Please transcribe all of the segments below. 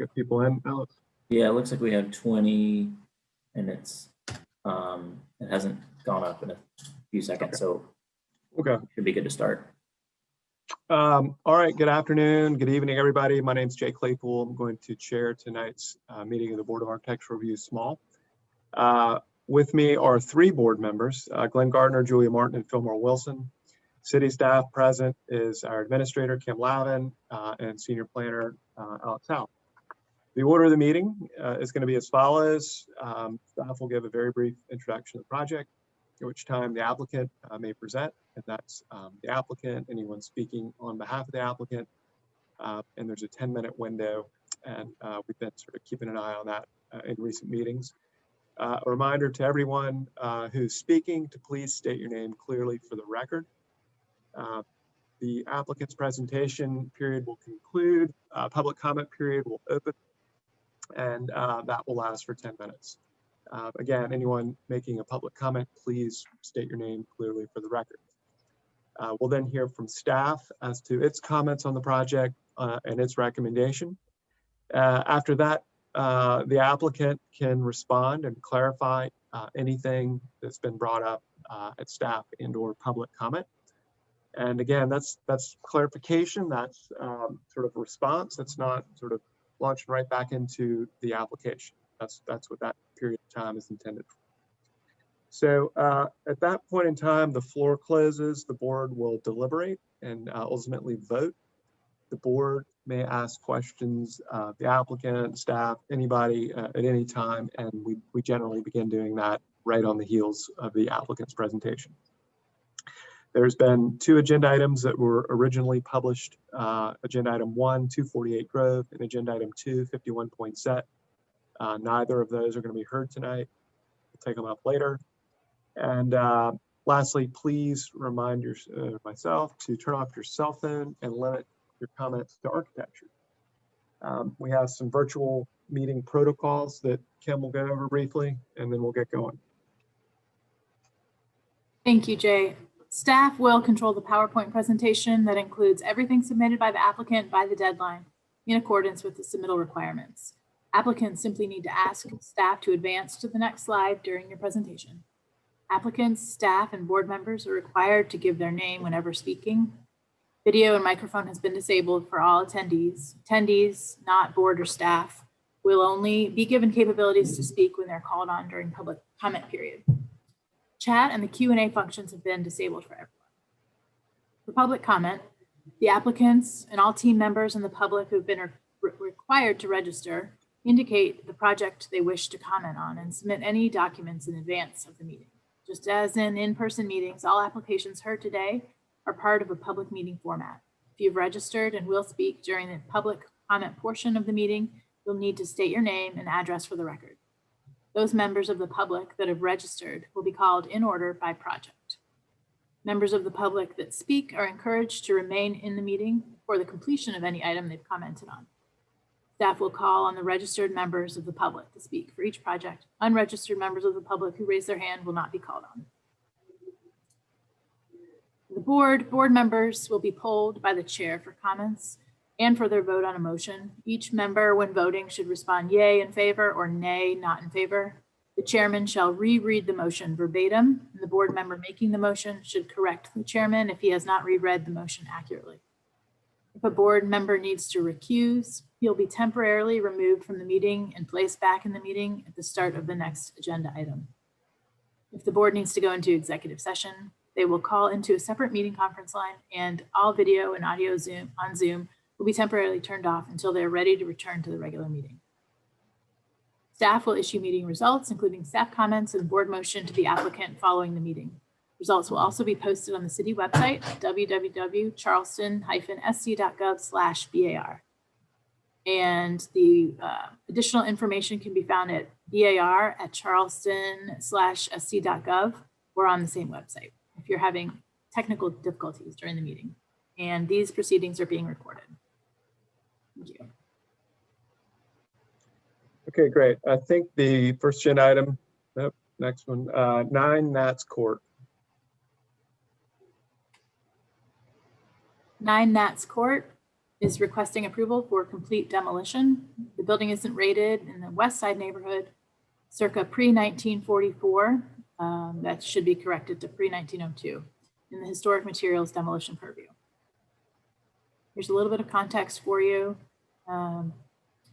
get people in, Alex? Yeah, it looks like we have 20 and it hasn't gone up in a few seconds, so Okay. should be good to start. All right, good afternoon, good evening, everybody. My name is Jay Claypool. I'm going to chair tonight's meeting of the Board of Architectural Review Small. With me are three board members, Glenn Gardner, Julia Martin, and Fillmore Wilson. City staff present is our administrator, Kim Lavin, and senior planner, Alex Howe. The order of the meeting is going to be as follows. Staff will give a very brief introduction to the project, at which time the applicant may present, and that's the applicant, anyone speaking on behalf of the applicant, and there's a 10-minute window, and we've been sort of keeping an eye on that in recent meetings. A reminder to everyone who's speaking to please state your name clearly for the record. The applicant's presentation period will conclude, public comment period will open, and that will last for 10 minutes. Again, anyone making a public comment, please state your name clearly for the record. We'll then hear from staff as to its comments on the project and its recommendation. After that, the applicant can respond and clarify anything that's been brought up at staff and/or public comment. And again, that's clarification, that's sort of response, that's not sort of launching right back into the application. That's what that period of time is intended for. So at that point in time, the floor closes, the board will deliberate and ultimately vote. The board may ask questions of the applicant, staff, anybody at any time, and we generally begin doing that right on the heels of the applicant's presentation. There's been two agenda items that were originally published, agenda item 1, 248 Grove, and agenda item 2, 51 Poinsett. Neither of those are going to be heard tonight. We'll take them up later. And lastly, please remind myself to turn off your cell phone and limit your comments to architecture. We have some virtual meeting protocols that Kim will go over briefly, and then we'll get going. Thank you, Jay. Staff will control the PowerPoint presentation that includes everything submitted by the applicant by the deadline in accordance with the submittal requirements. Applicants simply need to ask staff to advance to the next slide during your presentation. Applicants, staff, and board members are required to give their name whenever speaking. Video and microphone has been disabled for all attendees. Attendees, not board or staff, will only be given capabilities to speak when they're called on during public comment period. Chat and the Q&A functions have been disabled for everyone. For public comment, the applicants and all team members and the public who have been required to register indicate the project they wish to comment on and submit any documents in advance of the meeting. Just as in in-person meetings, all applications heard today are part of a public meeting format. If you've registered and will speak during the public comment portion of the meeting, you'll need to state your name and address for the record. Those members of the public that have registered will be called in order by project. Members of the public that speak are encouraged to remain in the meeting for the completion of any item they've commented on. Staff will call on the registered members of the public to speak for each project. Unregistered members of the public who raise their hand will not be called on. The board members will be polled by the chair for comments and for their vote on a motion. Each member, when voting, should respond yay in favor or nay not in favor. The chairman shall reread the motion verbatim, and the board member making the motion should correct the chairman if he has not reread the motion accurately. If a board member needs to recuse, he'll be temporarily removed from the meeting and placed back in the meeting at the start of the next agenda item. If the board needs to go into executive session, they will call into a separate meeting conference line, and all video and audio on Zoom will be temporarily turned off until they're ready to return to the regular meeting. Staff will issue meeting results, including staff comments and board motion to the applicant following the meeting. Results will also be posted on the city website, www.charleston-sc.gov/BAR. And the additional information can be found at BAR@charleston/sc.gov or on the same website if you're having technical difficulties during the meeting. And these proceedings are being recorded. Thank you. Okay, great. I think the first agenda item, next one, 9 Nats Court. 9 Nats Court. is requesting approval for complete demolition. The building isn't rated in the west side neighborhood, circa pre-1944. That should be corrected to pre-1902 in the historic materials demolition purview. Here's a little bit of context for you. In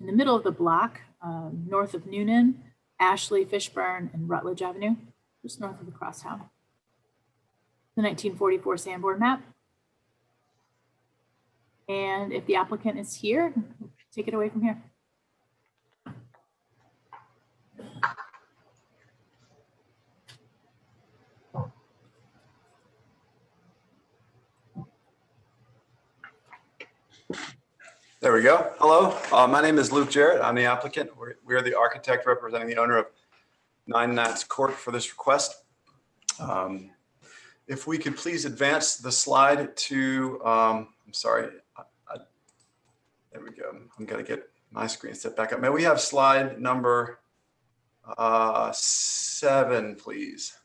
the middle of the block, north of Noonan, Ashley, Fishburne, and Rutledge Avenue, just north of the crosstown. The 1944 Sanborn map. And if the applicant is here, take it away from here. There we go. Hello, my name is Luke Jarrett. I'm the applicant. We are the architect representing the owner of 9 Nats Court for this request. If we could please advance the slide to, I'm sorry, there we go. I'm gonna get my screen set back up. May we have slide number 7, please?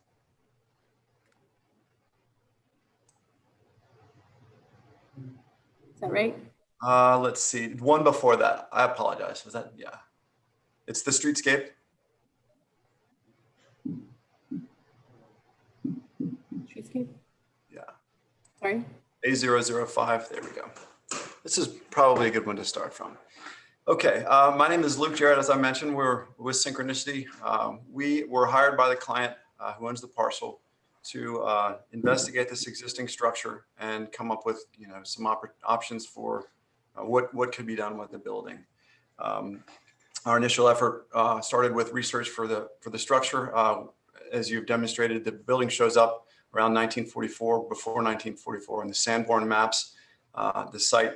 Is that right? Let's see, one before that. I apologize. Was that, yeah. It's the streetscape. Streetscape? Yeah. Sorry? A005, there we go. This is probably a good one to start from. Okay, my name is Luke Jarrett. As I mentioned, we're with Synchronicity. We were hired by the client who owns the parcel to investigate this existing structure and come up with, some options for what could be done with the building. Our initial effort started with research for the structure. As you've demonstrated, the building shows up around 1944, before 1944 in the Sanborn maps. The site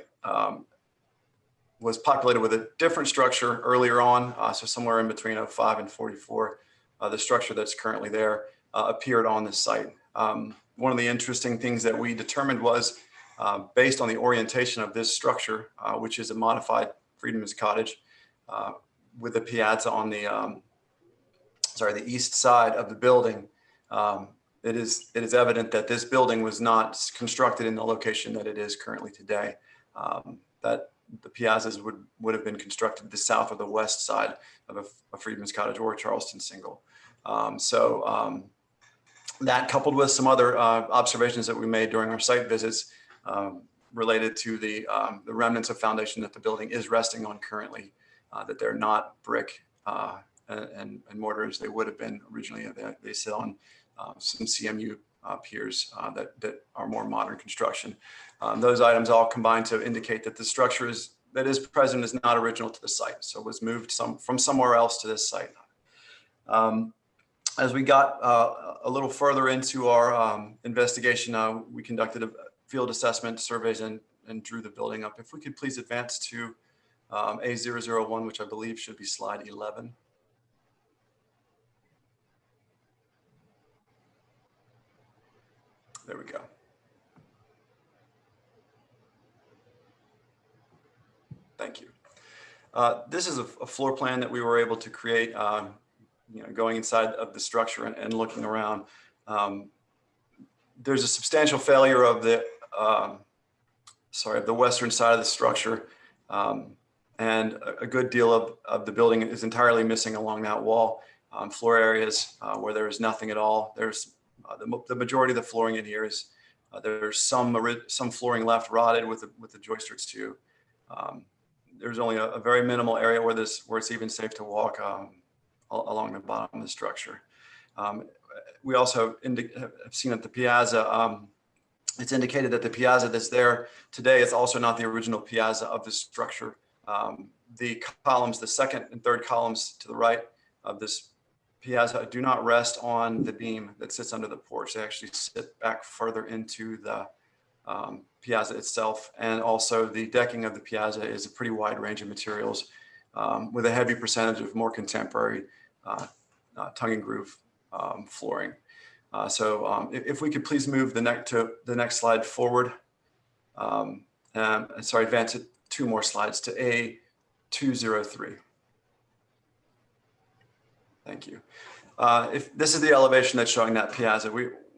was populated with a different structure earlier on, so somewhere in between 05 and 44. The structure that's currently there appeared on the site. One of the interesting things that we determined was based on the orientation of this structure, which is a modified Freedman's Cottage with a piazza on the east side of the building. It is evident that this building was not constructed in the location that it is currently today. That the piazzas would have been constructed the south or the west side of a Freedman's Cottage or a Charleston single. That coupled with some other observations that we made during our site visits related to the remnants of foundation that the building is resting on currently, that they're not brick and mortar as they would have been originally. They sit on some CMU piers that are more modern construction. Those items all combine to indicate that the structure that is present is not original to the site, so it was moved from somewhere else to this site. As we got a little further into our investigation, we conducted a field assessment surveys and drew the building up. If we could please advance to A001, which I believe should be slide 11. There we go. Thank you. This is a floor plan that we were able to create, going inside of the structure and looking around. There's a substantial failure of the western side of the structure, and a good deal of the building is entirely missing along that wall. Floor areas where there is nothing at all. There's the majority of the flooring in here is there's some flooring left rotted with the joists too. There's only a very minimal area where it's even safe to walk along the bottom of the structure. We also have seen at the piazza, it's indicated that the piazza that's there today is also not the original piazza of the structure. The columns, the second and third columns to the right of this piazza do not rest on the beam that sits under the porch. They actually sit back further into the piazza itself. And also the decking of the piazza is a pretty wide range of materials with a heavy percentage of more contemporary tongue and groove flooring. If we could please move the next slide forward. Advance it 2 more slides to A203. Thank you. If this is the elevation that's showing that piazza,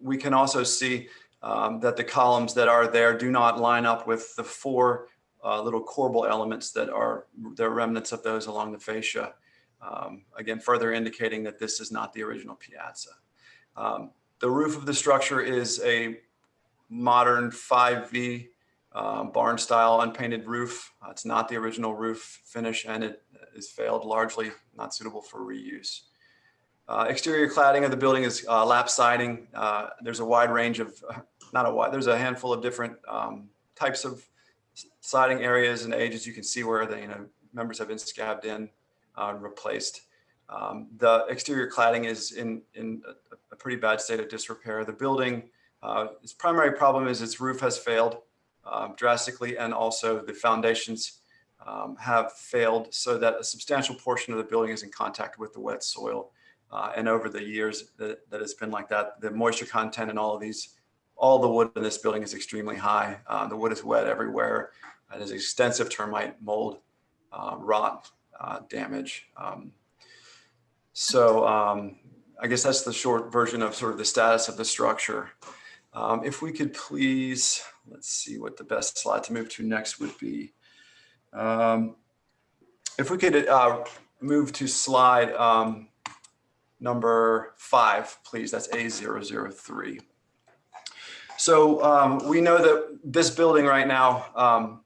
we can also see that the columns that are there do not line up with the 4 little corbel elements that are the remnants of those along the fascia. Again, further indicating that this is not the original piazza. The roof of the structure is a modern 5V barn style unpainted roof. It's not the original roof finish, and it is failed, largely not suitable for reuse. Exterior cladding of the building is lap siding. There's a wide range of, there's a handful of different types of siding areas and ages. You can see where the members have been scabbed in, replaced. The exterior cladding is in a pretty bad state of disrepair. The building, its primary problem is its roof has failed drastically, and also the foundations have failed so that a substantial portion of the building is in contact with the wet soil. And over the years that it's been like that, the moisture content in all the wood in this building is extremely high. The wood is wet everywhere. There's extensive termite, mold, rot, damage. I guess that's the short version of sort of the status of the structure. If we could please, let's see what the best slide to move to next would be. If we could move to slide number 5, please. That's A003. So we know that this building right now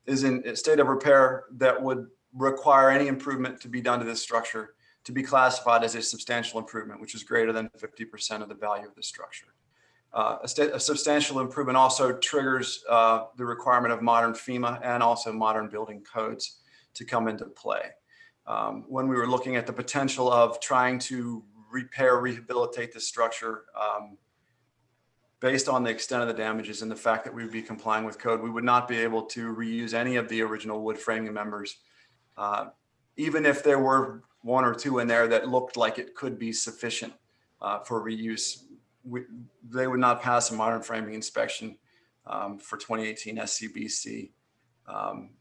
is in a state of repair that would require any improvement to be done to this structure to be classified as a substantial improvement, which is greater than 50% of the value of the structure. A substantial improvement also triggers the requirement of modern FEMA and also modern building codes to come into play. When we were looking at the potential of trying to repair, rehabilitate this structure, based on the extent of the damages and the fact that we would be complying with code, we would not be able to reuse any of the original wood framing members. Even if there were 1 or 2 in there that looked like it could be sufficient for reuse, they would not pass a modern framing inspection for 2018 SCBC.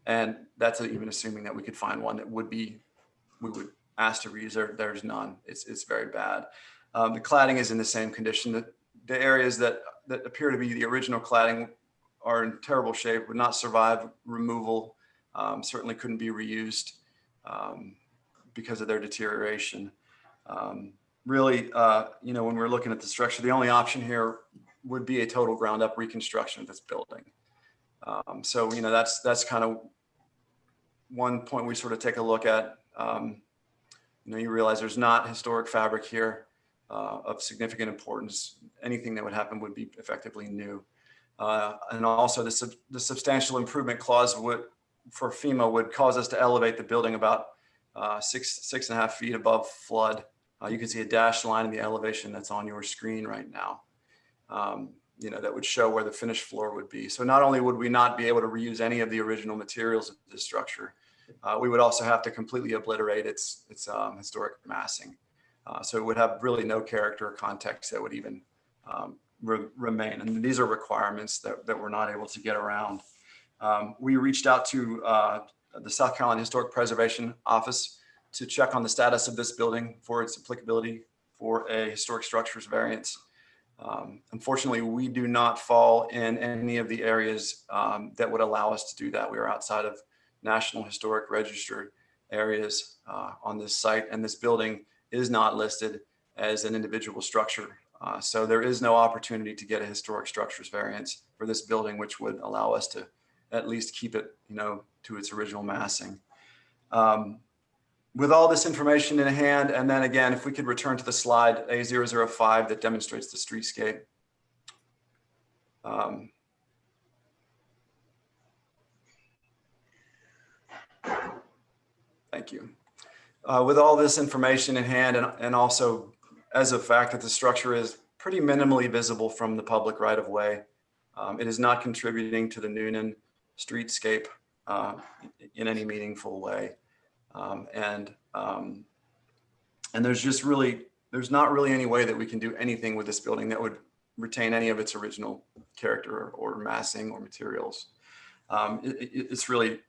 And that's even assuming that we could find one that we would ask to reuse. There's none. It's very bad. The cladding is in the same condition. The areas that appear to be the original cladding are in terrible shape, would not survive removal, certainly couldn't be reused because of their deterioration. Really, when we're looking at the structure, the only option here would be a total ground up reconstruction of this building. So, that's kind of one point we sort of take a look at. You realize there's not historic fabric here of significant importance. Anything that would happen would be effectively new. And also the substantial improvement clause for FEMA would cause us to elevate the building about 6.5 feet above flood. You can see a dashed line in the elevation that's on your screen right now. That would show where the finished floor would be. So not only would we not be able to reuse any of the original materials of this structure, we would also have to completely obliterate its historic massing. So it would have really no character or context that would even remain. And these are requirements that we're not able to get around. We reached out to the South Carolina Historic Preservation Office to check on the status of this building for its applicability for a historic structures variance. Unfortunately, we do not fall in any of the areas that would allow us to do that. We are outside of National Historic Register areas on this site, and this building is not listed as an individual structure. So there is no opportunity to get a historic structures variance for this building, which would allow us to at least keep it, to its original massing. With all this information in hand, and then again, if we could return to the slide A005 that demonstrates the streetscape. Thank you. With all this information in hand, and also as a fact that the structure is pretty minimally visible from the public right of way, it is not contributing to the Noonan streetscape in any meaningful way. And there's not really any way that we can do anything with this building that would retain any of its original character or massing or materials. It's really,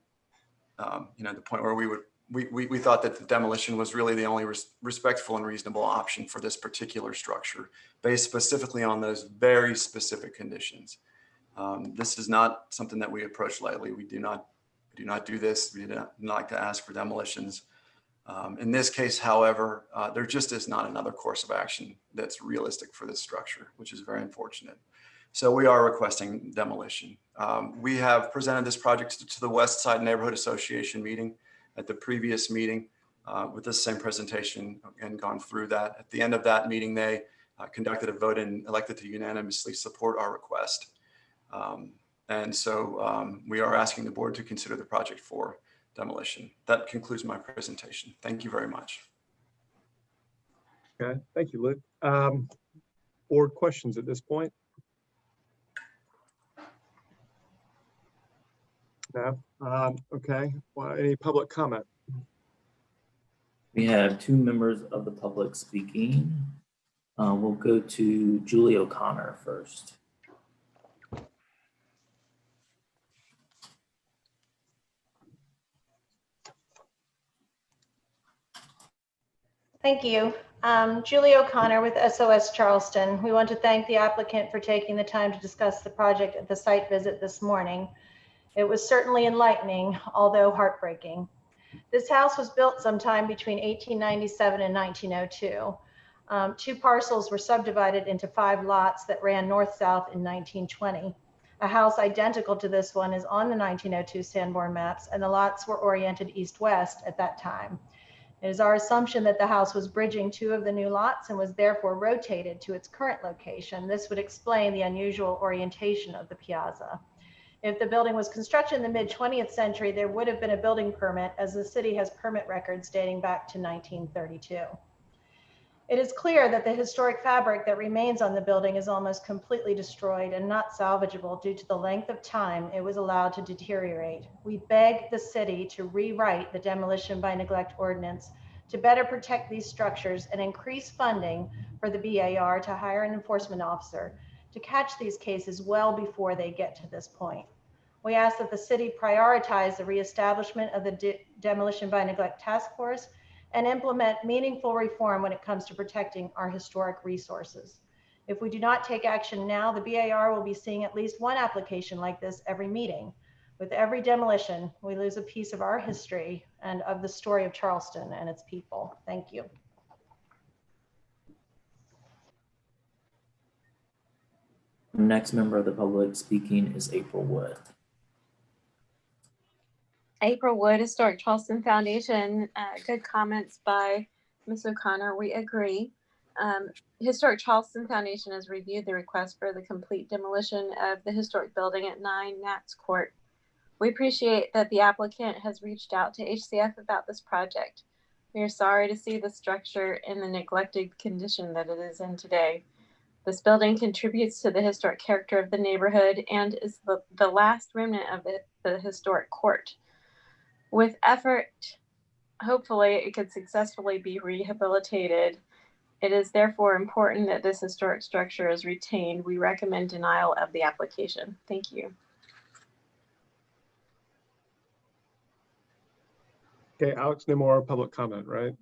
the point where we thought that the demolition was really the only respectful and reasonable option for this particular structure, based specifically on those very specific conditions. This is not something that we approach lightly. We do not We do not do this. We do not like to ask for demolitions. In this case, however, there just is not another course of action that's realistic for this structure, which is very unfortunate. So we are requesting demolition. We have presented this project to the West Side Neighborhood Association meeting at the previous meeting with this same presentation and gone through that. At the end of that meeting, they conducted a vote and elected to unanimously support our request. And so we are asking the board to consider the project for demolition. That concludes my presentation. Thank you very much. Okay, thank you, Luke. Board questions at this point? No. Okay, well, any public comment? We have 2 members of the public speaking. We'll go to Julie O'Connor first. Thank you. Julie O'Connor with SOS Charleston. We want to thank the applicant for taking the time to discuss the project at the site visit this morning. It was certainly enlightening, although heartbreaking. This house was built sometime between 1897 and 1902. 2 parcels were subdivided into 5 lots that ran north-south in 1920. A house identical to this one is on the 1902 Sanborn maps, and the lots were oriented east-west at that time. It is our assumption that the house was bridging 2 of the new lots and was therefore rotated to its current location. This would explain the unusual orientation of the piazza. If the building was constructed in the mid-20th century, there would have been a building permit, as the city has permit records dating back to 1932. It is clear that the historic fabric that remains on the building is almost completely destroyed and not salvageable due to the length of time it was allowed to deteriorate. We beg the city to rewrite the demolition by neglect ordinance to better protect these structures and increase funding for the BAR to hire an enforcement officer to catch these cases well before they get to this point. We ask that the city prioritize the reestablishment of the Demolition by Neglect Task Force and implement meaningful reform when it comes to protecting our historic resources. If we do not take action now, the BAR will be seeing at least 1 application like this every meeting. With every demolition, we lose a piece of our history and of the story of Charleston and its people. Thank you. Next member of the public speaking is April Wood. April Wood, Historic Charleston Foundation. Good comments by Ms. O'Connor. We agree. Historic Charleston Foundation has reviewed the request for the complete demolition of the historic building at 9 Nats Court. We appreciate that the applicant has reached out to HCF about this project. We are sorry to see the structure in the neglected condition that it is in today. This building contributes to the historic character of the neighborhood and is the last remnant of the historic court. With effort, hopefully it could successfully be rehabilitated. It is therefore important that this historic structure is retained. We recommend denial of the application. Thank you. Okay, Alex, no more public comment, right?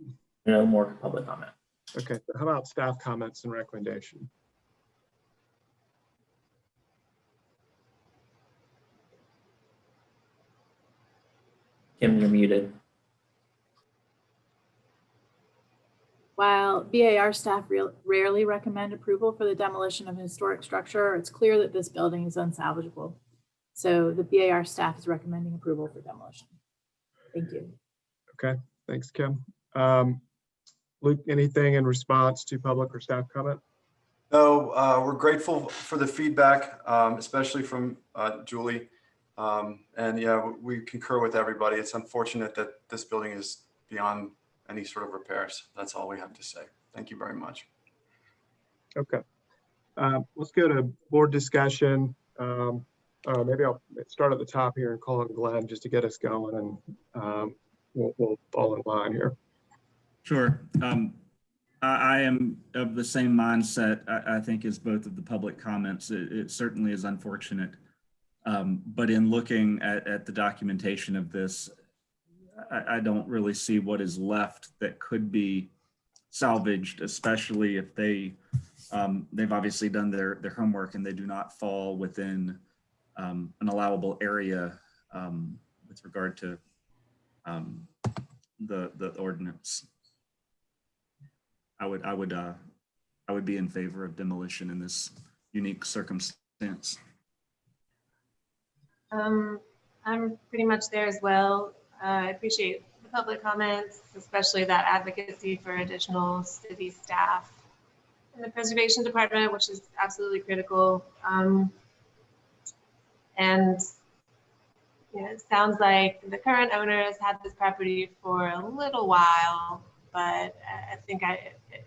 No more public comment. Okay, how about staff comments and recommendation? Kim, you're muted. While BAR staff rarely recommend approval for the demolition of a historic structure, it's clear that this building is unsalvageable. So the BAR staff is recommending approval for demolition. Thank you. Okay, thanks, Kim. Luke, anything in response to public or staff comment? No, we're grateful for the feedback, especially from Julie. And yeah, we concur with everybody. It's unfortunate that this building is beyond any sort of repairs. That's all we have to say. Thank you very much. Okay. Let's go to board discussion. Maybe I'll start at the top here and call on Glenn just to get us going, and we'll fall in line here. Sure. I am of the same mindset, I think, as both of the public comments. It certainly is unfortunate. But in looking at the documentation of this, I don't really see what is left that could be salvaged, especially if they've obviously done their homework and they do not fall within an allowable area with regard to the ordinance. I would be in favor of demolition in this unique circumstance. I'm pretty much there as well. I appreciate the public comments, especially that advocacy for additional city staff in the preservation department, which is absolutely critical. And you know, it sounds like the current owner has had this property for a little while, but I think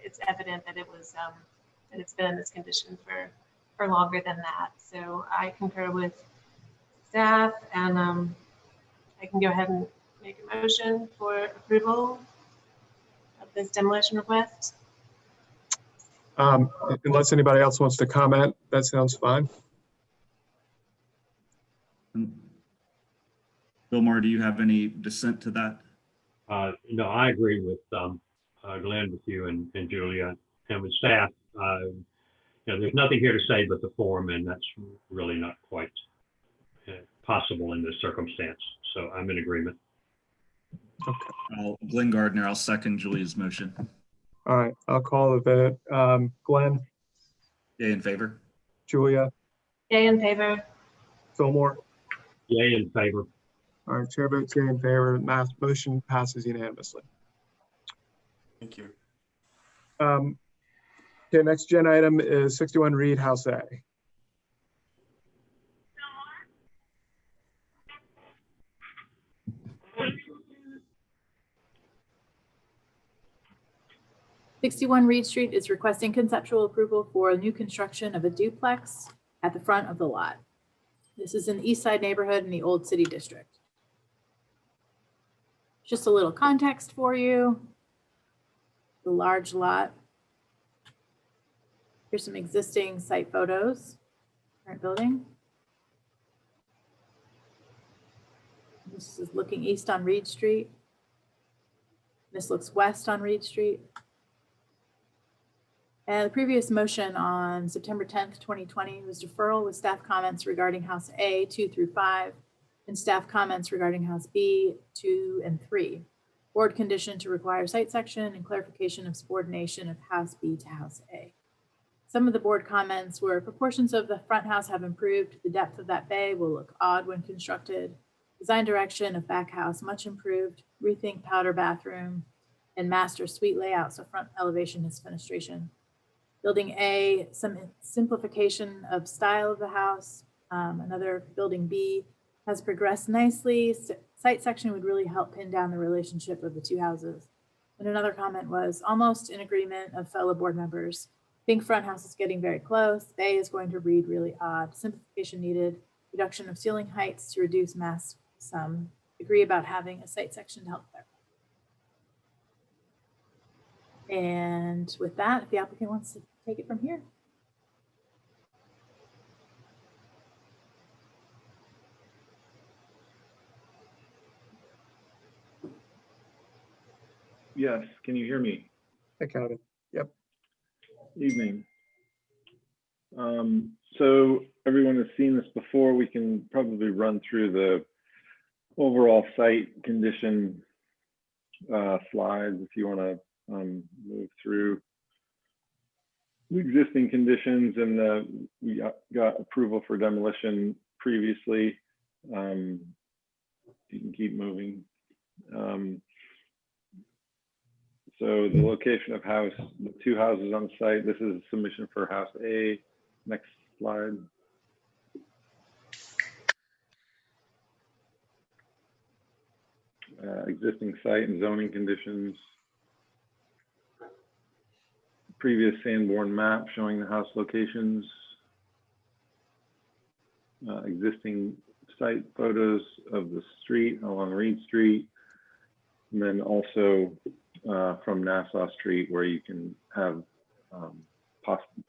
it's evident that it was that it's been in this condition for longer than that. So I concur with staff, and I can go ahead and make a motion for approval of this demolition request. Unless anybody else wants to comment, that sounds fine. Billmore, do you have any dissent to that? No, I agree with Glenn, with you and Julia, and with staff. You know, there's nothing here to say but the form, and that's really not quite possible in this circumstance. So I'm in agreement. Okay. Glenn Gardner, I'll second Julia's motion. All right, I'll call the vote. Glenn, Yay in favor? Julia, Yay in favor. Fillmore. Yay in favor. All right, chair votes yay in favor. Motion passes unanimously. Thank you. Okay, next gen item is 61 Reed House A. "61 Reed Street is requesting conceptual approval for a new construction of a duplex at the front of the lot. This is in the East Side neighborhood in the Old City District. Just a little context for you. The large lot. Here's some existing site photos. Current building. This is looking east on Reed Street. This looks west on Reed Street. And the previous motion on September 10th, 2020 was deferral with staff comments regarding House A 2 through 5 and staff comments regarding House B 2 and 3. Board condition to require site section and clarification of subordination of House B to House A. Some of the board comments were proportions of the front house have improved. The depth of that bay will look odd when constructed. Design direction of back house much improved. Rethink powder bathroom and master suite layout so front elevation is fenestration. Building A, some simplification of style of the house. Another building B has progressed nicely. Site section would really help pin down the relationship of the two houses. And another comment was almost in agreement of fellow board members. Think front house is getting very close. Bay is going to read really odd. Simplification needed. Reduction of ceiling heights to reduce mass sum. Agree about having a site section to help clarify. And with that, if the applicant wants to take it from here. Yes, can you hear me? Hey, Kevin. Yep. Evening. So everyone has seen this before. We can probably run through the overall site condition slides if you want to move through the existing conditions, and we got approval for demolition previously. You can keep moving. So the location of the two houses on site. This is a submission for House A. Next slide. Existing site and zoning conditions. Previous Sanborn map showing the house locations. Existing site photos of the street along Reed Street. And then also from Nassau Street, where you can have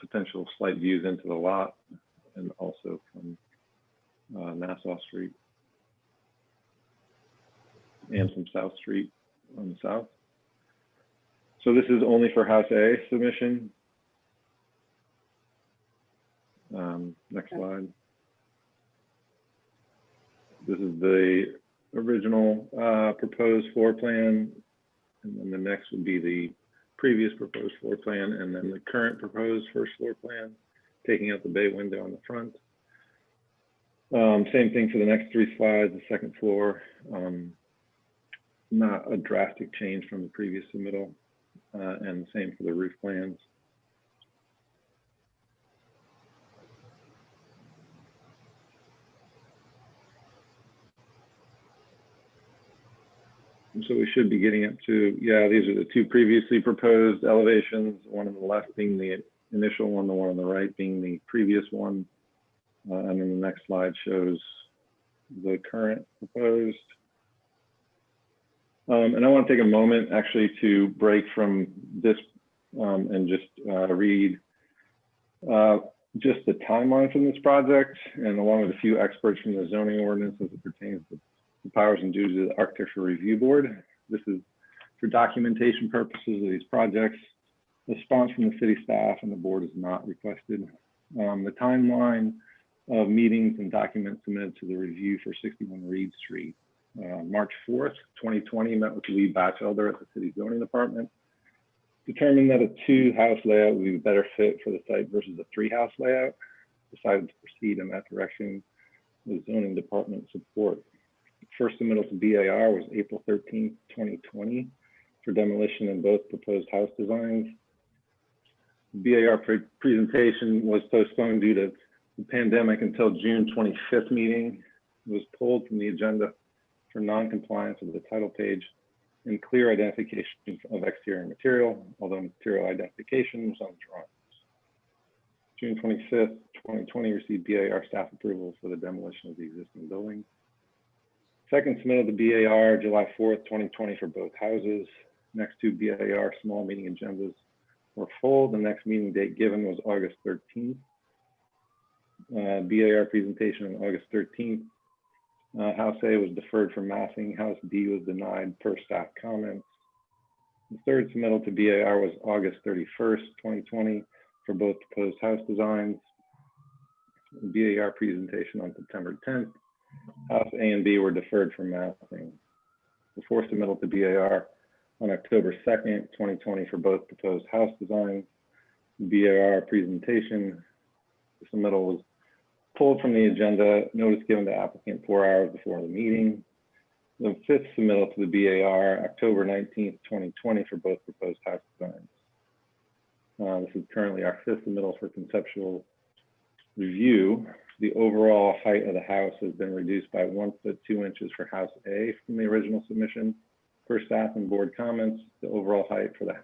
potential slight views into the lot, and also from Nassau Street and from South Street on the south. So this is only for House A submission. Next slide. This is the original proposed floor plan, and then the next would be the previous proposed floor plan, and then the current proposed first floor plan, taking out the bay window on the front. Same thing for the next 3 slides, the second floor. Not a drastic change from the previous submittal, and the same for the roof plans. And so we should be getting up to, yeah, these are the 2 previously proposed elevations, one on the left being the initial one, the one on the right being the previous one. And then the next slide shows the current proposed. And I want to take a moment actually to break from this and just read just the timeline from this project, and along with a few experts from the zoning ordinance as it pertains to the powers and duties of the Architectural Review Board. This is for documentation purposes of these projects. The response from the city staff and the board is not requested. The timeline of meetings and documents submitted to the review for 61 Reed Street. March 4th, 2020, met with Lee Batchelder at the city zoning department. Determined that a 2-house layout would be a better fit for the site versus a 3-house layout. Decided to proceed in that direction with zoning department support. First submittal to BAR was April 13th, 2020 for demolition in both proposed house designs. The BAR presentation was postponed due to the pandemic until June 25th meeting. It was pulled from the agenda for non-compliance of the title page and clear identification of exterior material, although material identification was on the drawings. June 25th, 2020 received BAR staff approval for the demolition of the existing building. Second submitted to BAR July 4th, 2020 for both houses. Next 2 BAR small meeting agendas were full. The next meeting date given was August 13th. BAR presentation on August 13th. House A was deferred for massing. House B was denied per staff comments. The third submittal to BAR was August 31st, 2020 for both proposed house designs. The BAR presentation on September 10th. House A and B were deferred for massing. The fourth submittal to BAR on October 2nd, 2020 for both proposed house designs. BAR presentation. The submittal was pulled from the agenda, notice given to applicant 4 hours before the meeting. The fifth submittal to the BAR, October 19th, 2020 for both proposed house designs. This is currently our 5th submittal for conceptual review. The overall height of the house has been reduced by 1 foot 2 inches for house A from the original submission. Per staff and board comments, the overall height for the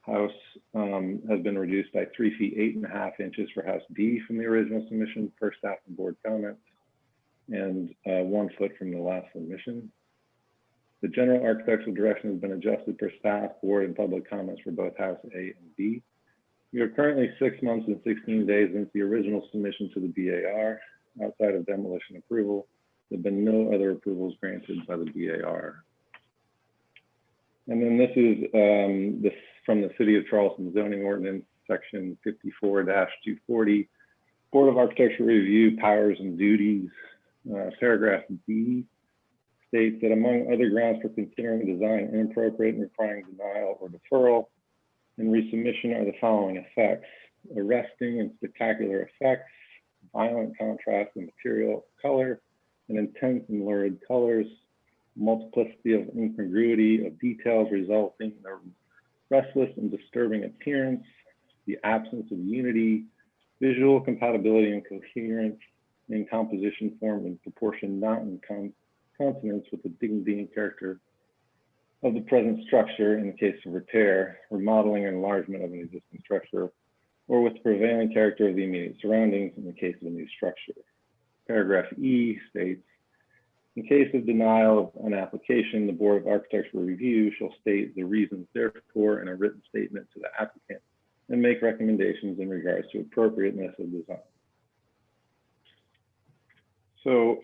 house has been reduced by 3 feet 8.5 inches for house B from the original submission per staff and board comments, and 1 foot from the last submission. The general architectural direction has been adjusted per staff, board, and public comments for both house A and B. We are currently 6 months and 16 days into the original submission to the BAR. Outside of demolition approval, there have been no other approvals granted by the BAR. And then this is from the City of Charleston zoning ordinance, section 54-240, Board of Architectural Review powers and duties. Paragraph D states that among other grounds for considering a design inappropriate and requiring denial or deferral and resubmission are the following effects: arresting and spectacular effects, violent contrast in material color, and intense and lurid colors, multiplicity of incongruity of details resulting in a restless and disturbing appearance, the absence of unity, visual compatibility and coherence in composition, form, and proportion not in consonance with the dignity and character of the present structure in the case of repair, remodeling, or enlargement of an existing structure, or with the prevailing character of the immediate surroundings in the case of a new structure. Paragraph E states, in case of denial of an application, the Board of Architectural Review shall state the reasons therefor in a written statement to the applicant and make recommendations in regards to appropriateness of design. So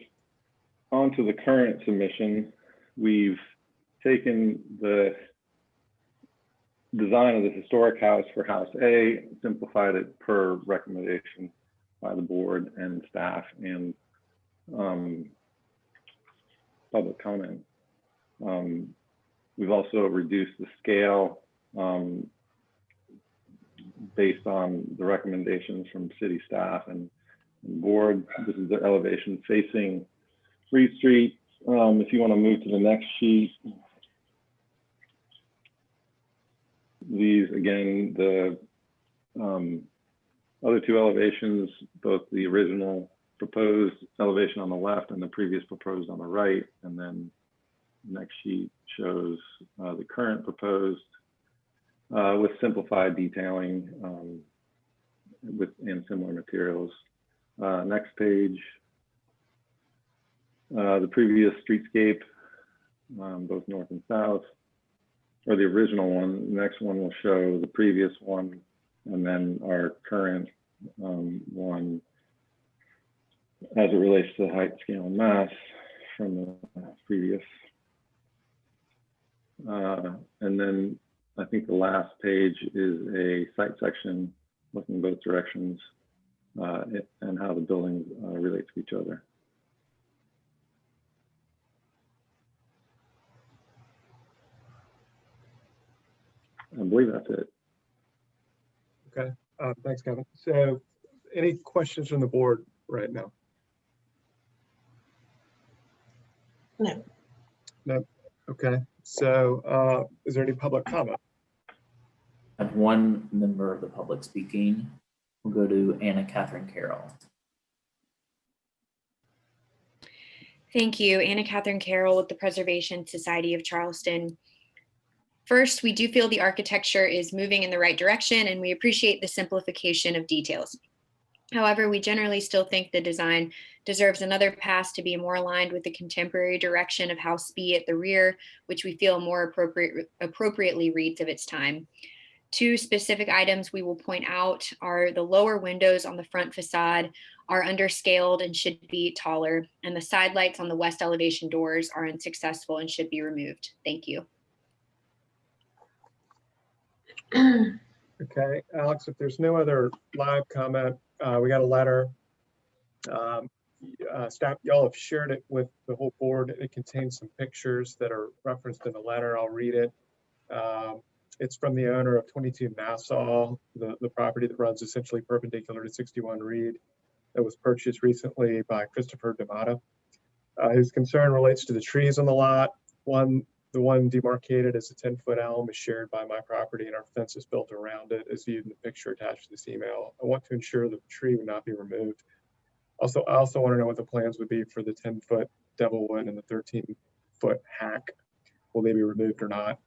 on to the current submission, we've taken the design of the historic house for house A, simplified it per recommendation by the board and staff, and public comment. We've also reduced the scale based on the recommendations from city staff and board. This is the elevation facing Reed Street. If you want to move to the next sheet, these again, the other two elevations, both the original proposed elevation on the left and the previous proposed on the right, and then the next sheet shows the current proposed with simplified detailing and similar materials. Next page, the previous streetscape, both north and south, or the original one. The next one will show the previous one, and then our current one as it relates to height, scale, and mass from the previous. And then I think the last page is a site section looking both directions and how the buildings relate to each other. I believe that's it. Okay, thanks, Kevin. So any questions from the board right now? No. No. Okay, so is there any public comment? I have one member of the public speaking. We'll go to Anna Catherine Carroll. Thank you. Anna Catherine Carroll with the Preservation Society of Charleston. First, we do feel the architecture is moving in the right direction, and we appreciate the simplification of details. However, we generally still think the design deserves another pass to be more aligned with the contemporary direction of House B at the rear, which we feel more appropriately reads of its time. Two specific items we will point out are the lower windows on the front facade are underscaled and should be taller, and the side lights on the west elevation doors are unsuccessful and should be removed. Thank you. Okay, Alex, if there's no other live comment, we got a letter. Staff, y'all have shared it with the whole board. It contains some pictures that are referenced in the letter. I'll read it. It's from the owner of 22 Nassau, the property that runs essentially perpendicular to 61 Reed, that was purchased recently by Christopher D'Amato. His concern relates to the trees on the lot. The one demarcated as a 10-foot elm is shared by my property, and our fence is built around it, as viewed in the picture attached to this email. I want to ensure that the tree would not be removed. I also want to know what the plans would be for the 10-foot devilwood and the 13-foot hack. Will they be removed or not?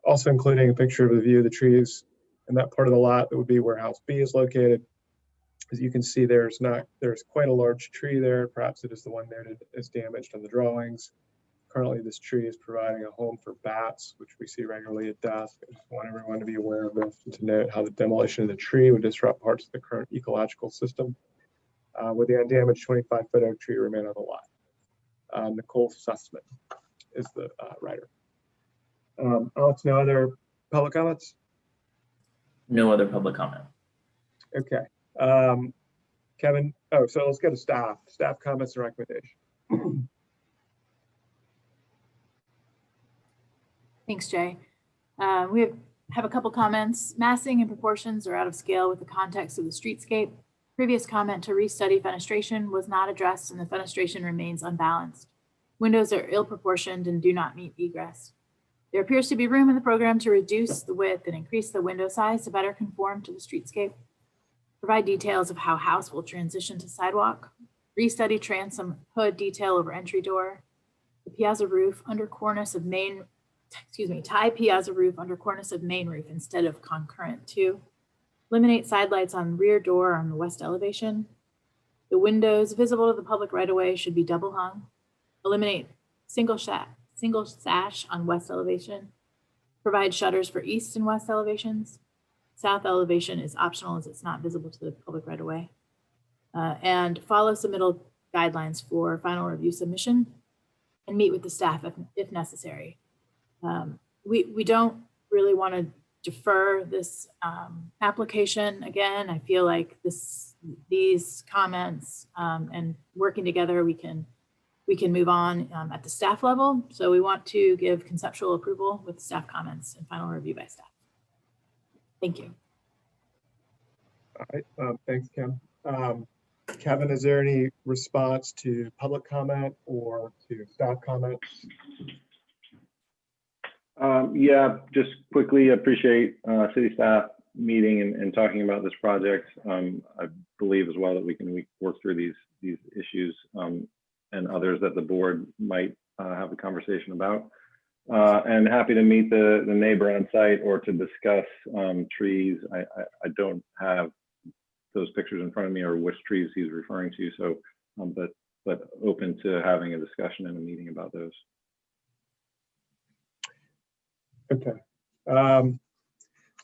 Also including a picture of the view of the trees in that part of the lot that would be where House B is located. As you can see, there's quite a large tree there. Perhaps it is the one noted as damaged on the drawings. Currently, this tree is providing a home for bats, which we see regularly at dusk. I just want everyone to be aware of this and to note how the demolition of the tree would disrupt parts of the current ecological system. With the undamaged 25-foot oak tree remain on the lot. Nicole Sussman is the writer. Alex, no other public comments? No other public comment. Okay. Kevin, so let's go to staff comments and recommendation. Thanks, Jay. We have a couple comments. Massing and proportions are out of scale with the context of the streetscape. Previous comment to restudy fenestration was not addressed, and the fenestration remains unbalanced. Windows are ill-proportioned and do not meet egress. There appears to be room in the program to reduce the width and increase the window size to better conform to the streetscape. Provide details of how house will transition to sidewalk. Restudy transom hood detail over entry door. The piazza roof under cornice of main, tie piazza roof under cornice of main roof instead of concurrent to. Eliminate side lights on rear door on the west elevation. The windows visible to the public right away should be double hung. Eliminate single sash on west elevation. Provide shutters for east and west elevations. South elevation is optional as it's not visible to the public right away. And follow submittal guidelines for final review submission and meet with the staff if necessary. We don't really want to defer this application. Again, I feel like these comments and working together, we can we can move on at the staff level. So we want to give conceptual approval with staff comments and final review by staff. Thank you. All right, thanks, Kim. Kevin, is there any response to public comment or to staff comments? Yeah, just quickly appreciate city staff meeting and talking about this project. I believe as well that we can work through these issues and others that the board might have a conversation about. And happy to meet the neighbor on site or to discuss trees. I don't have those pictures in front of me or which trees he's referring to. So, but open to having a discussion and a meeting about those. Okay, so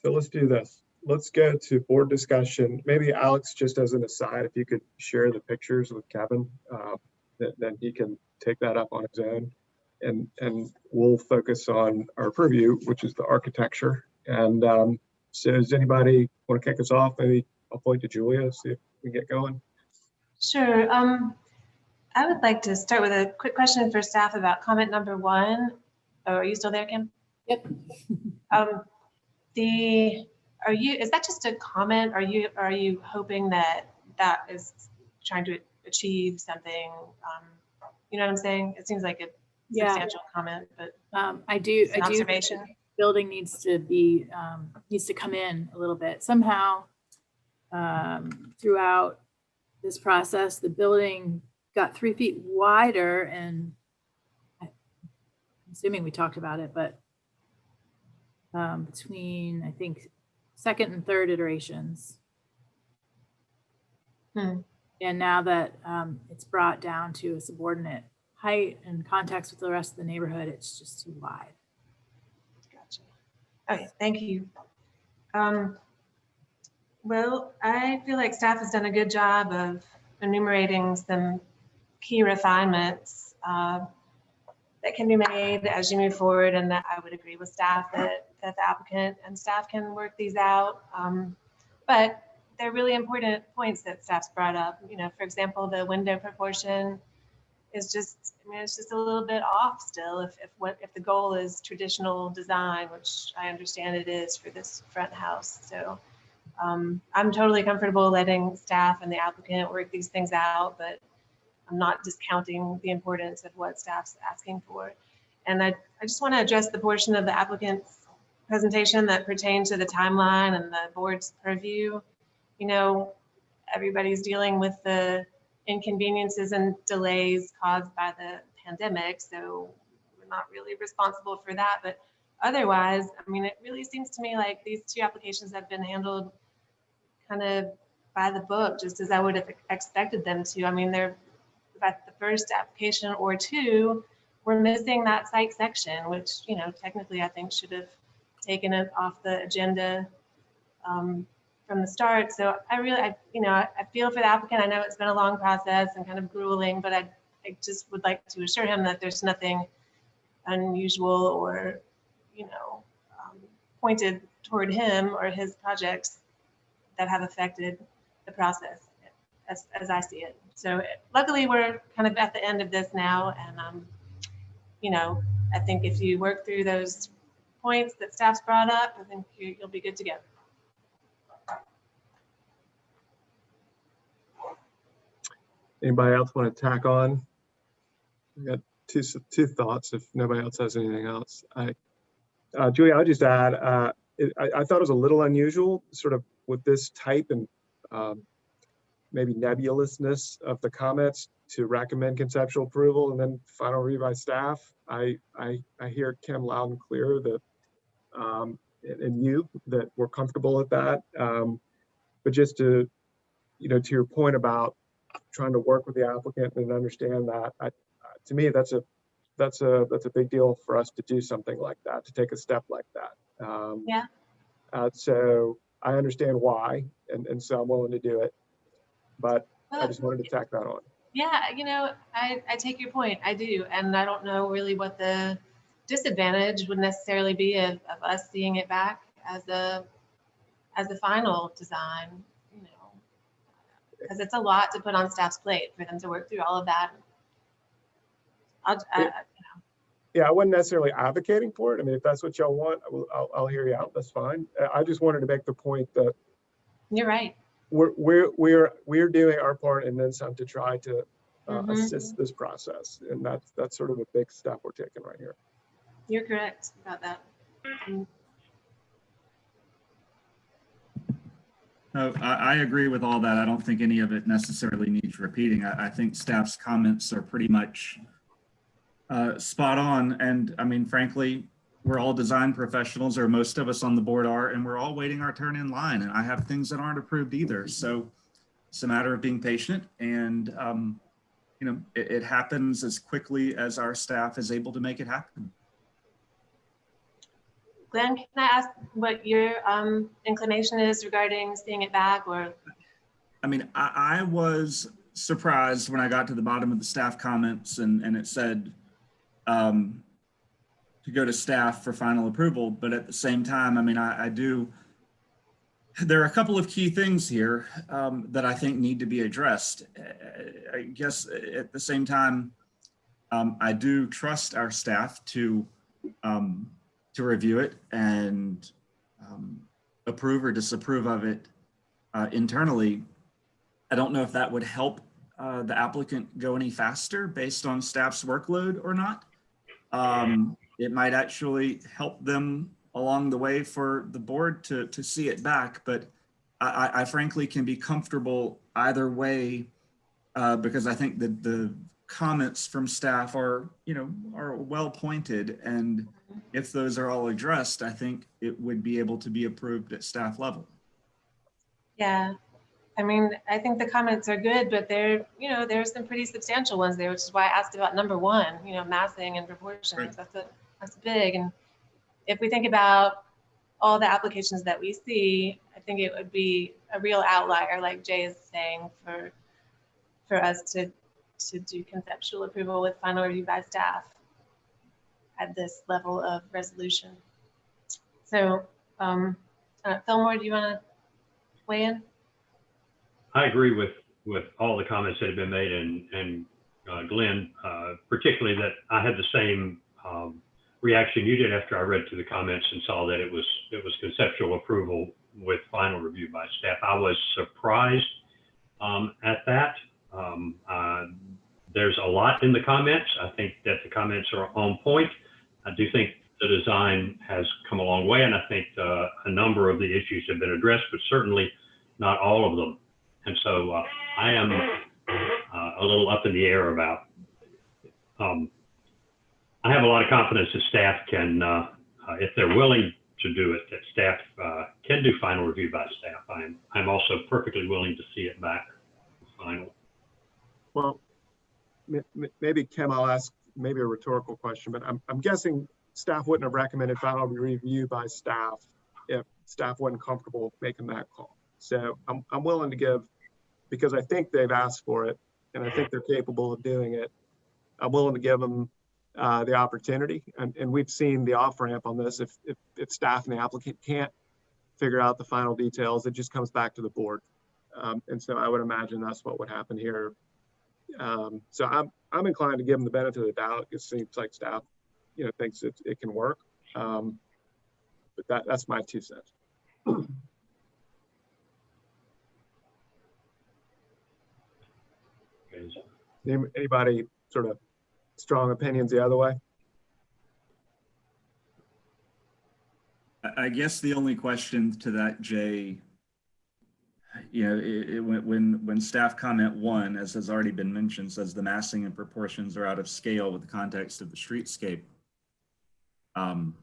let's do this. Let's go to board discussion. Maybe Alex, just as an aside, if you could share the pictures with Kevin, then he can take that up on his own. And we'll focus on our purview, which is the architecture. And so does anybody want to kick us off? Maybe I'll point to Julia, see if we get going. Sure. I would like to start with a quick question for staff about comment number 1. Oh, are you still there, Kim? Yep. Is that just a comment? Are you hoping that is trying to achieve something? You know what I'm saying? It seems like a substantial comment, but I do. Observation. Think building needs to be needs to come in a little bit somehow. Throughout this process, the building got 3 feet wider, and I'm assuming we talked about it, but between I think second and third iterations. And now that it's brought down to a subordinate height and context with the rest of the neighborhood, it's just too wide. Gotcha. Okay, thank you. Well, I feel like staff has done a good job of enumerating some key refinements that can be made as you move forward, and that I would agree with staff that the applicant and staff can work these out. But they're really important points that staff's brought up. You know, for example, the window proportion is just, I mean, it's just a little bit off still if the goal is traditional design, which I understand it is for this front house. So I'm totally comfortable letting staff and the applicant work these things out, but I'm not discounting the importance of what staff's asking for. And I just want to address the portion of the applicant's presentation that pertains to the timeline and the board's purview. You know, everybody's dealing with the inconveniences and delays caused by the pandemic, so we're not really responsible for that. But otherwise, I mean, it really seems to me like these 2 applications have been handled kind of by the book, just as I would have expected them to. I mean, they're at the first application or 2, we're missing that site section, which, you know, technically I think should have taken it off the agenda from the start. So I feel for the applicant. I know it's been a long process and kind of grueling, but I just would like to assure him that there's nothing unusual or, you know, pointed toward him or his projects that have affected the process as I see it. So luckily we're kind of at the end of this now, and you know, I think if you work through those points that staff's brought up, I think you'll be good to go. Anybody else want to tack on? We got two thoughts if nobody else has anything else. Julia, I'll just add, I thought it was a little unusual sort of with this type and maybe nebulousness of the comments to recommend conceptual approval and then final review by staff. I hear Kim loud and clear that and you that we're comfortable with that. But just to, you know, to your point about trying to work with the applicant and understand that, to me, that's a big deal for us to do something like that, to take a step like that. Yeah. So I understand why, and so I'm willing to do it, but I just wanted to tack that on. Yeah, you know, I take your point. I do, and I don't know really what the disadvantage would necessarily be of us seeing it back as a final design, you know, because it's a lot to put on staff's plate for them to work through all of that. Yeah, I wasn't necessarily advocating for it. I mean, if that's what y'all want, I'll hear you out. That's fine. I just wanted to make the point that You're right. we're doing our part and then some to try to Mhm. assist this process, and that's sort of a big step we're taking right here. You're correct about that. No, I agree with all that. I don't think any of it necessarily needs repeating. I think staff's comments are pretty much spot on. And I mean, frankly, we're all design professionals, or most of us on the board are, and we're all waiting our turn in line. And I have things that aren't approved either. So it's a matter of being patient, and you know, it happens as quickly as our staff is able to make it happen. Glenn, can I ask what your inclination is regarding seeing it back? Or I mean, I was surprised when I got to the bottom of the staff comments and it said to go to staff for final approval. But at the same time, I mean, I do, there are a couple of key things here that I think need to be addressed. I guess at the same time, I do trust our staff to review it and approve or disapprove of it internally. I don't know if that would help the applicant go any faster based on staff's workload or not. It might actually help them along the way for the board to see it back, but I frankly can be comfortable either way because I think that the comments from staff are, you know, are well pointed, and if those are all addressed, I think it would be able to be approved at staff level. yeah, I mean, I think the comments are good, but there, you know, there's some pretty substantial ones there, which is why I asked about number one, you know, massing and proportions. Right. That's big. And if we think about all the applications that we see, I think it would be a real outlier, like Jay is saying, for us to do conceptual approval with final review by staff at this level of resolution. So, Fillmore, do you want to weigh in? I agree with all the comments that have been made, and Glenn, particularly that I had the same reaction you did after I read through the comments and saw that it was conceptual approval with final review by staff. I was surprised at that. There's a lot in the comments. I think that the comments are on point. I do think the design has come a long way, and I think a number of the issues have been addressed, but certainly not all of them. And so I am a little up in the air about, I have a lot of confidence that staff can, if they're willing to do it, that staff can do final review by staff. I'm also perfectly willing to see it back final. Well, maybe Kim, I'll ask maybe a rhetorical question, but I'm guessing staff wouldn't have recommended final review by staff if staff wasn't comfortable making that call. So I'm willing to give, because I think they've asked for it and I think they're capable of doing it. I'm willing to give them the opportunity, and we've seen the off ramp on this. If staff and the applicant can't figure out the final details, it just comes back to the board. And so I would imagine that's what would happen here. So I'm inclined to give them the benefit of the doubt. It seems like staff, you know, thinks it can work. But that's my 2 cents. Anybody sort of strong opinions the other way? I guess the only question to that, Jay, you know, when staff comment 1, as has already been mentioned, says the massing and proportions are out of scale with the context of the streetscape. I'm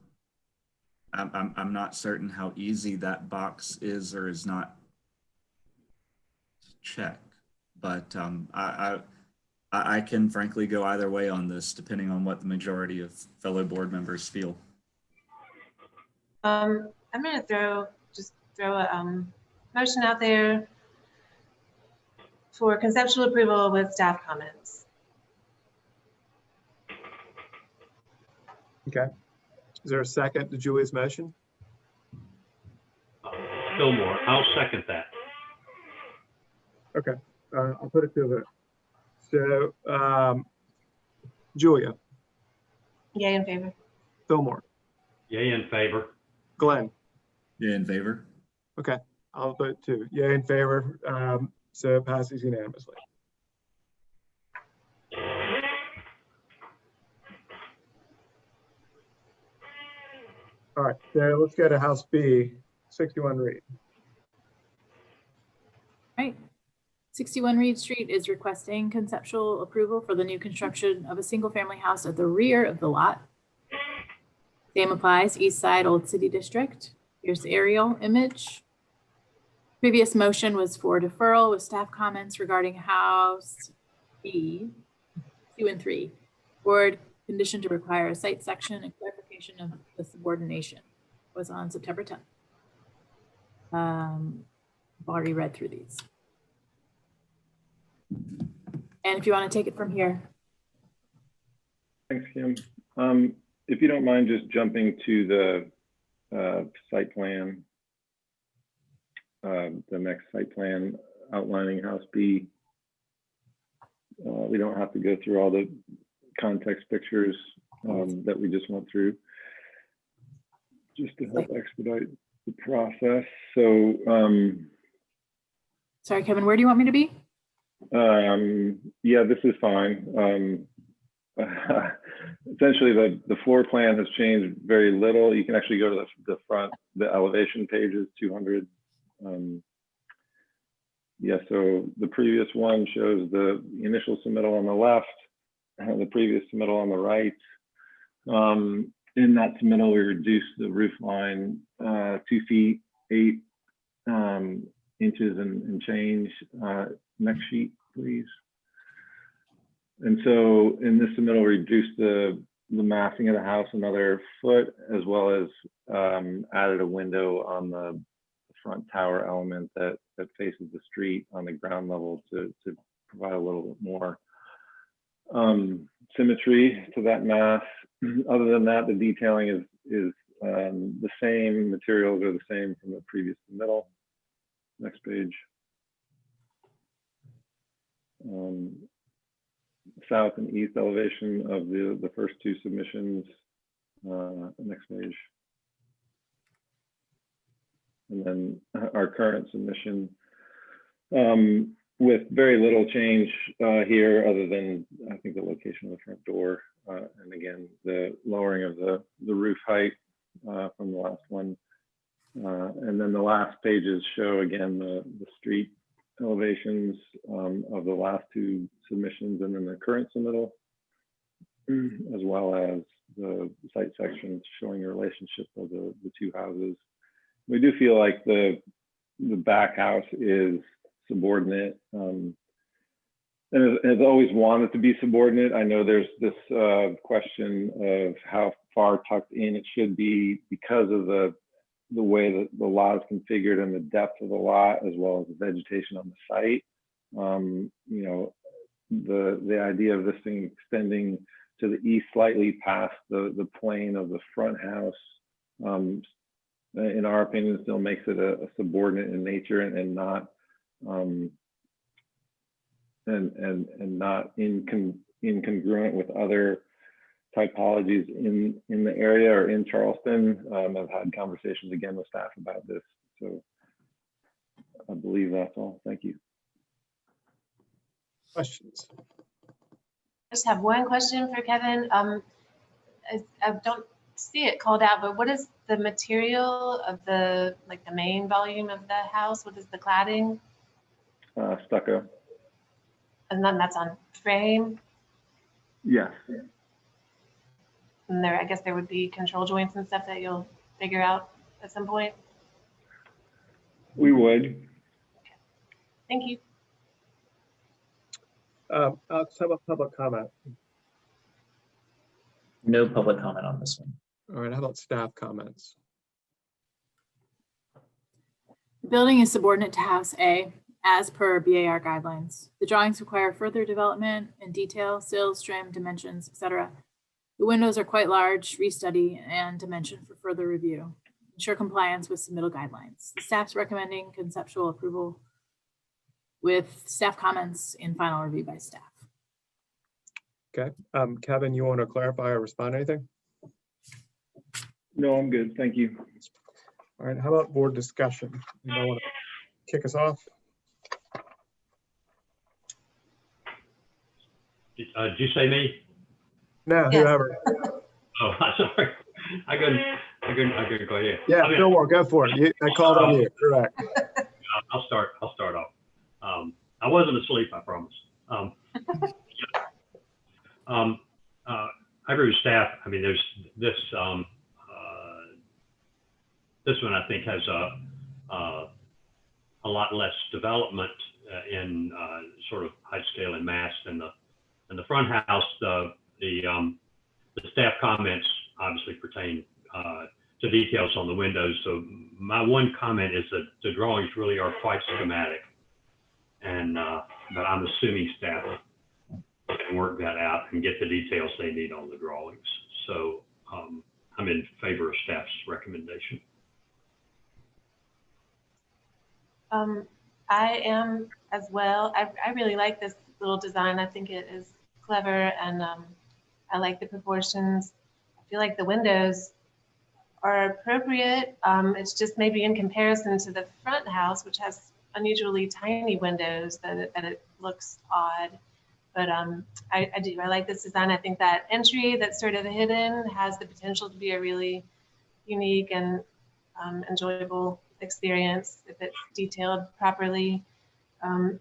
not certain how easy that box is or is not to check, but I can frankly go either way on this, depending on what the majority of fellow board members feel. I'm going to throw a motion out there for conceptual approval with staff comments. Okay. Is there a second to Julie's motion? Fillmore, I'll second that. Okay. I'll put it to the. So Julia, Yay in favor. Fillmore, Yay in favor. Glenn. Yeah, in favor. Okay, I'll vote too. Yay in favor. So it passes unanimously. All right, so let's go to House B, 61 Reed. Right. 61 Reed Street is requesting conceptual approval for the new construction of a single-family house at the rear of the lot. Same applies, East Side, Old City District. Here's the aerial image. Previous motion was for deferral with staff comments regarding House B, 2 and 3. Board condition to require a site section and clarification of the subordination was on September 10th. I've already read through these. And if you want to take it from here. Thanks, Kim. If you don't mind just jumping to the site plan, the next site plan outlining House B. We don't have to go through all the context pictures that we just went through, just to help expedite the process. So, Sorry, Kevin, where do you want me to be? yeah, this is fine. Essentially, the floor plan has changed very little. You can actually go to the front, the elevation pages, 200. Yeah, so the previous one shows the initial submittal on the left, the previous submittal on the right. In that submittal, we reduced the roof line 2 feet 8 inches and change. Next sheet, please. And so in this submittal, we reduced the massing of the house another foot, as well as added a window on the front tower element that faces the street on the ground level to provide a little bit more symmetry to that mass. Other than that, the detailing is the same. Materials are the same from the previous submittal. Next page. South and east elevation of the first 2 submissions. Next page. And then our current submission with very little change here, other than I think the location of the front door, and again the lowering of the roof height from the last one. And then the last pages show again the street elevations of the last 2 submissions, and then the current submittal, as well as the site sections showing the relationship of the 2 houses. We do feel like the back house is subordinate, and has always wanted to be subordinate. I know there's this question of how far tucked in it should be because of the way that the lot is configured and the depth of the lot, as well as the vegetation on the site. You know, the idea of this thing extending to the east slightly past the plane of the front house, in our opinion, still makes it a subordinate in nature and not not incongruent with other typologies in the area or in Charleston. I've had conversations again with staff about this, so I believe that's all. Thank you. Questions? I just have one question for Kevin. I don't see it called out, but what is the material of the main volume of the house? What is the cladding? Stucco. And then that's on frame. Yes. And I guess there would be control joints and stuff that you'll figure out at some point. We would. Thank you. Alex, how about public comment? No public comment on this one. All right, how about staff comments? The building is subordinate to House A as per BAR guidelines. The drawings require further development in detail, sills, trim, dimensions, etc. The windows are quite large, restudy and dimension for further review. Ensure compliance with submittal guidelines. The staff's recommending conceptual approval with staff comments in final review by staff. Okay, Kevin, you want to clarify or respond to anything? No, I'm good. Thank you. All right, how about board discussion? Anybody want to kick us off? Did you say me? No, Yes. whoever. Oh, sorry. I couldn't go ahead. Yeah, I mean, Fillmore, go for it. I called on you, correct. I'll start off. I wasn't asleep, I promise. I agree with staff. I mean, there's this one I think has a lot less development in sort of height, scale, and mass than the front house. The staff comments obviously pertain to details on the windows. So my one comment is that the drawings really are quite schematic, and but I'm assuming staff can work that out and get the details they need on the drawings. So I'm in favor of staff's recommendation. I am as well. I really like this little design. I think it is clever, and I like the proportions. I feel like the windows are appropriate. It's just maybe in comparison to the front house, which has unusually tiny windows, that it looks odd. But I like this design. I think that entry that's sort of hidden has the potential to be a really unique and enjoyable experience if it's detailed properly. And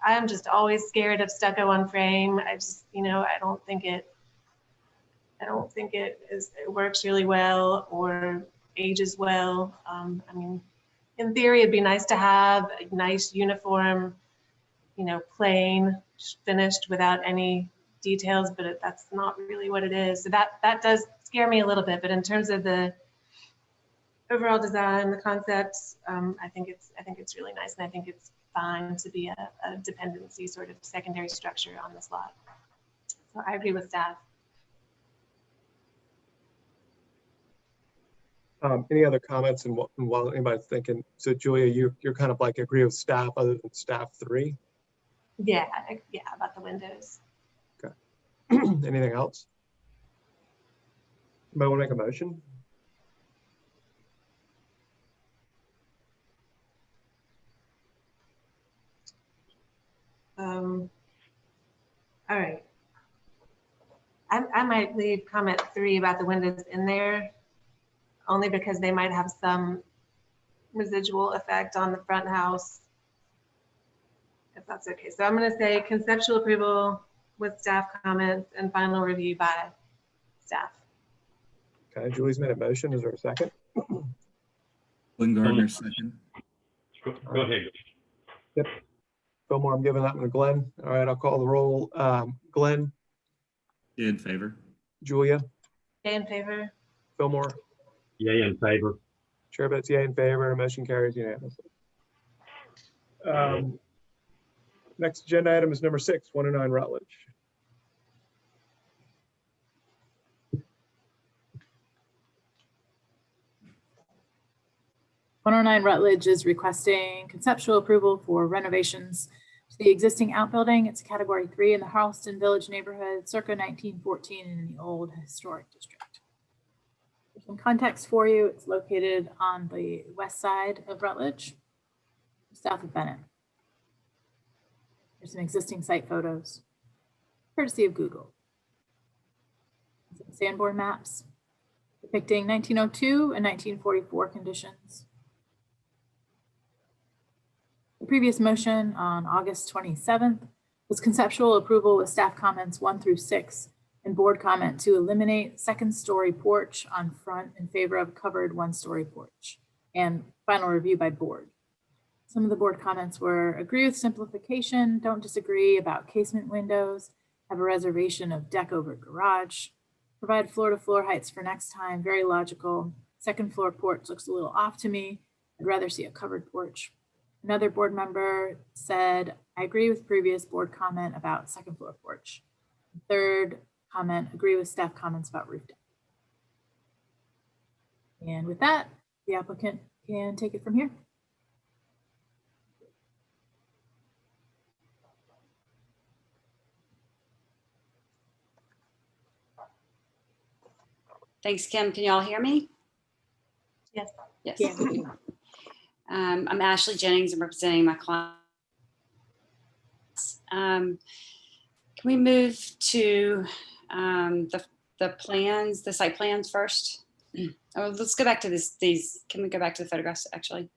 I'm just always scared of stucco on frame. I just, I don't think it works really well or ages well. I mean, in theory, it'd be nice to have a nice uniform, plain finished without any details, but that's not really what it is. So that does scare me a little bit. But in terms of the overall design, the concepts, I think it's really nice, and I think it's fine to be a dependency sort of secondary structure on this lot. So I agree with staff. Any other comments? And while anybody's thinking, so Julia, you're kind of like agree with staff other than staff 3? Yeah, about the windows. Okay. Anything else? Anybody want to make a motion? All right. I might leave comment 3 about the windows in there, only because they might have some residual effect on the front house, if that's okay. So I'm going to say conceptual approval with staff comments and final review by staff. Okay, Julie's made a motion. Is there a second? Glenn Gardner, second. Go ahead. Yep. Fillmore, I'm giving that one to Glenn. All right, I'll call the roll. Glenn, In favor. Julia, Yay in favor? Fillmore, Yay in favor. chair votes yay in favor. Motion carries unanimously. Next agenda item is number 6, 109 Rutledge. (109) Rutledge is requesting conceptual approval for renovations to the existing outbuilding. It's category 3 in the Charleston Village neighborhood, circa 1914 in the old historic district. For some context for you, it's located on the west side of Rutledge, south of Bennett. There's some existing site photos, courtesy of Google. Some Sanborn maps depicting 1902 and 1944 conditions. The previous motion on August 27th was conceptual approval with staff comments 1 through 6 and board comment to eliminate second-story porch on front in favor of covered one-story porch, and final review by board. Some of the board comments were agree with simplification, don't disagree about casement windows, have a reservation of deck over garage, provide floor-to-floor heights for next time, very logical. Second floor porch looks a little off to me. I'd rather see a covered porch. Another board member said, I agree with previous board comment about second floor porch. Third comment, agree with staff comments about roof deck. And with that, the applicant can take it from here. Thanks, Kim. Can y'all hear me? Yes. Yes. Yeah. I'm Ashley Jennings. I'm representing my client. Can we move to the plans, the site plans first? Oh, let's go back to these. Can we go back to the photographs actually?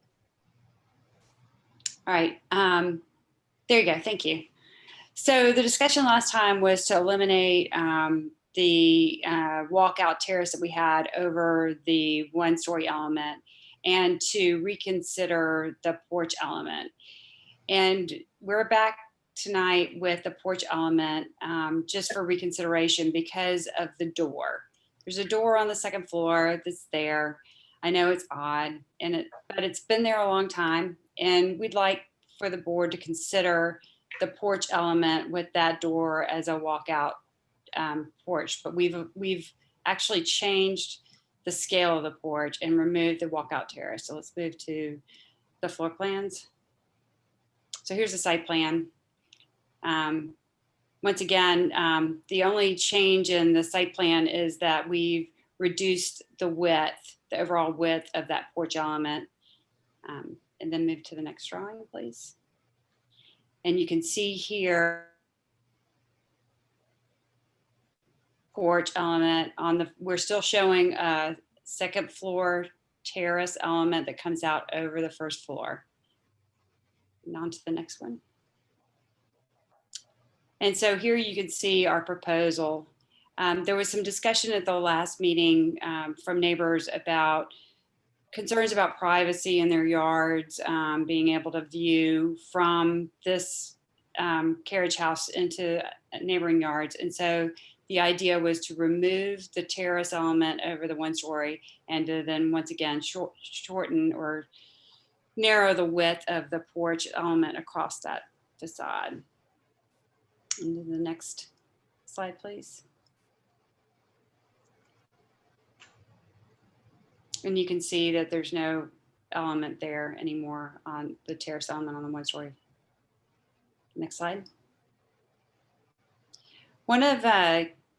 All right. There you go. Thank you. So the discussion last time was to eliminate the walkout terrace that we had over the one-story element and to reconsider the porch element. And we're back tonight with the porch element just for reconsideration because of the door. There's a door on the second floor that's there. I know it's odd, but it's been there a long time, and we'd like for the board to consider the porch element with that door as a walkout porch. But we've actually changed the scale of the porch and removed the walkout terrace. So let's move to the floor plans. So here's the site plan. Once again, the only change in the site plan is that we've reduced the width, the overall width of that porch element. And then move to the next drawing, please. And you can see here, porch element on the, we're still showing a second floor terrace element that comes out over the first floor. And on to the next one. And so here you can see our proposal. There was some discussion at the last meeting from neighbors about concerns about privacy in their yards, being able to view from this carriage house into neighboring yards. And so the idea was to remove the terrace element over the one story and to then once again shorten or narrow the width of the porch element across that facade. Into the next slide, please. And you can see that there's no element there anymore on the terrace element on the one story. Next slide. One of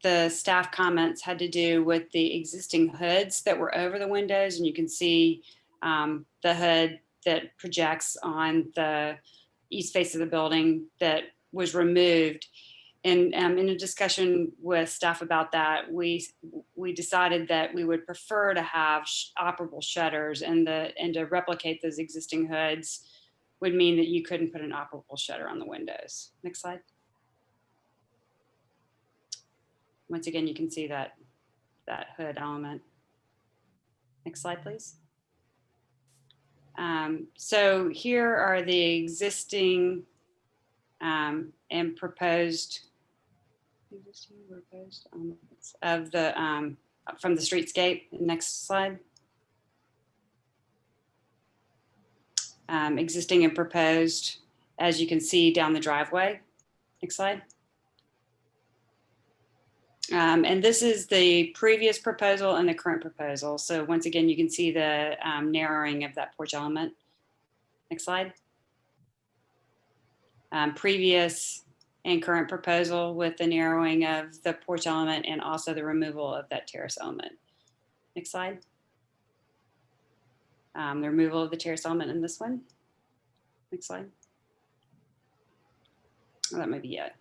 the staff comments had to do with the existing hoods that were over the windows, and you can see the hood that projects on the east face of the building that was removed. And in a discussion with staff about that, we decided that we would prefer to have operable shutters, and to replicate those existing hoods would mean that you couldn't put an operable shutter on the windows. Next slide. Once again, you can see that hood element. Next slide, please. So here are the existing and proposed of the from the streetscape. Next slide. Existing and proposed, as you can see down the driveway. Next slide. And this is the previous proposal and the current proposal. So once again, you can see the narrowing of that porch element. Next slide. Previous and current proposal with the narrowing of the porch element and also the removal of that terrace element. Next slide. The removal of the terrace element in this one. Next slide. Oh, that might be it.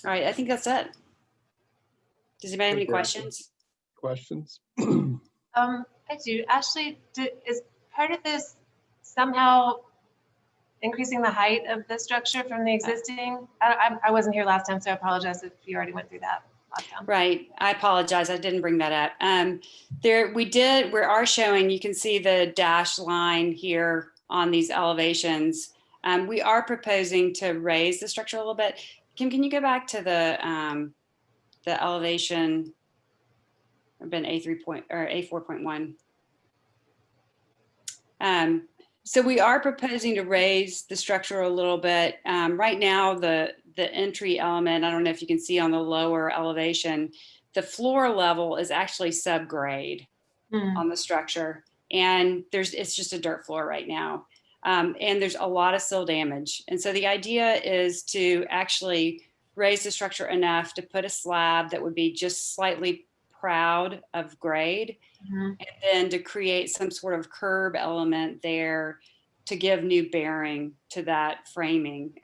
All right, I think that's it. Does anybody have any questions? Questions? I do. Ashley, is part of this somehow increasing the height of the structure from the existing? I wasn't here last time, so I apologize if you already went through that last time. Right, I apologize. I didn't bring that up. We are showing, you can see the dashed line here on these elevations. We are proposing to raise the structure a little bit. Kim, can you go back to the elevation, been A4.1. So we are proposing to raise the structure a little bit. Right now, the entry element, I don't know if you can see on the lower elevation, the floor level is actually subgrade on the structure. And it's just a dirt floor right now. And there's a lot of sill damage. And so the idea is to actually raise the structure enough to put a slab that would be just slightly proud of grade, Mhm. and then to create some sort of curb element there to give new bearing to that framing.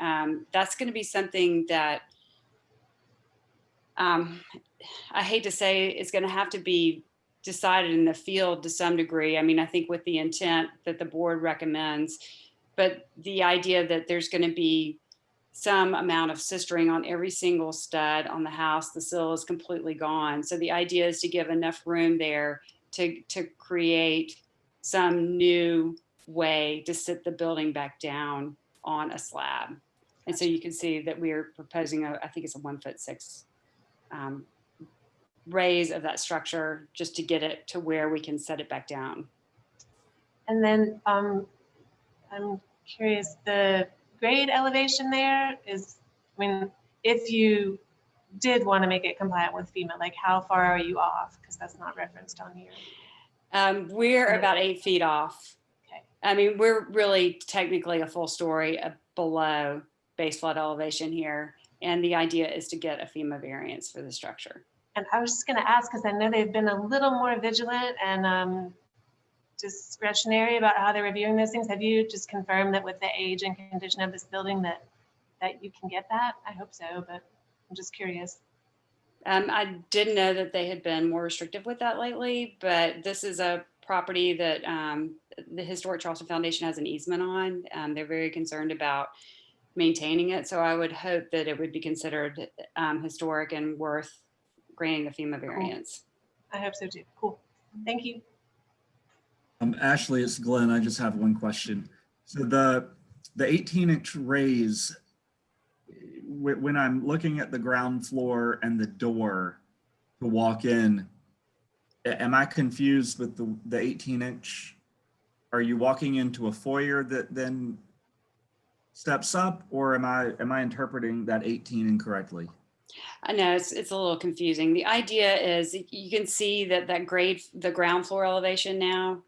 That's going to be something that I hate to say it's going to have to be decided in the field to some degree. I mean, I think with the intent that the board recommends, but the idea that there's going to be some amount of sistering on every single stud on the house, the sill is completely gone. So the idea is to give enough room there to create some new way to sit the building back down on a slab. And so you can see that we are proposing I think it's a 1'6" raise of that structure just to get it to where we can set it back down. And then I'm curious, the grade elevation there is, I mean, if you did want to make it compliant with FEMA, like how far are you off? Because that's not referenced on here. We're about 8 feet off. Okay. I mean, we're really technically a full story below base flood elevation here. And the idea is to get a FEMA variance for the structure. And I was just going to ask, because I know they've been a little more vigilant and discretionary about how they're reviewing those things. Have you just confirmed that with the age and condition of this building that you can get that? I hope so, but I'm just curious. I didn't know that they had been more restrictive with that lately, but this is a property that the Historic Charleston Foundation has an easement on. They're very concerned about maintaining it. So I would hope that it would be considered historic and worth granting the FEMA variance. I hope so too. Cool. Thank you. Ashley, it's Glenn. I just have one question. So the 18-inch raise, when I'm looking at the ground floor and the door to walk in, am I confused with the 18-inch? Are you walking into a foyer that then steps up, or am I interpreting that 18 incorrectly? I know it's a little confusing. The idea is you can see that the ground floor elevation now,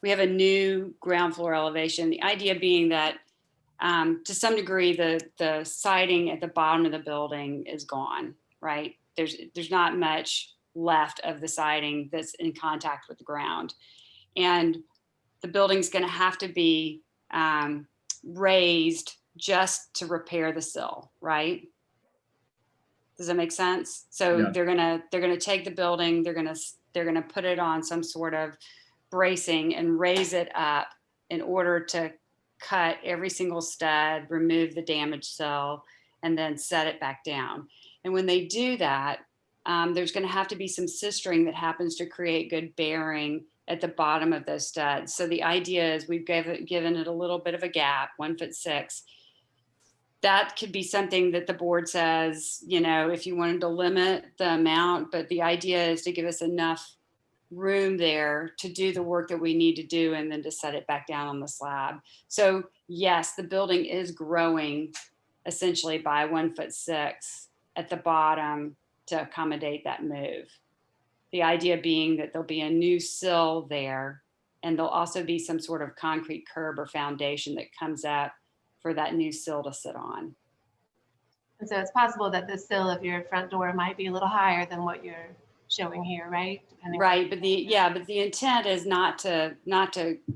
we have a new ground floor elevation. The idea being that to some degree, the siding at the bottom of the building is gone, right? There's not much left of the siding that's in contact with the ground. And the building's gonna have to be raised just to repair the sill, right? Does that make sense? So Yeah. they're gonna take the building, they're gonna put it on some sort of bracing and raise it up in order to cut every single stud, remove the damaged sill, and then set it back down. And when they do that, there's gonna have to be some sistering that happens to create good bearing at the bottom of those studs. So the idea is we've given it a little bit of a gap, 1'6". That could be something that the board says, you know, if you wanted to limit the amount, but the idea is to give us enough room there to do the work that we need to do and then to set it back down on the slab. So yes, the building is growing essentially by 1'6" at the bottom to accommodate that move. The idea being that there'll be a new sill there, and there'll also be some sort of concrete curb or foundation that comes up for that new sill to sit on. And so it's possible that the sill of your front door might be a little higher than what you're showing here, right? Right, but the intent is not to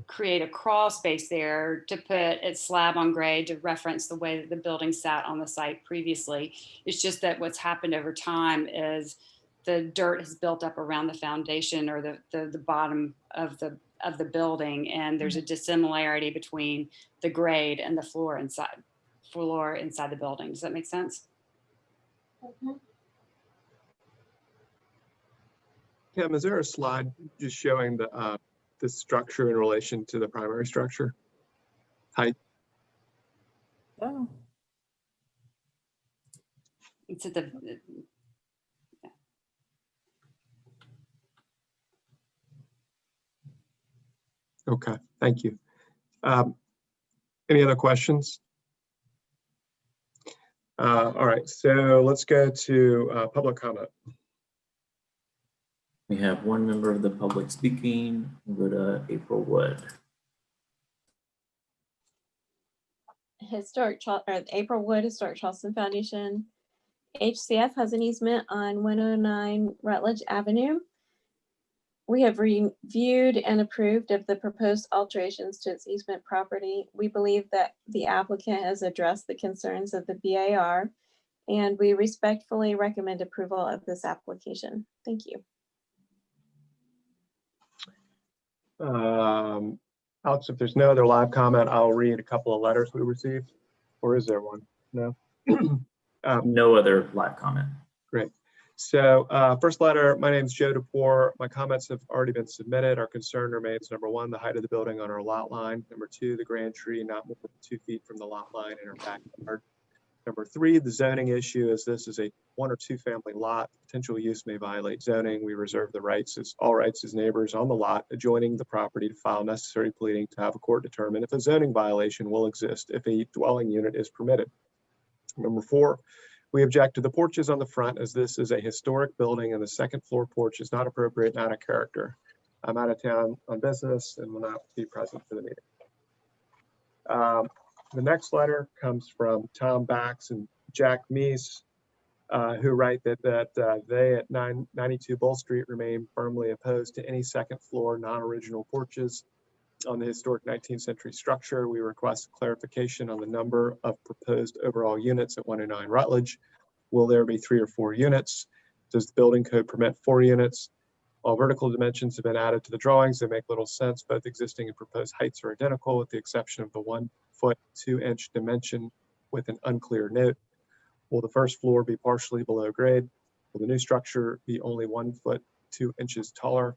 create a crawl space there, to put it slab on grade, to reference the way that the building sat on the site previously. It's just that what's happened over time is the dirt has built up around the foundation or the bottom of the building, and there's a dissimilarity between the grade and the floor inside the building. Does that make sense? Mm-hmm. Kim, is there a slide just showing the structure in relation to the primary structure height? Oh, It's at the Okay, thank you. Any other questions? All right, so let's go to public comment. We have one member of the public speaking. We'll go to April Wood. April Wood, Historic Charleston Foundation. HCF has an easement on 109 Rutledge Avenue. We have reviewed and approved of the proposed alterations to its easement property. We believe that the applicant has addressed the concerns of the BAR, and we respectfully recommend approval of this application. Thank you. Alex, if there's no other live comment, I'll read a couple of letters we received. Or is there one? No? No other live comment. Great. So first letter, my name is Joe DePore. My comments have already been submitted. Our concern remains, number one, the height of the building on our lot line. Number two, the grand tree not more than 2 feet from the lot line in our backyard. Number three, the zoning issue is this is a 1 or 2 family lot. Potential use may violate zoning. We reserve the rights as all rights as neighbors on the lot adjoining the property to file necessary pleading to have a court determine if a zoning violation will exist if a dwelling unit is permitted. Number four, we object to the porches on the front as this is a historic building and the second floor porch is not appropriate, not a character. I'm out of town on business and will not be present for the meeting. The next letter comes from Tom Bax and Jack Meese, who write that they at 992 Bull Street remain firmly opposed to any second floor non-original porches on the historic 19th century structure. We request clarification on the number of proposed overall units at 109 Rutledge. Will there be 3 or 4 units? Does the building code permit 4 units? All vertical dimensions have been added to the drawings. They make little sense. Both existing and proposed heights are identical with the exception of the 1 foot 2 inch dimension with an unclear note. Will the first floor be partially below grade? Will the new structure be only 1 foot 2 inches taller?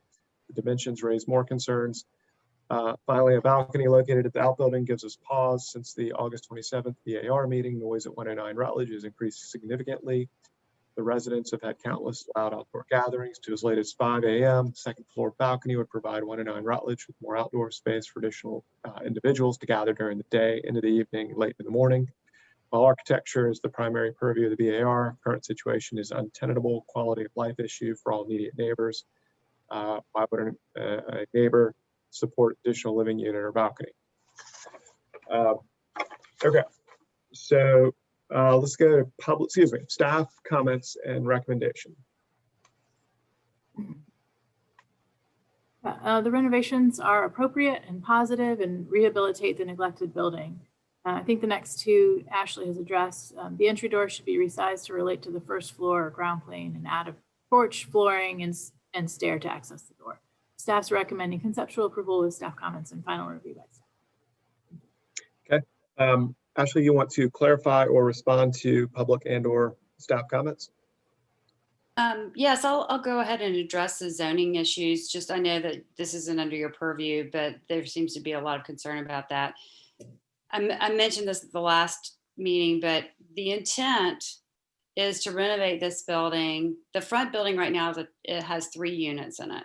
The dimensions raise more concerns. Finally, a balcony located at the outbuilding gives us pause. Since the August 27th BAR meeting, noise at 109 Rutledge has increased significantly. The residents have had countless loud outdoor gatherings to as late as 5 a.m. Second floor balcony would provide 109 Rutledge with more outdoor space for additional individuals to gather during the day, into the evening, late in the morning. While architecture is the primary purview of the BAR, current situation is untenable, quality of life issue for all immediate neighbors. Why would a neighbor support additional living unit or balcony? Okay, so let's go to staff comments and recommendation. The renovations are appropriate and positive and rehabilitate the neglected building. I think the next two Ashley has addressed. The entry door should be resized to relate to the first floor or ground plane and add a porch, flooring, and stair to access the door. Staff's recommending conceptual approval with staff comments and final review by staff. Okay. Ashley, you want to clarify or respond to public and/or staff comments? Yes, I'll go ahead and address the zoning issues. Just I know that this isn't under your purview, but there seems to be a lot of concern about that. I mentioned this at the last meeting, but the intent is to renovate this building. The front building right now, it has 3 units in it.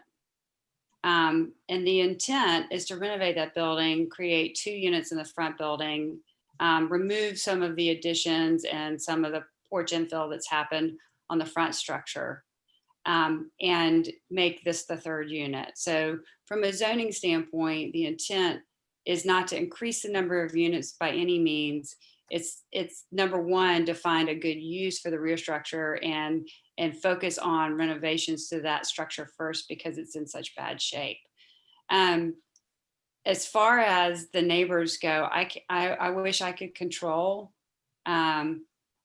And the intent is to renovate that building, create 2 units in the front building, remove some of the additions and some of the porch infill that's happened on the front structure, and make this the 3rd unit. So from a zoning standpoint, the intent is not to increase the number of units by any means. It's number one, to find a good use for the rear structure and focus on renovations to that structure first because it's in such bad shape. As far as the neighbors go, I wish I could control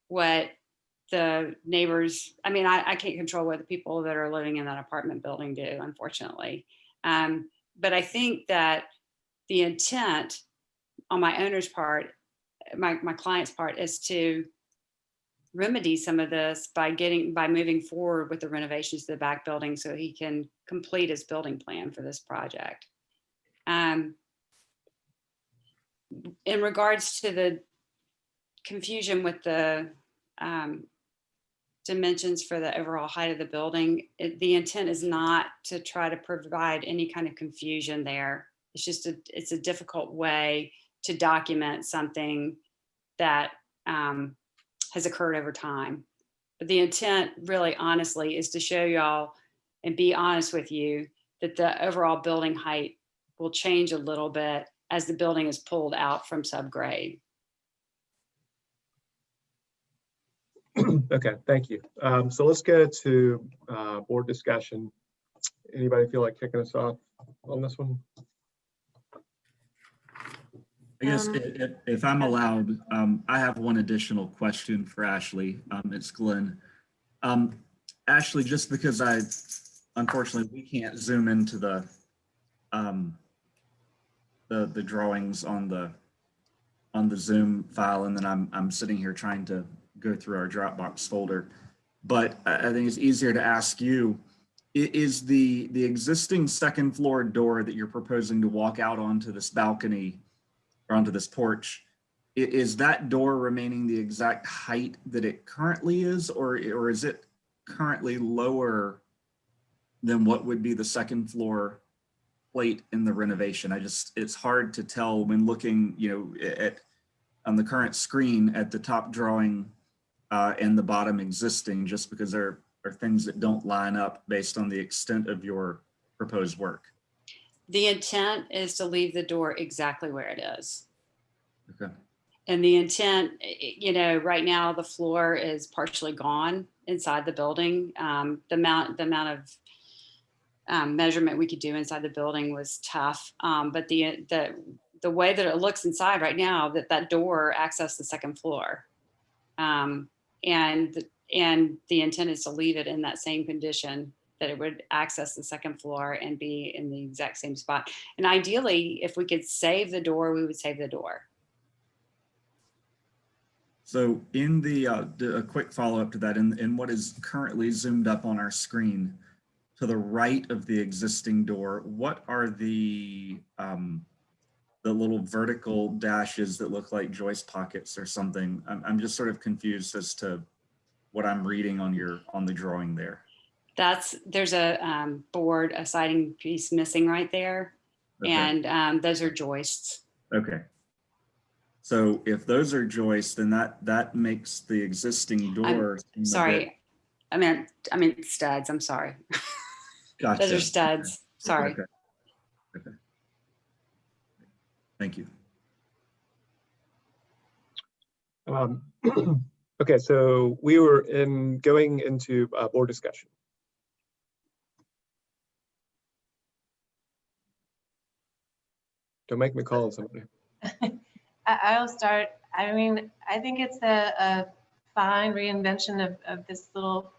what the neighbors, I mean, I can't control what the people that are living in that apartment building do, unfortunately. But I think that the intent on my owner's part, my client's part, is to remedy some of this by moving forward with the renovations to the back building so he can complete his building plan for this project. In regards to the confusion with the dimensions for the overall height of the building, the intent is not to try to provide any kind of confusion there. It's just it's a difficult way to document something that has occurred over time. But the intent really honestly is to show y'all and be honest with you that the overall building height will change a little bit as the building is pulled out from subgrade. Okay, thank you. So let's get to board discussion. Anybody feel like kicking us off on this one? I guess if I'm allowed, I have one additional question for Ashley. It's Glenn. Ashley, just because unfortunately, we can't zoom into the drawings on the Zoom file, and then I'm sitting here trying to go through our Dropbox folder. But I think it's easier to ask you, is the existing second floor door that you're proposing to walk out onto this balcony or onto this porch, is that door remaining the exact height that it currently is, or is it currently lower than what would be the second floor plate in the renovation? It's hard to tell when looking, on the current screen at the top drawing and the bottom existing, just because there are things that don't line up based on the extent of your proposed work. The intent is to leave the door exactly where it is. Okay. And the intent, right now the floor is partially gone inside the building. The amount of measurement we could do inside the building was tough. But the way that it looks inside right now, that door accesses the second floor. And the intent is to leave it in that same condition, that it would access the second floor and be in the exact same spot. And ideally, if we could save the door, we would save the door. So in a quick follow-up to that, in what is currently zoomed up on our screen, to the right of the existing door, what are the little vertical dashes that look like joist pockets or something? I'm just sort of confused as to what I'm reading on the drawing there. There's a board, a siding piece missing right there. Okay. And those are joists. Okay. So if those are joists, then that makes the existing door. Sorry, I mean studs. I'm sorry. Gotcha. Those are studs. Okay. Sorry. Okay. Thank you. Okay, so we were going into board discussion. Don't make me call on somebody. I'll start. I mean, I think it's a fine reinvention of this little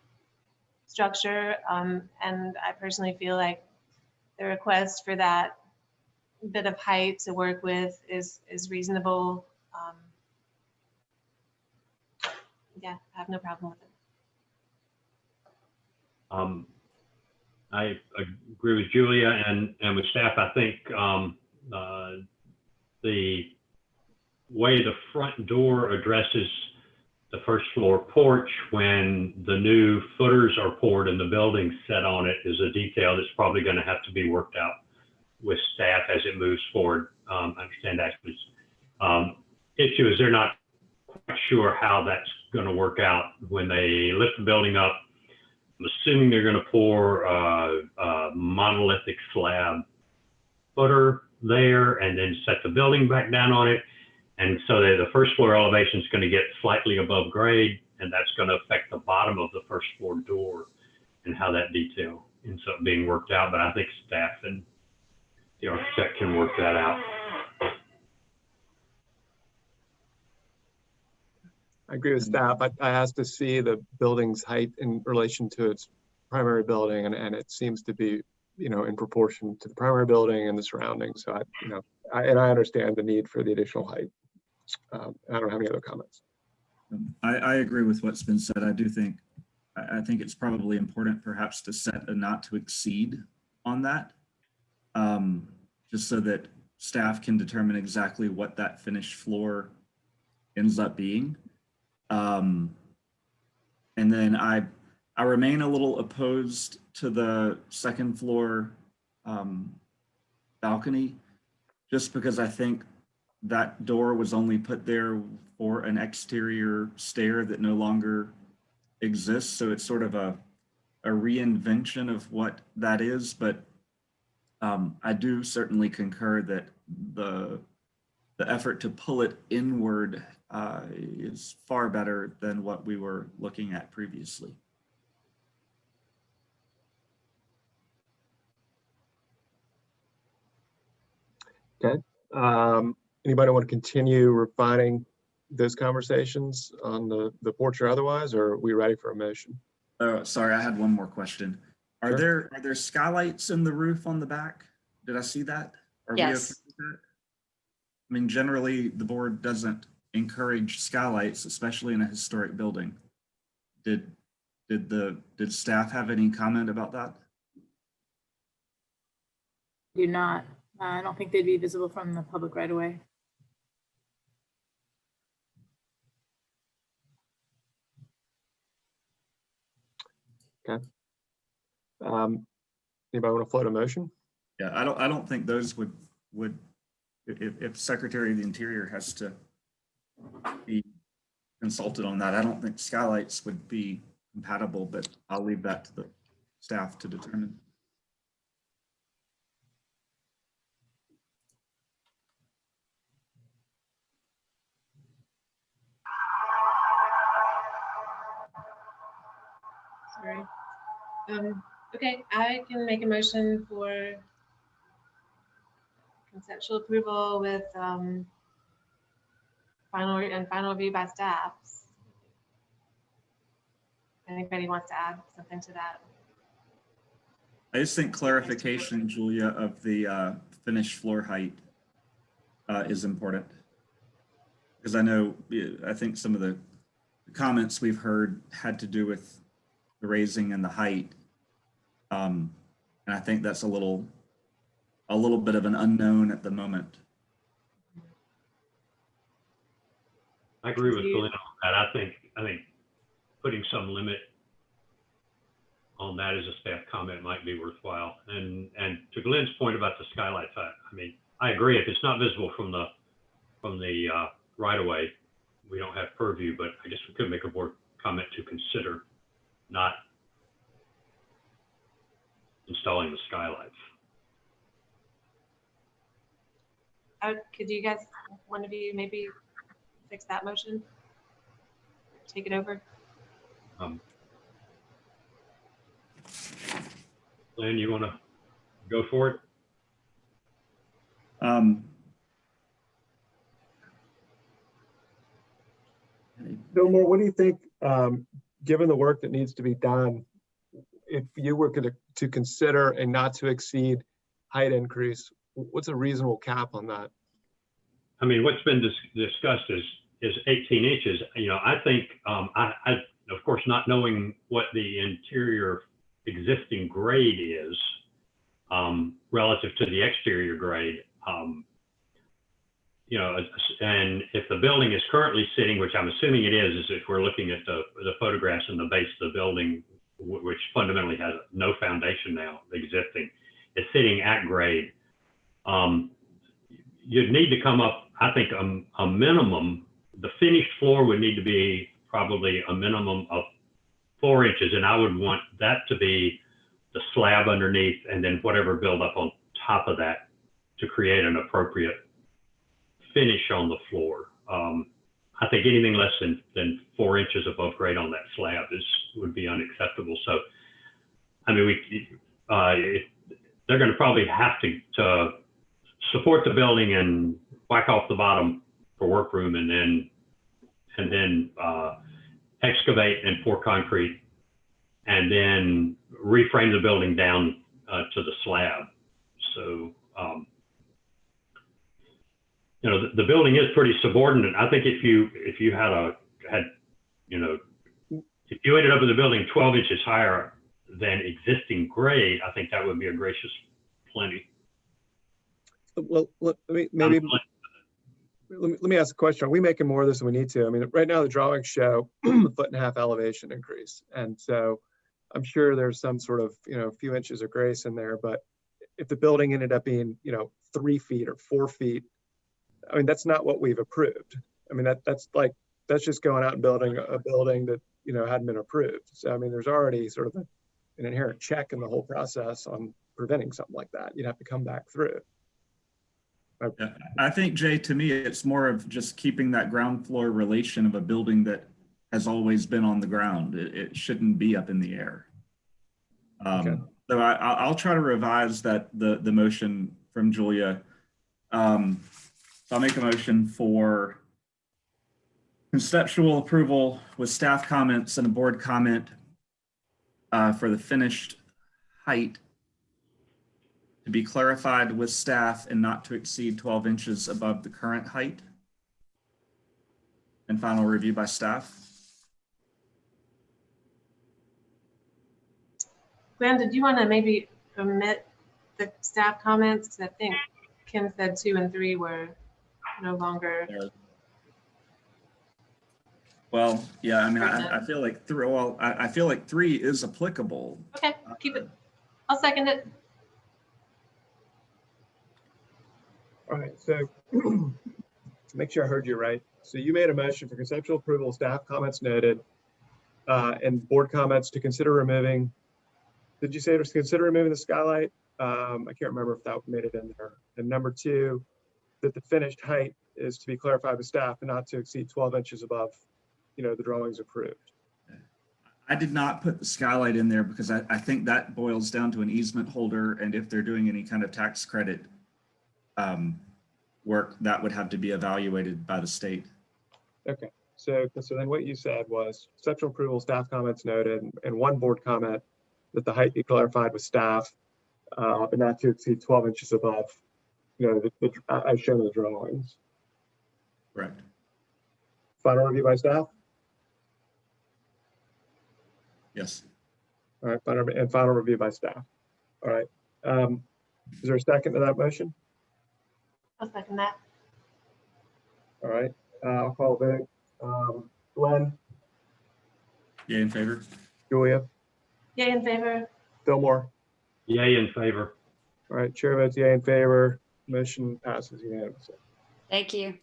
structure. And I personally feel like the request for that bit of height to work with is reasonable. Yeah, I have no problem with it. I agree with Julia and with staff. I think the way the front door addresses the first floor porch when the new footers are poured and the building set on it is a detail that's probably going to have to be worked out with staff as it moves forward. I understand Ashley's issue is they're not quite sure how that's going to work out when they lift the building up. I'm assuming they're going to pour a monolithic slab footer there and then set the building back down on it. And so the first floor elevation is going to get slightly above grade, and that's going to affect the bottom of the first floor door and how that detail ends up being worked out. But I think staff and the architect can work that out. I agree with staff. I asked to see the building's height in relation to its primary building, and it seems to be, in proportion to the primary building and the surroundings. So I understand the need for the additional height. I don't have any other comments. I agree with what's been said. I think it's probably important perhaps to set a not to exceed on that, just so that staff can determine exactly what that finished floor ends up being. And then I remain a little opposed to the second floor balcony, just because I think that door was only put there for an exterior stair that no longer exists. So it's sort of a reinvention of what that is. But I do certainly concur that the the effort to pull it inward is far better than what we were looking at previously. Okay. Anybody want to continue refining those conversations on the porch or otherwise, or are we ready for a motion? Sorry, I had one more question. Are Sure. there skylights in the roof on the back? Did I see that? Are we okay Yes. with that? I mean, generally the board doesn't encourage skylights, especially in a historic building. Did staff have any comment about that? Do not. I don't think they'd be visible from the public right away. Okay. Anybody want to float a motion? Yeah, I don't think those would if Secretary of the Interior has to be consulted on that, I don't think skylights would be compatible, but I'll leave that to the staff to determine. Sorry. Okay, I can make a motion for conceptual approval with final review by staff. Anybody wants to add something to that? I just think clarification, Julia, of the finished floor height is important. Because I think some of the comments we've heard had to do with the raising and the height. And I think that's a little bit of an unknown at the moment. I agree with Glenn on that. I think putting some limit on that as a staff comment might be worthwhile. And to Glenn's point about the skylights, I mean, I agree. If it's not visible from the right of way, we don't have purview. But I guess we could make a board comment to consider not installing the skylights. Could you guys, one of you, maybe fix that motion? Take it over. Glenn, you want to go for it? Fillmore, what do you think, given the work that needs to be done, if you were to consider a not to exceed height increase, what's a reasonable cap on that? I mean, what's been discussed is 18 inches. You know, I think, I of course, not knowing what the interior existing grade is relative to the exterior grade, you know, and if the building is currently sitting, which I'm assuming it is if we're looking at the photographs in the base of the building, which fundamentally has no foundation now existing, it's sitting at grade. You'd need to come up, I think, a minimum. The finished floor would need to be probably a minimum of 4 inches, and I would want that to be the slab underneath, and then whatever build up on top of that to create an appropriate finish on the floor. I think anything less than 4 inches above grade on that slab would be unacceptable. So, I mean, they're going to probably have to support the building and whack off the bottom for workroom, and then excavate and pour concrete, and then reframe the building down to the slab. So, you know, the building is pretty subordinate. I think if you had, you know, if you ended up with a building 12 inches higher than existing grade, I think that would be a gracious plenty. Well, let me ask a question. Are we making more of this than we need to? I mean, right now the drawings show a 1.5 foot elevation increase. And so I'm sure there's some sort of, you know, a few inches of grace in there, but if the building ended up being, you know, 3 feet or 4 feet, I mean, that's not what we've approved. I mean, that's just going out and building a building that, you know, hadn't been approved. So, I mean, there's already sort of an inherent check in the whole process on preventing something like that. You'd have to come back through. Yeah, I think, Jay, to me, it's more of just keeping that ground floor relation of a building that has always been on the ground. It shouldn't be up in the air. Okay. So I'll try to revise the motion from Julia. So I'll make a motion for conceptual approval with staff comments and a board comment for the finished height to be clarified with staff and not to exceed 12 inches above the current height, and final review by staff. Glenn, did you want to maybe omit the staff comments? I think Kim said 2 and 3 were no longer. Well, yeah, I mean, I feel like I feel like 3 is applicable. Okay, keep it. I'll second it. All right, so make sure I heard you right. So you made a motion for conceptual approval, staff comments noted, and board comments to consider removing. Did you say to consider removing the skylight? I can't remember if that made it in there. And number 2, that the finished height is to be clarified with staff and not to exceed 12 inches above, the drawings approved. I did not put the skylight in there because I think that boils down to an easement holder, and if they're doing any kind of tax credit work, that would have to be evaluated by the state. Okay, so then what you said was conceptual approval, staff comments noted, and 1 board comment that the height be clarified with staff, and not to exceed 12 inches above, as shown in the drawings. Correct. Final review by staff? Yes. All right, final review by staff. All right. Is there a second to that motion? I'll second that. All right, I'll call a vote. Glenn, Yay in favor? Julia, Yay in favor. Fillmore. Yay in favor. All right, chair votes yay in favor. Motion passes unanimously. Thank you.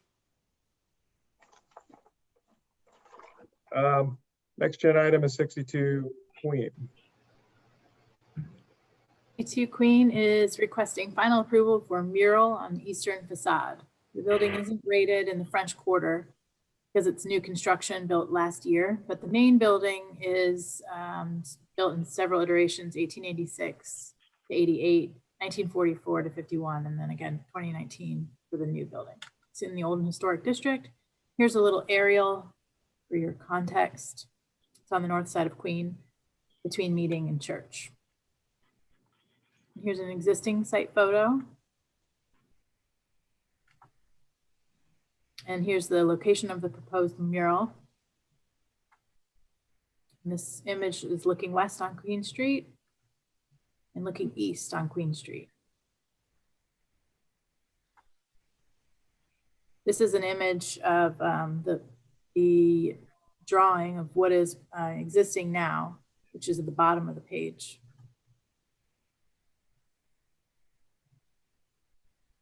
Next gen item is 62 Queen. 62 Queen is requesting final approval for a mural on the eastern facade. The building isn't rated in the French Quarter because it's new construction built last year, but the main building is built in several iterations, 1886 to 88, 1944 to 51, and then again 2019 for the new building. It's in the Old and Historic District. Here's a little aerial for your context. It's on the north side of Queen, between Meeting and Church. Here's an existing site photo. And here's the location of the proposed mural. And this image is looking west on Queen Street and looking east on Queen Street. This is an image of the drawing of what is existing now, which is at the bottom of the page.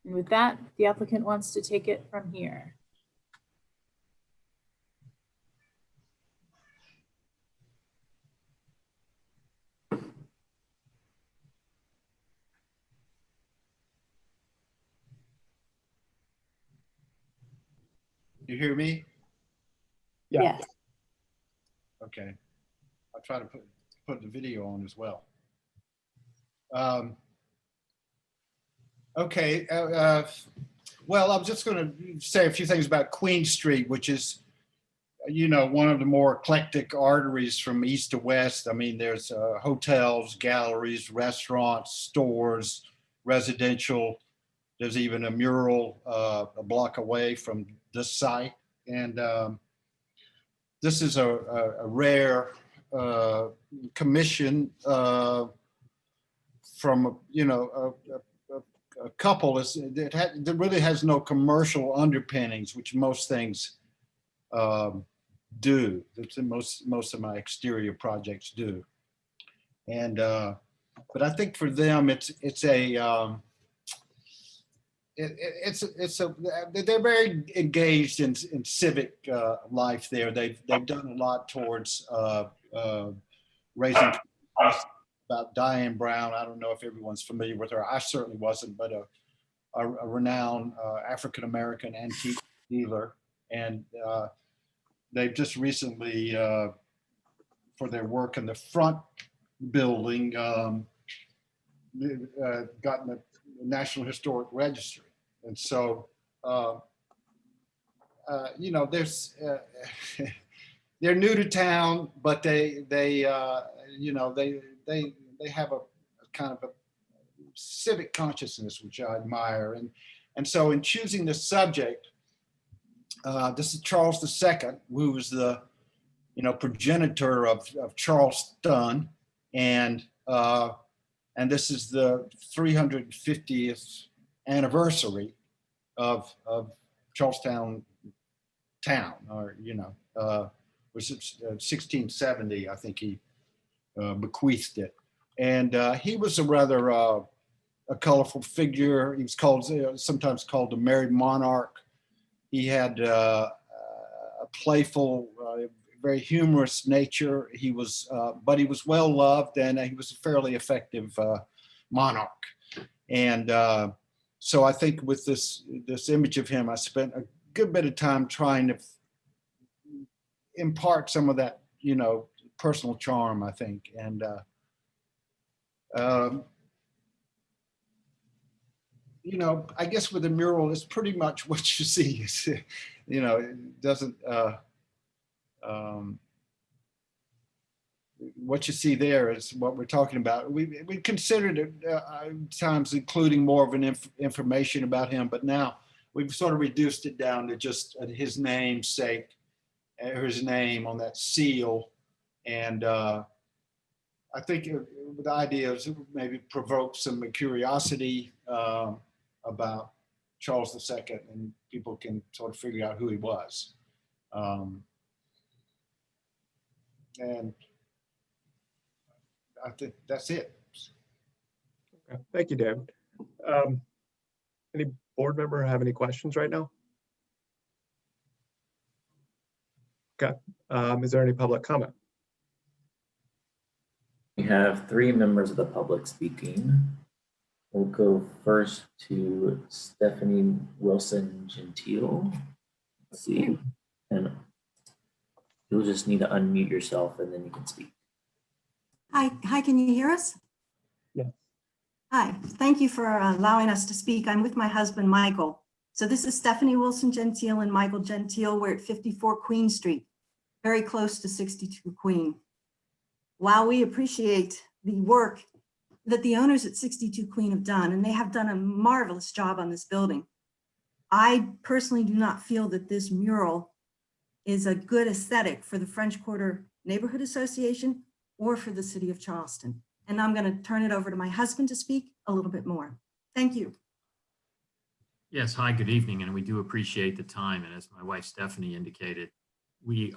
And with that, the applicant wants to take it from here. You hear me? Yeah. Yes. Okay. I'll try to put the video on as well. Okay. Well, I'm just going to say a few things about Queen Street, which is, one of the more eclectic arteries from east to west. I mean, there's hotels, galleries, restaurants, stores, residential. There's even a mural a block away from this site. And this is a rare commission from, a couple that really has no commercial underpinnings, which most things do. That's most of my exterior projects do. And but I think for them, they're very engaged in civic life there. They've done a lot towards raising about Diane Brown. I don't know if everyone's familiar with her. I certainly wasn't, but a renowned African-American antique dealer. And they've just recently, for their work in the front building, gotten the National Historic Registry. And so, you know, there's, they're new to town, but they you know, they have a kind of a civic consciousness, which I admire. And so in choosing the subject, this is Charles II, who was the, you know, progenitor of Charleston, and this is the 350th anniversary of Charlestown town, or, you know, was 1670, I think he bequeathed it. And he was a rather a colorful figure. He was called, sometimes called the Merry Monarch. He had a playful, very humorous nature. He was, but he was well loved, and he was a fairly effective monarch. And so I think with this image of him, I spent a good bit of time trying to impart some of that, you know, personal charm, I think. And you know, I guess with a mural, it's pretty much what you see. You know, it doesn't, what you see there is what we're talking about. We considered it times including more of an information about him, but now we've sort of reduced it down to just his namesake, or his name on that seal. And I think the idea is maybe provoke some curiosity about Charles II, and people can sort of figure out who he was. And I think that's it. Okay. Thank you, David. Any board member have any questions right now? Okay. Is there any public comment? We have 3 members of the public speaking. We'll go first to Stephanie Wilson Gentile. Let's see, and you'll just need to unmute yourself and then you can speak. Hi, can you hear us? Yeah. Hi, thank you for allowing us to speak. I'm with my husband, Michael. So this is Stephanie Wilson Gentile and Michael Gentile. We're at 54 Queen Street, very close to 62 Queen. While we appreciate the work that the owners at 62 Queen have done, and they have done a marvelous job on this building, I personally do not feel that this mural is a good aesthetic for the French Quarter Neighborhood Association or for the city of Charleston. And I'm going to turn it over to my husband to speak a little bit more. Thank you. Yes, hi, good evening, and we do appreciate the time. And as my wife Stephanie indicated,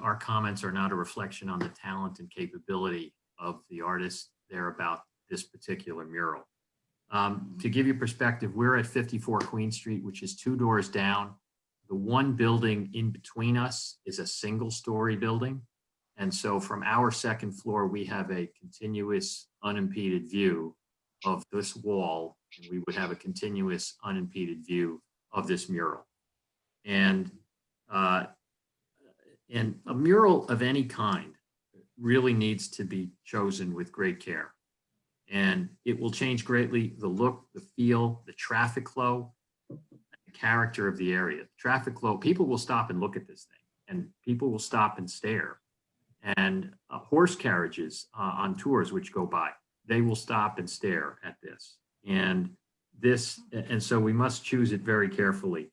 our comments are not a reflection on the talent and capability of the artists there about this particular mural. To give you perspective, we're at 54 Queen Street, which is 2 doors down. The one building in between us is a single-story building. And so from our 2nd floor, we have a continuous unimpeded view of this wall, and we would have a continuous unimpeded view of this mural. And a mural of any kind really needs to be chosen with great care. And it will change greatly the look, the feel, the traffic flow, the character of the area. Traffic flow, people will stop and look at this thing, and people will stop and stare. And horse carriages on tours which go by, they will stop and stare at this. And so we must choose it very carefully.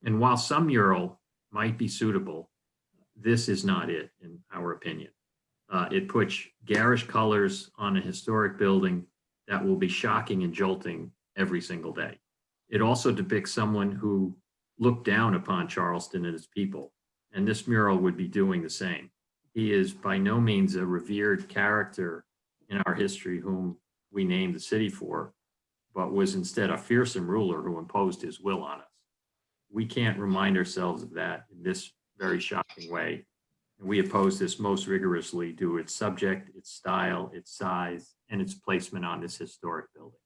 And while some mural might be suitable, this is not it, in our opinion. It puts garish colors on a historic building that will be shocking and jolting every single day. It also depicts someone who looked down upon Charleston and its people, and this mural would be doing the same. He is by no means a revered character in our history whom we named the city for, but was instead a fearsome ruler who imposed his will on us. We can't remind ourselves of that in this very shocking way. And we oppose this most rigorously due to its subject, its style, its size, and its placement on this historic building.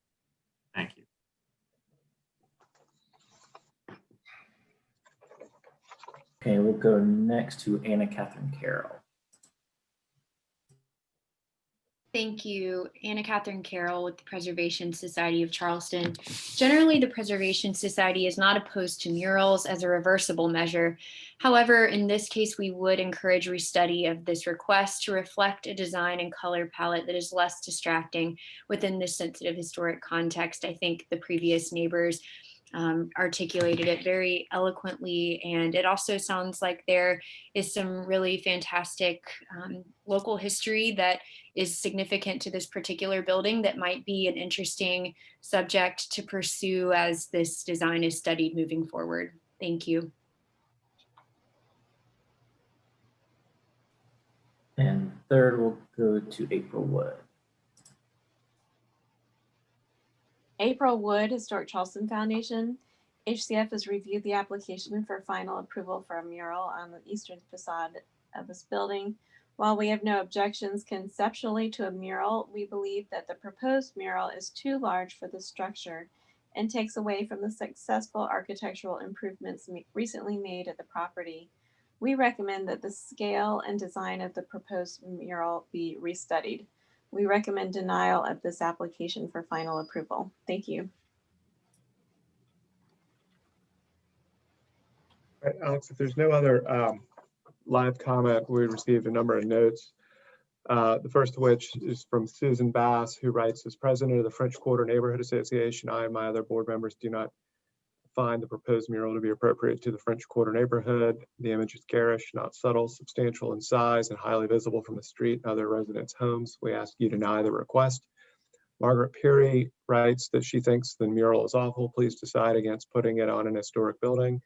Thank you. Okay, we'll go next to Anna Catherine Carroll. Thank you. Anna Catherine Carroll with the Preservation Society of Charleston. Generally, the Preservation Society is not opposed to murals as a reversible measure. However, in this case, we would encourage restudy of this request to reflect a design and color palette that is less distracting within this sensitive historic context. I think the previous neighbors articulated it very eloquently, and it also sounds like there is some really fantastic local history that is significant to this particular building that might be an interesting subject to pursue as this design is studied moving forward. Thank you. And third, we'll go to April Wood. April Wood, Historic Charleston Foundation. HCF has reviewed the application for final approval for a mural on the eastern facade of this building. While we have no objections conceptually to a mural, we believe that the proposed mural is too large for the structure and takes away from the successful architectural improvements recently made at the property. We recommend that the scale and design of the proposed mural be restudied. We recommend denial of this application for final approval. Thank you. All right, Alex, if there's no other live comment, we received a number of notes. The first of which is from Susan Bass, who writes, as president of the French Quarter Neighborhood Association, I and my other board members do not find the proposed mural to be appropriate to the French Quarter neighborhood. The image is garish, not subtle, substantial in size, and highly visible from the street and other residents' homes. We ask you to deny the request. Margaret Peary writes that she thinks the mural is awful. Please decide against putting it on an historic building.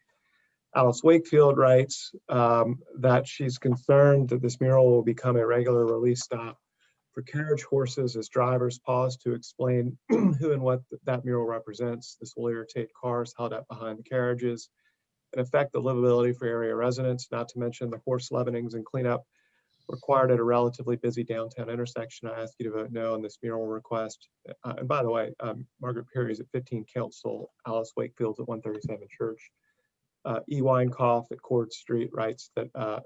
Alice Wakefield writes that she's concerned that this mural will become a regular release stop for carriage horses as drivers pause to explain who and what that mural represents. This will irritate cars held up behind the carriages and affect the livability for area residents, not to mention the horse leavenings and cleanup required at a relatively busy downtown intersection. I ask you to vote no on this mural request. And by the way, Margaret Peary is at 15 Council, Alice Wakefield's at 137 Church. E. Winecoff at Cord Street writes that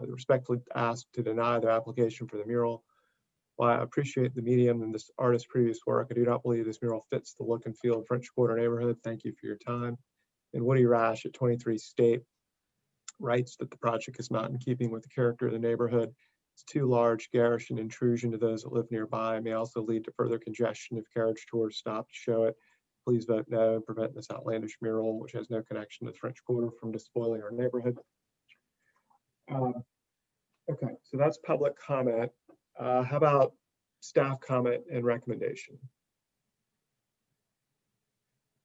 respectfully asked to deny their application for the mural. While I appreciate the medium and this artist's previous work, I do not believe this mural fits the look and feel of French Quarter neighborhood. Thank you for your time. And Woody Rash at 23 State writes that the project is not in keeping with the character of the neighborhood. It's too large, garish, and intrusion to those that live nearby. It may also lead to further congestion if carriage tours stop to show it. Please vote no and prevent this outlandish mural, which has no connection to the French Quarter, from despoiling our neighborhood. Okay, so that's public comment. How about staff comment and recommendation?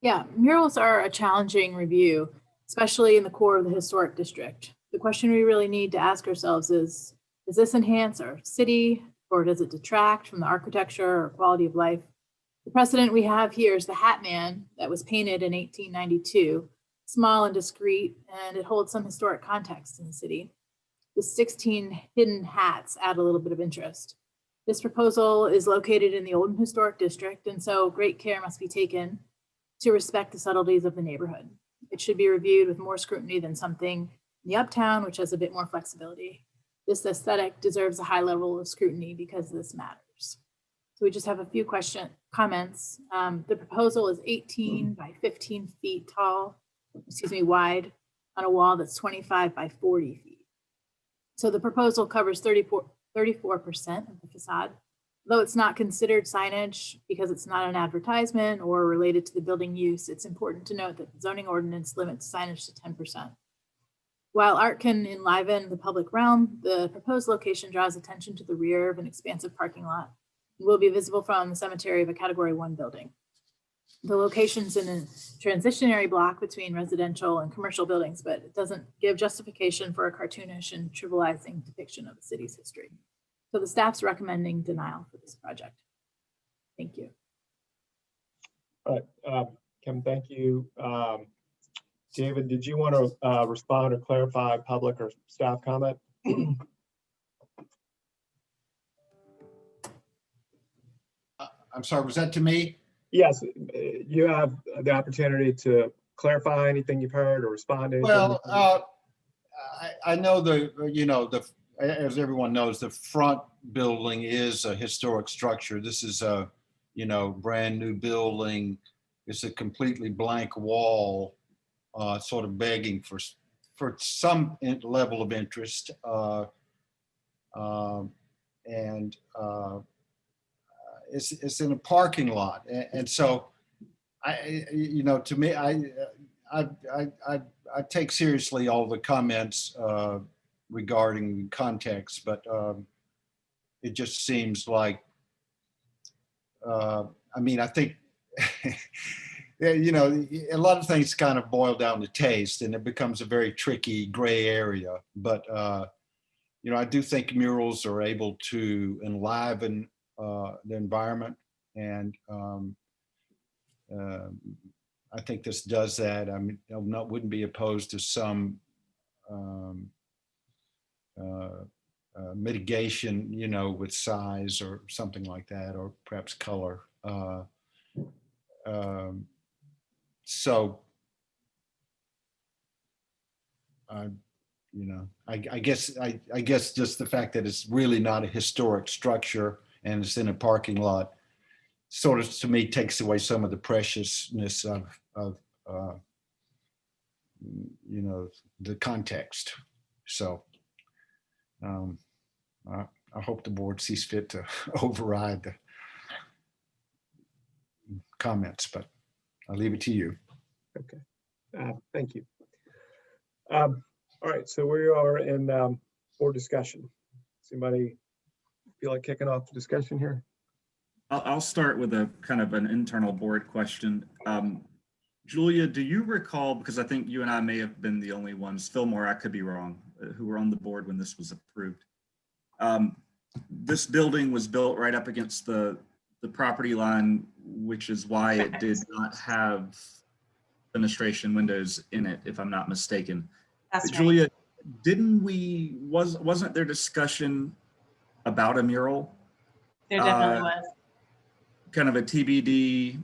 Yeah, murals are a challenging review, especially in the core of the historic district. The question we really need to ask ourselves is does this enhance our city, or does it detract from the architecture or quality of life? The precedent we have here is the Hat Man that was painted in 1892, small and discreet, and it holds some historic context in the city. The 16 hidden hats add a little bit of interest. This proposal is located in the Oldham Historic District, and so great care must be taken to respect the subtleties of the neighborhood. It should be reviewed with more scrutiny than something in the Uptown, which has a bit more flexibility. This aesthetic deserves a high level of scrutiny because this matters. So we just have a few comments. The proposal is 18 by 15 feet wide on a wall that's 25 by 40 feet. So the proposal covers 34% of the facade, though it's not considered signage because it's not an advertisement or related to the building use. It's important to note that the zoning ordinance limits signage to 10%. While art can enliven the public realm, the proposed location draws attention to the rear of an expansive parking lot and will be visible from the cemetery of a Category 1 building. The location's in a transitionary block between residential and commercial buildings, but it doesn't give justification for a cartoonish and trivializing depiction of the city's history. So the staff's recommending denial for this project. Thank you. All right, Kim, thank you. David, did you want to respond or clarify public or staff comment? I'm sorry, was that to me? Yes, you have the opportunity to clarify anything you've heard or respond to anything. Well, I know as everyone knows, the front building is a historic structure. This is a, brand new building. It's a completely blank wall, sort of begging for some level of interest. And it's in a parking lot. And so to me, I take seriously all the comments regarding context, but it just seems like, I think, a lot of things kind of boil down to taste, and it becomes a very tricky gray area. But, I do think murals are able to enliven the environment, and I think this does that. I wouldn't be opposed to some mitigation, with size or something like that, or perhaps color. So, I guess just the fact that it's really not a historic structure and it's in a parking lot sort of, to me, takes away some of the preciousness of the context. So I hope the board sees fit to override the comments, but I'll leave it to you. Okay, thank you. All right, so we are in board discussion. Does anybody feel like kicking off the discussion here? I'll start with a kind of an internal board question. Julia, do you recall, because I think you and I may have been the only ones, Fillmore, I could be wrong, who were on the board when this was approved. This building was built right up against the property line, which is why it did not have fenestration windows in it, if I'm not mistaken. That's right. Julia, wasn't there discussion about a mural? There definitely was. Kind of a TBD,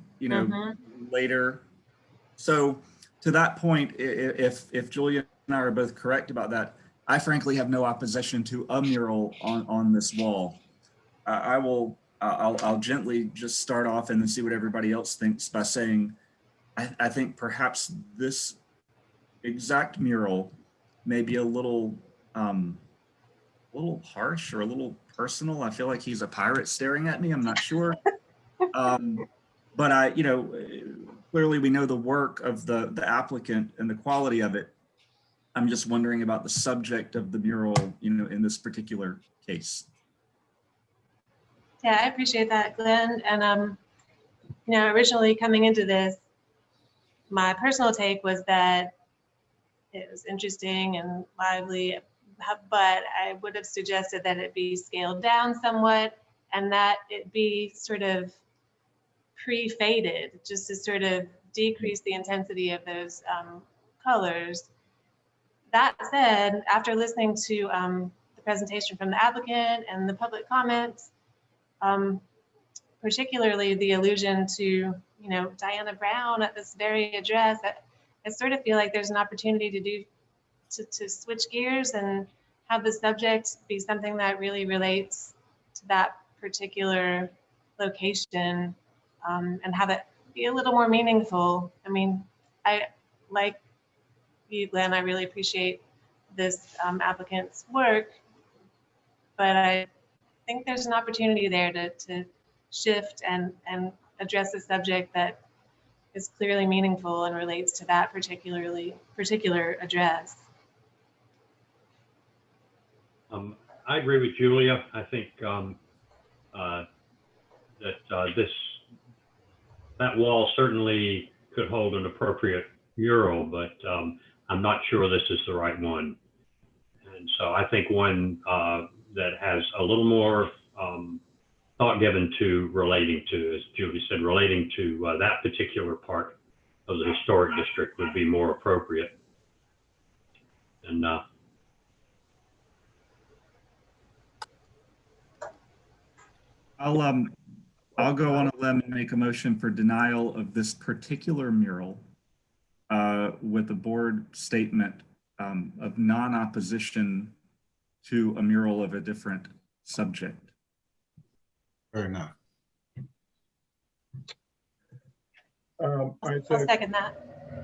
later. So to that point, if Julia and I are both correct about that, I frankly have no opposition to a mural on this wall. I'll gently just start off and then see what everybody else thinks by saying, I think perhaps this exact mural may be a little harsh or a little personal. I feel like he's a pirate staring at me. I'm not sure. But clearly we know the work of the applicant and the quality of it. I'm just wondering about the subject of the mural, in this particular case. Yeah, I appreciate that, Glenn. And, originally coming into this, my personal take was that it was interesting and lively, but I would have suggested that it be scaled down somewhat and that it be sort of pre-faded, just to sort of decrease the intensity of those colors. That said, after listening to the presentation from the applicant and the public comments, particularly the allusion to, Diana Brown at this very address, I sort of feel like there's an opportunity to switch gears and have the subject be something that really relates to that particular location, and have it be a little more meaningful. I mean, I like you, Glenn, I really appreciate this applicant's work, but I think there's an opportunity there to shift and address a subject that is clearly meaningful and relates to that particular address. I agree with Julia. I think that wall certainly could hold an appropriate mural, but I'm not sure this is the right one. And so I think one that has a little more thought given to relating to, as Julie said, relating to that particular part of the historic district would be more appropriate. And I'll go on a limb and make a motion for denial of this particular mural with a board statement of non-opposition to a mural of a different subject. Fair enough. All right, I'll so, second that.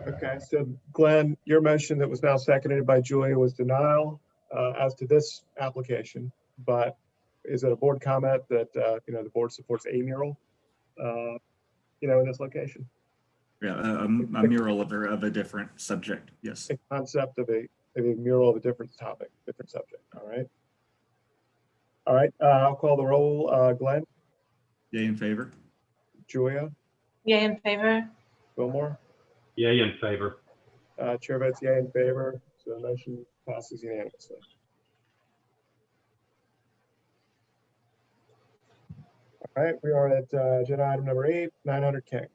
okay, so Glenn, your motion that was now seconded by Julia was denial as to this application, but is it a board comment that, the board supports a mural, in this location? Yeah, a mural of a different subject, yes. A concept of a mural of a different topic, different subject, all right? All right, I'll call the roll. Glenn, Yay in favor? Julia, Yay in favor? Wilmore, Yay in favor. chair votes yay in favor, so the motion passes unanimously. All right, we are at agenda item number 8, 900 King.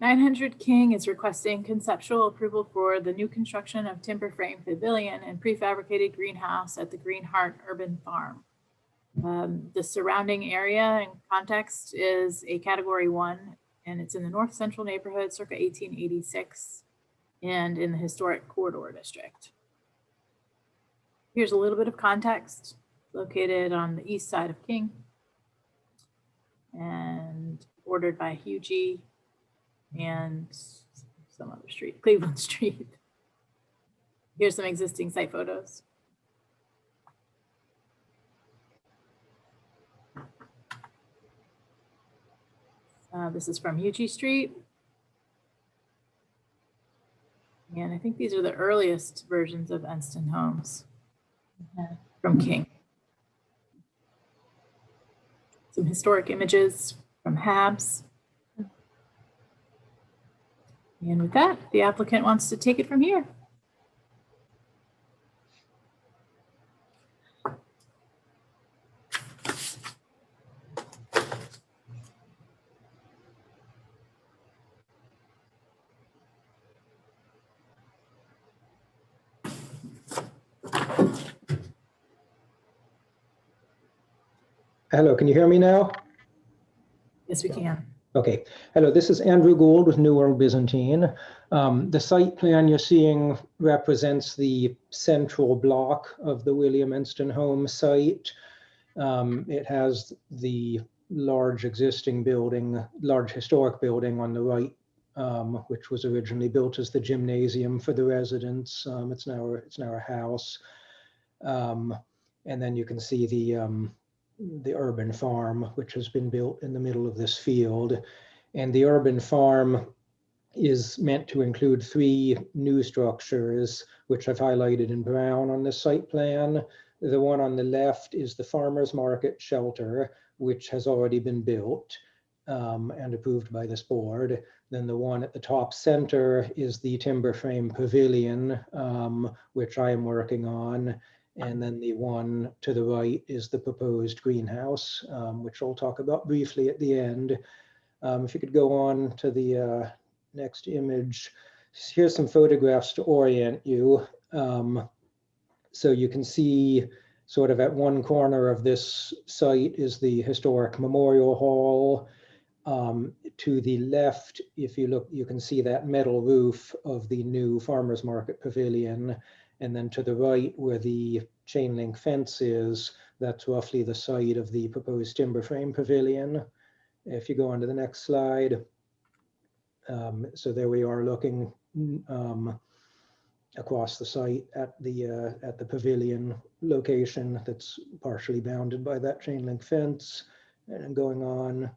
900 King is requesting conceptual approval for the new construction of timber frame pavilion and prefabricated greenhouse at the Green Heart Urban Farm. The surrounding area and context is a category 1, and it's in the north central neighborhood circa 1886 and in the historic corridor district. Here's a little bit of context. Located on the east side of King and bordered by Hugie and some other street, Cleveland Street. Here's some existing site photos. This is from Hugie Street. And I think these are the earliest versions of Enston homes from King. Some historic images from Habs. And with that, the applicant wants to take it from here. Hello, can you hear me now? Yes, we can. Okay. Hello, this is Andrew Gould with New World Byzantine. The site plan you're seeing represents the central block of the William Enston home site. It has the large existing building, large historic building on the right, which was originally built as the gymnasium for the residents. It's now a house. And then you can see the urban farm, which has been built in the middle of this field. And the urban farm is meant to include 3 new structures, which I've highlighted in brown on this site plan. The one on the left is the farmer's market shelter, which has already been built and approved by this board. Then the one at the top center is the timber frame pavilion, which I am working on. And then the one to the right is the proposed greenhouse, which I'll talk about briefly at the end. If you could go on to the next image. Here's some photographs to orient you. So you can see sort of at one corner of this site is the historic Memorial Hall. To the left, if you look, you can see that metal roof of the new Farmers Market Pavilion. And then to the right, where the chain link fence is, that's roughly the site of the proposed timber frame pavilion. If you go on to the next slide. So there we are looking across the site at the pavilion location that's partially bounded by that chain link fence. And going on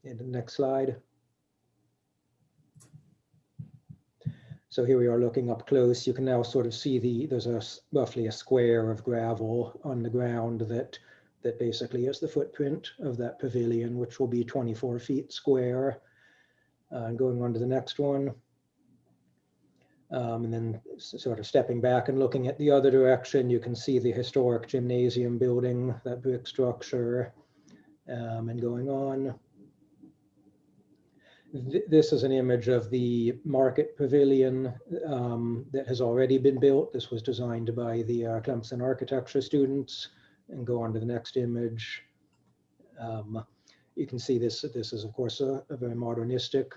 into the next slide. So here we are looking up close. You can now sort of see there's roughly a square of gravel on the ground that basically is the footprint of that pavilion, which will be 24 feet square. And going on to the next one. And then sort of stepping back and looking at the other direction, you can see the historic gymnasium building, that brick structure, and going on. This is an image of the market pavilion that has already been built. This was designed by the Clemson architecture students. And go on to the next image. You can see this is of course a very modernistic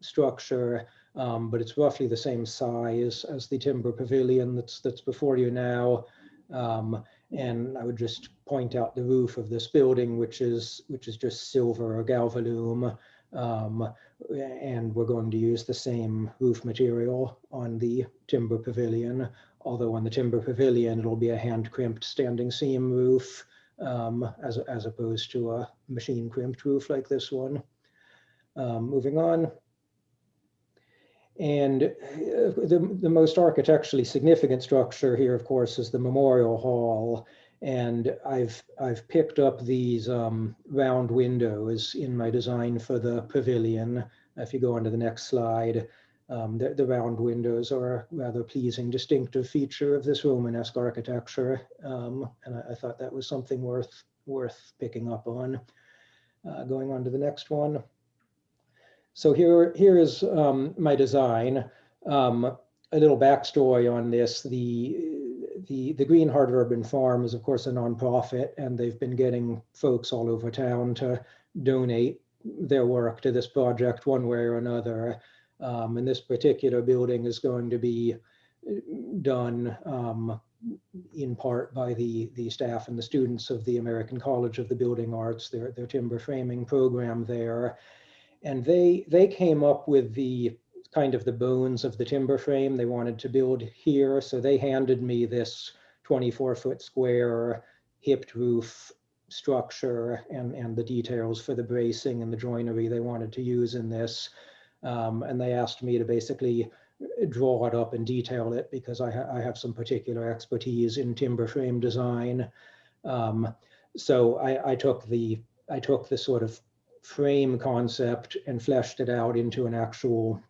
structure, but it's roughly the same size as the timber pavilion that's before you now. And I would just point out the roof of this building, which is just silver or galvalume. And we're going to use the same roof material on the timber pavilion, although on the timber pavilion, it'll be a hand crimped standing seam roof, as opposed to a machine crimped roof like this one. Moving on. And the most architecturally significant structure here, of course, is the Memorial Hall. And I've picked up these round windows in my design for the pavilion. If you go on to the next slide, the round windows are a rather pleasing, distinctive feature of this Romanesque architecture. And I thought that was something worth picking up on. Going on to the next one. So here is my design. A little backstory on this. The Greenheart Urban Farm is, of course, a nonprofit, and they've been getting folks all over town to donate their work to this project one way or another. And this particular building is going to be done in part by the staff and the students of the American College of the Building Arts, their timber framing program there. And they came up with the kind of the bones of the timber frame they wanted to build here. So they handed me this 24-foot square hipped roof structure and the details for the bracing and the joinery they wanted to use in this. And they asked me to basically draw it up and detail it because I have some particular expertise in timber frame design. So I took the sort of frame concept and fleshed it out into an actual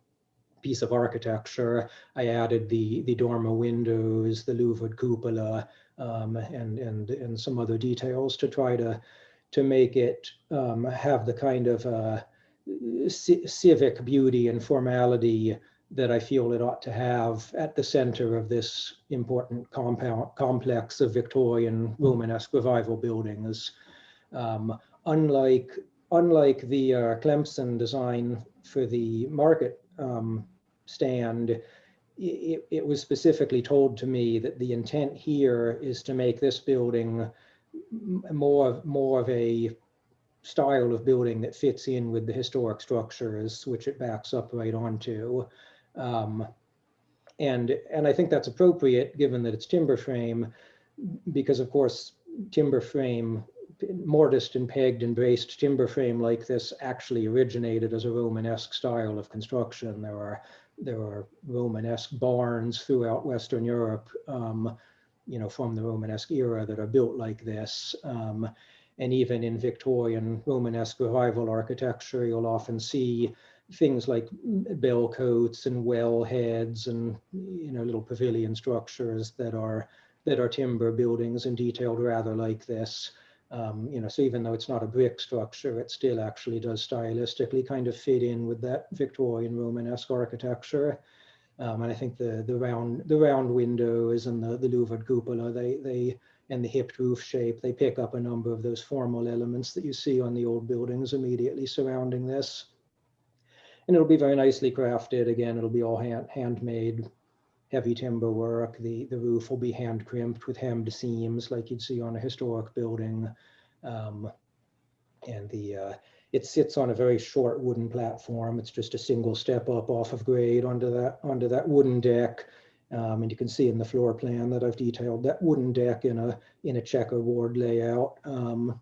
piece of architecture. I added the dormer windows, the louvered cupola, and some other details to try to make it have the kind of civic beauty and formality that I feel it ought to have at the center of this important complex of Victorian Romanesque revival buildings. Unlike the Clemson design for the market stand, it was specifically told to me that the intent here is to make this building more of a style of building that fits in with the historic structures, which it backs up right onto. And I think that's appropriate given that it's timber frame, because of course, timber frame, mortised and pegged and braced timber frame like this actually originated as a Romanesque style of construction. There are Romanesque barns throughout Western Europe, from the Romanesque era that are built like this. And even in Victorian Romanesque revival architecture, you'll often see things like bell coats and well heads and little pavilion structures that are timber buildings and detailed rather like this. So even though it's not a brick structure, it still actually does stylistically kind of fit in with that Victorian Romanesque architecture. And I think the round windows and the louvered cupola, they and the hipped roof shape, they pick up a number of those formal elements that you see on the old buildings immediately surrounding this. And it'll be very nicely crafted. Again, it'll be all handmade, heavy timber work. The roof will be hand crimped with hemmed seams like you'd see on a historic building. And it sits on a very short wooden platform. It's just a single step up off of grade onto that wooden deck. And you can see in the floor plan that I've detailed that wooden deck in a checkerboard layout,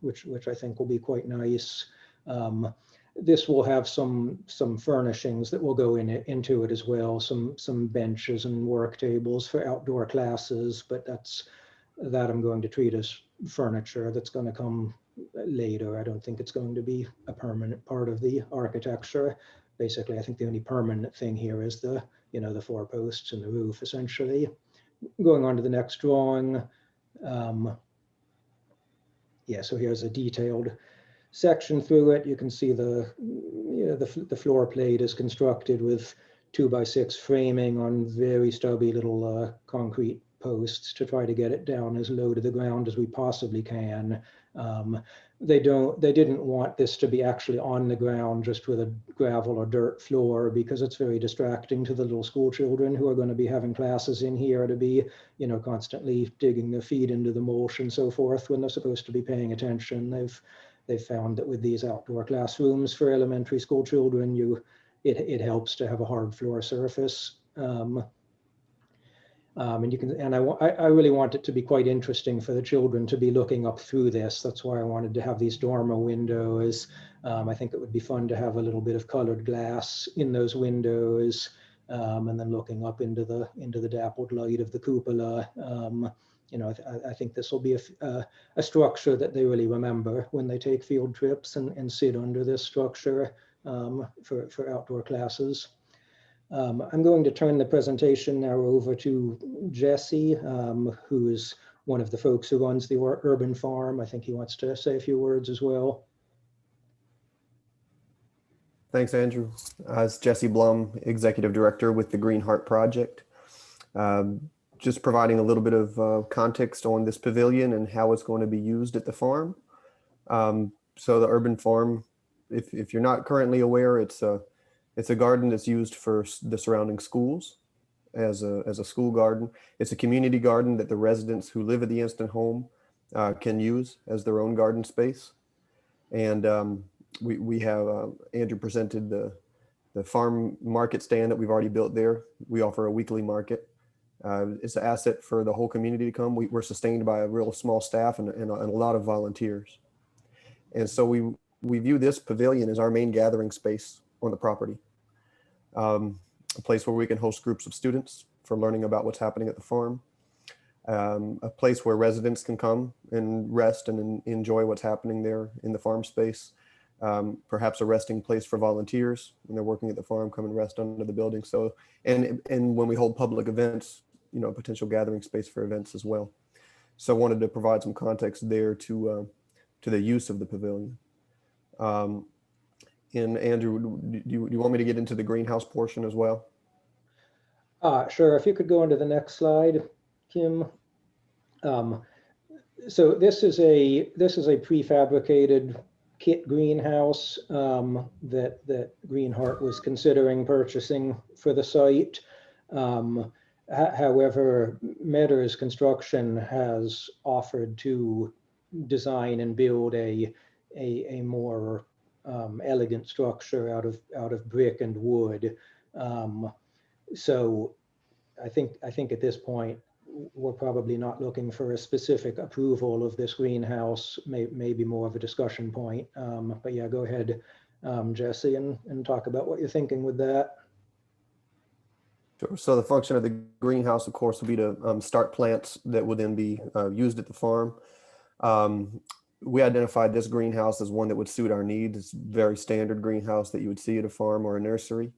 which I think will be quite nice. This will have some furnishings that will go into it as well, some benches and work tables for outdoor classes, but that I'm going to treat as furniture that's going to come later. I don't think it's going to be a permanent part of the architecture. Basically, I think the only permanent thing here is the four posts and the roof, essentially. Going on to the next drawing. So here's a detailed section through it. You can see the floor plate is constructed with 2x6 framing on very stubby little concrete posts to try to get it down as low to the ground as we possibly can. they didn't want this to be actually on the ground just with a gravel or dirt floor, because it's very distracting to the little school children who are going to be having classes in here to be, you know, constantly digging their feet into the mulch and so forth when they're supposed to be paying attention. They've found that with these outdoor classrooms for elementary school children, it helps to have a hard floor surface. And I really want it to be quite interesting for the children to be looking up through this. That's why I wanted to have these dormer windows. I think it would be fun to have a little bit of colored glass in those windows, and then looking up into the dappled light of the cupola. You know, I think this will be a structure that they really remember when they take field trips and sit under this structure for outdoor classes. I'm going to turn the presentation now over to Jesse, who is one of the folks who runs the urban farm. I think he wants to say a few words as well. Thanks, Andrew. It's Jesse Blum, Executive Director with the Green Heart Project. Just providing a little bit of context on this pavilion and how it's going to be used at the farm. So the urban farm, if you're not currently aware, it's a garden that's used for the surrounding schools as a school garden. It's a community garden that the residents who live at the instant home can use as their own garden space. And we have, Andrew presented the farm market stand that we've already built there. We offer a weekly market. It's an asset for the whole community to come. We're sustained by a real small staff and a lot of volunteers. And so we view this pavilion as our main gathering space on the property. A place where we can host groups of students for learning about what's happening at the farm. A place where residents can come and rest and enjoy what's happening there in the farm space. Perhaps a resting place for volunteers when they're working at the farm, come and rest under the building. So, and when we hold public events, you know, a potential gathering space for events as well. So I wanted to provide some context there to the use of the pavilion. And Andrew, do you want me to get into the greenhouse portion as well? Sure. If you could go on to the next slide, Kim. So this is a prefabricated kit greenhouse that Green Heart was considering purchasing for the site. However, Meadors Construction has offered to design and build a more elegant structure out of brick and wood. So I think at this point we're probably not looking for a specific approval of this greenhouse, maybe more of a discussion point. But yeah, go ahead, Jesse, and talk about what you're thinking with that. Sure. So the function of the greenhouse, of course, will be to start plants that will then be used at the farm. We identified this greenhouse as one that would suit our needs. It's a very standard greenhouse that you would see at a farm or a nursery.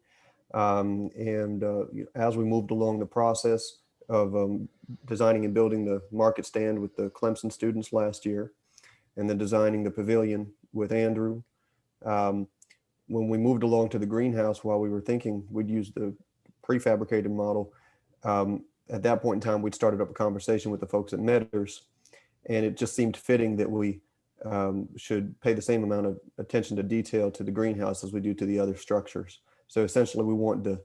As we moved along the process of designing and building the market stand with the Clemson students last year, and then designing the pavilion with Andrew, when we moved along to the greenhouse, while we were thinking we'd use the prefabricated model, at that point in time, we'd started up a conversation with the folks at Meadors, and it just seemed fitting that we should pay the same amount of attention to detail to the greenhouse as we do to the other structures. So essentially, we want to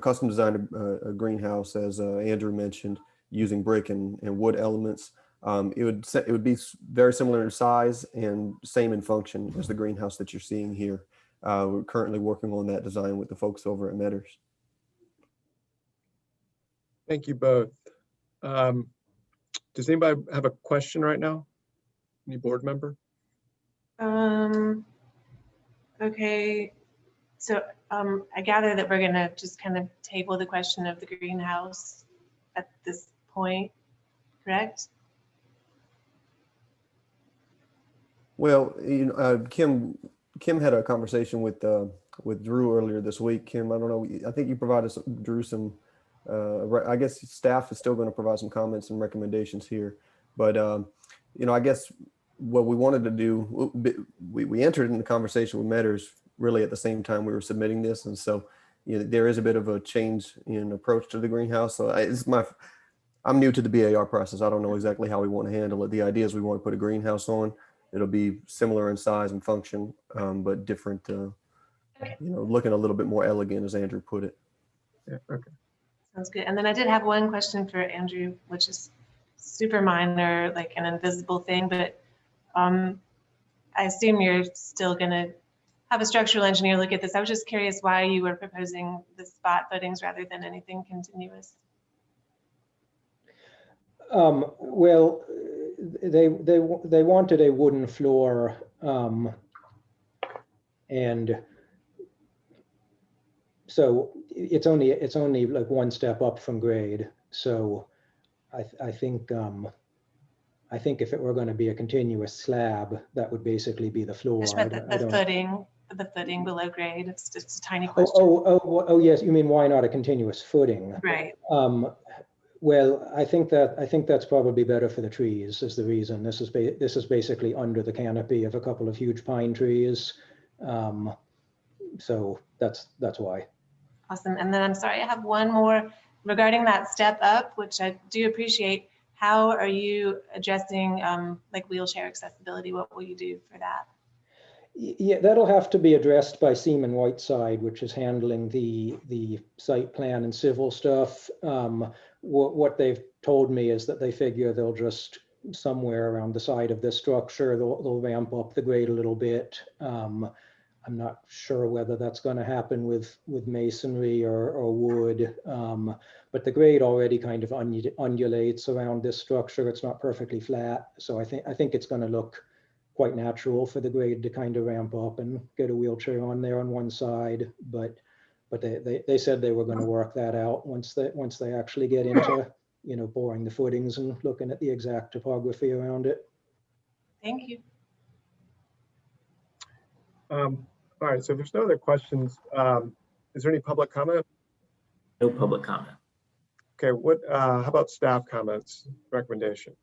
custom design a greenhouse, as Andrew mentioned, using brick and wood elements. It would be very similar in size and same in function as the greenhouse that you're seeing here. We're currently working on that design with the folks over at Meadors. Thank you both. Does anybody have a question right now? Any board member? Okay. So I gather that we're going to just kind of table the question of the greenhouse at this point, correct? Well, you know, Kim had a conversation with Drew earlier this week. Kim, I don't know. I think you provided Drew some. I guess staff is still going to provide some comments and recommendations here, but you know, I guess what we wanted to do, we entered in the conversation with Meadors really at the same time we were submitting this, and so you know, there is a bit of a change in approach to the greenhouse. So I'm new to the BAR process. I don't know exactly how we want to handle it. The idea is we want to put a greenhouse on. It'll be similar in size and function, but different, looking a little bit more elegant, as Andrew put it. Yeah, okay. Sounds good. And then I did have one question for Andrew, which is super minor, like an invisible thing, but I assume you're still going to have a structural engineer look at this. I was just curious why you were proposing the spot footings rather than anything continuous. Well, they wanted a wooden floor, and so it's only like one step up from grade. So I think if it were going to be a continuous slab, that would basically be the floor. Just meant the footing below grade. It's just a tiny Oh, question. oh, yes. You mean why not a continuous footing? Right. Well, I think that's probably better for the trees is the reason. This is basically under the canopy of a couple of huge pine trees. So that's why. Awesome. And then I'm sorry, I have one more regarding that step up, which I do appreciate. How are you addressing like wheelchair accessibility? What will you do for that? Yeah, that'll have to be addressed by Seaman Whiteside, which is handling the site plan and civil stuff. What they've told me is that they figure they'll just somewhere around the side of this structure, they'll ramp up the grade a little bit. I'm not sure whether that's going to happen with masonry or wood, but the grade already kind of undulates around this structure. It's not perfectly flat, so I think it's going to look quite natural for the grade to kind of ramp up and get a wheelchair on there on one side. But they said they were going to work that out once they actually get into boring the footings and looking at the exact topography around it. Thank you. All right, so if there's no other questions, is there any public comment? No public comment. Okay, how about staff comments, recommendation?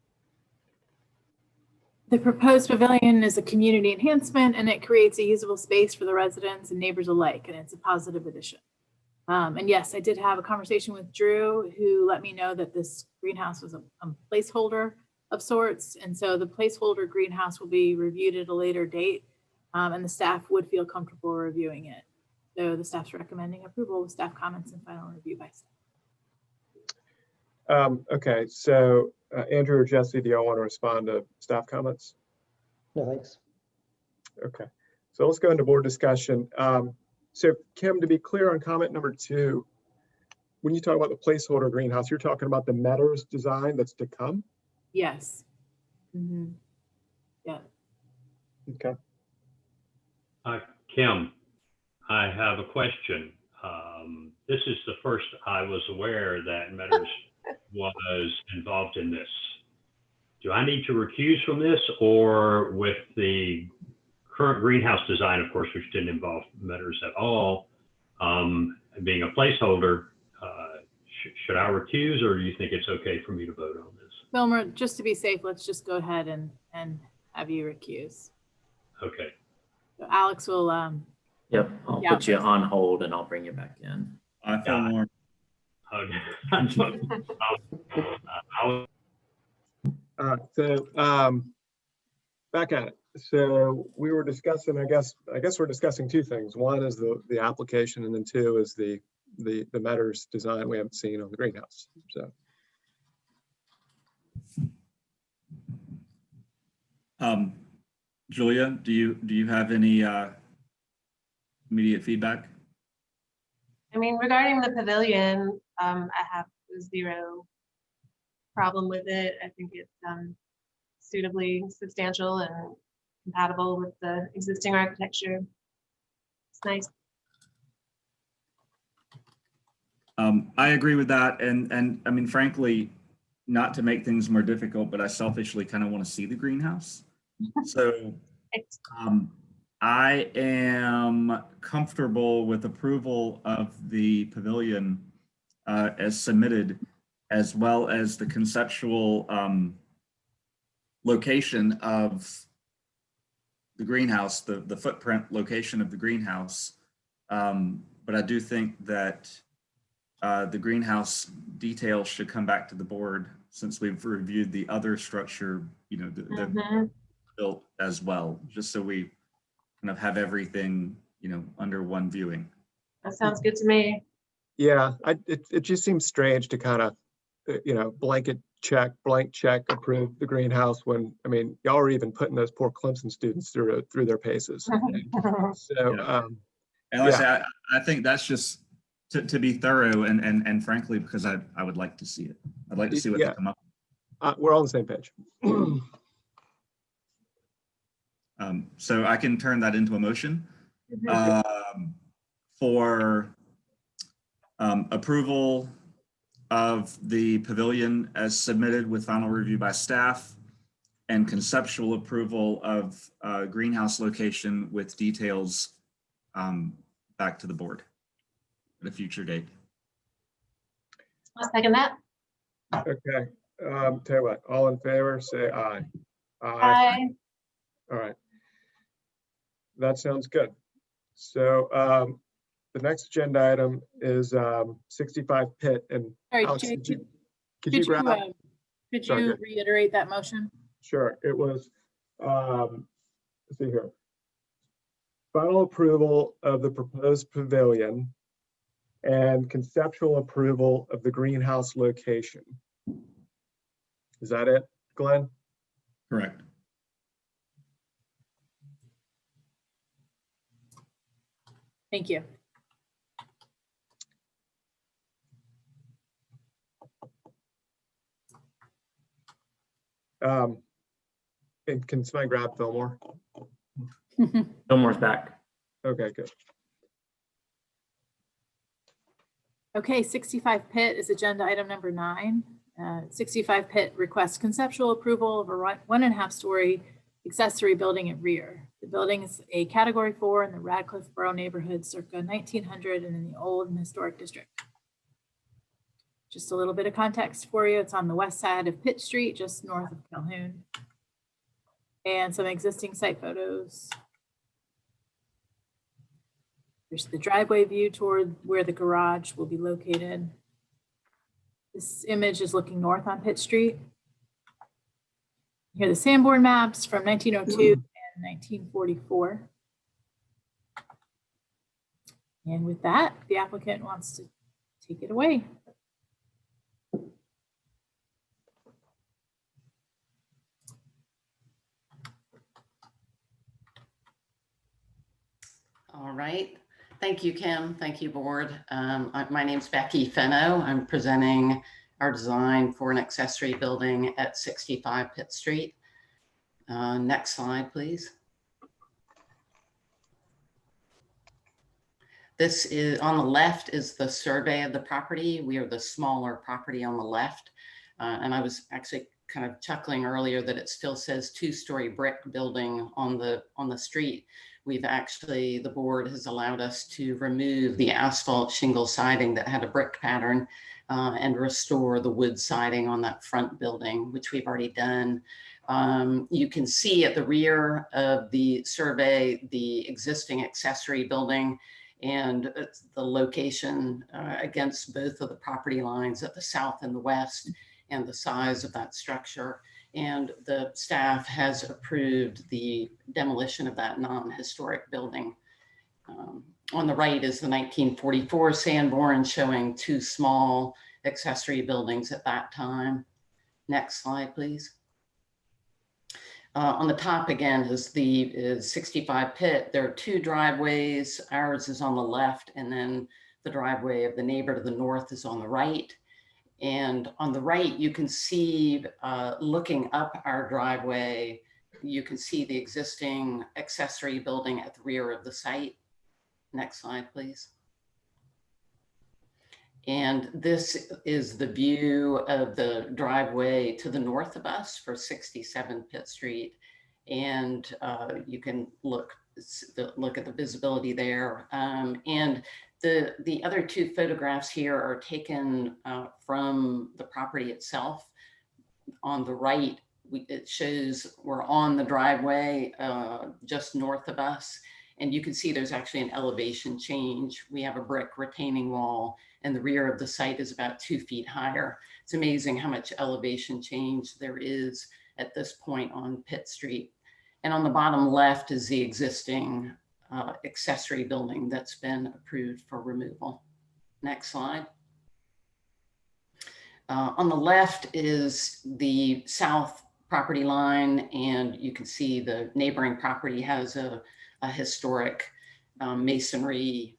The proposed pavilion is a community enhancement and it creates a usable space for the residents and neighbors alike, and it's a positive addition. And yes, I did have a conversation with Drew, who let me know that this greenhouse was a placeholder of sorts. And so the placeholder greenhouse will be reviewed at a later date, and the staff would feel comfortable reviewing it. So the staff's recommending approval with staff comments and final review by staff. Okay, so Andrew or Jesse, do y'all want to respond to staff comments? No, thanks. Okay, so let's go into board discussion. So Kim, to be clear on comment number 2, when you talk about the placeholder greenhouse, you're talking about the Metters design that's to come? Yes. Mm-hmm. Yeah. Okay. Kim, I have a question. This is the first I was aware that Metters was involved in this. Do I need to recuse from this, or with the current greenhouse design, of course, which didn't involve Metters at all, being a placeholder, should I recuse, or do you think it's okay for me to vote on this? Wilmer, just to be safe, let's just go ahead and have you recuse. Okay. So Alex will. Yep, I'll put you on hold and I'll bring you back in. I feel more. So back at it. So we were discussing, I guess we're discussing 2 things. One is the application, and then 2 is the Metters design we haven't seen on the greenhouse. So Julia, do you have any immediate feedback? I mean, regarding the pavilion, I have 0 problem with it. I think it's suitably substantial and compatible with the existing architecture. It's nice. I agree with that, and I mean, frankly, not to make things more difficult, but I selfishly kind of want to see the greenhouse. So I am comfortable with approval of the pavilion as submitted, as well as the conceptual location of the greenhouse, the footprint location of the greenhouse. But I do think that the greenhouse details should come back to the board, since we've reviewed the other structure, built as well, just so we kind of have everything, under one viewing. That sounds good to me. Yeah, it just seems strange to kind of, blank check, approve the greenhouse when, I mean, y'all are even putting those poor Clemson students through their paces. So, Yeah. And like I say, I think that's just to be thorough and frankly, because I would like to see it. I'd like to see what they come up with. We're all on the same page. So I can turn that into a motion for approval of the pavilion as submitted with final review by staff and conceptual approval of greenhouse location with details back to the board at a future date. I'll second that. Okay, tell you what, all in favor, say aye. Aye. All right. That sounds good. So the next agenda item is 65 Pitt. And Sorry, Alex, Jay, could you grab? could Sorry, you reiterate that motion? Sure, it was, let's see here. Final approval of the proposed pavilion and conceptual approval of the greenhouse location. Is that it, Glenn? Correct. Thank you. And can somebody grab Fillmore? Fillmore's back. Okay, good. Okay, 65 Pitt is agenda item number 9. 65 Pitt requests conceptual approval of a 1.5 story accessory building at rear. The building is a category 4 in the Radcliffe Borough neighborhood circa 1900 and in the old and historic district. Just a little bit of context for you. It's on the west side of Pitt Street, just north of Calhoun. And some existing site photos. There's the driveway view toward where the garage will be located. This image is looking north on Pitt Street. Here are the Sanborn maps from 1902 and 1944. And with that, the applicant wants to take it away. All right. Thank you, Kim. Thank you, board. My name's Becky Fenno. I'm presenting our design for an accessory building at 65 Pitt Street. Next slide, please. This is on the left is the survey of the property. We are the smaller property on the left. And I was actually kind of chuckling earlier that it still says 2-story brick building on the street. We've actually, the board has allowed us to remove the asphalt shingle siding that had a brick pattern and restore the wood siding on that front building, which we've already done. You can see at the rear of the survey, the existing accessory building and the location against both of the property lines at the south and the west and the size of that structure. And the staff has approved the demolition of that non-historic building. On the right is the 1944 Sanborn showing 2 small accessory buildings at that time. Next slide, please. On the top again is 65 Pitt. There are 2 driveways. Ours is on the left, and then the driveway of the neighbor to the north is on the right. And on the right, you can see, looking up our driveway, you can see the existing accessory building at the rear of the site. Next slide, please. And this is the view of the driveway to the north of us for 67 Pitt Street. And you can look at the visibility there. And the other 2 photographs here are taken from the property itself. On the right, it shows we're on the driveway just north of us. And you can see there's actually an elevation change. We have a brick retaining wall and the rear of the site is about 2 feet higher. It's amazing how much elevation change there is at this point on Pitt Street. And on the bottom left is the existing accessory building that's been approved for removal. Next slide. On the left is the south property line, and you can see the neighboring property has a historic masonry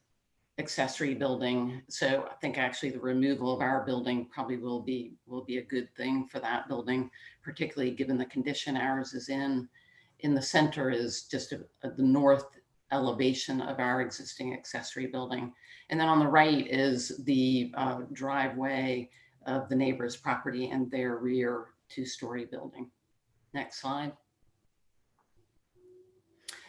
accessory building. So I think actually the removal of our building probably will be a good thing for that building, particularly given the condition ours is in. In the center is just the north elevation of our existing accessory building. And then on the right is the driveway of the neighbor's property and their rear two-story building. Next slide.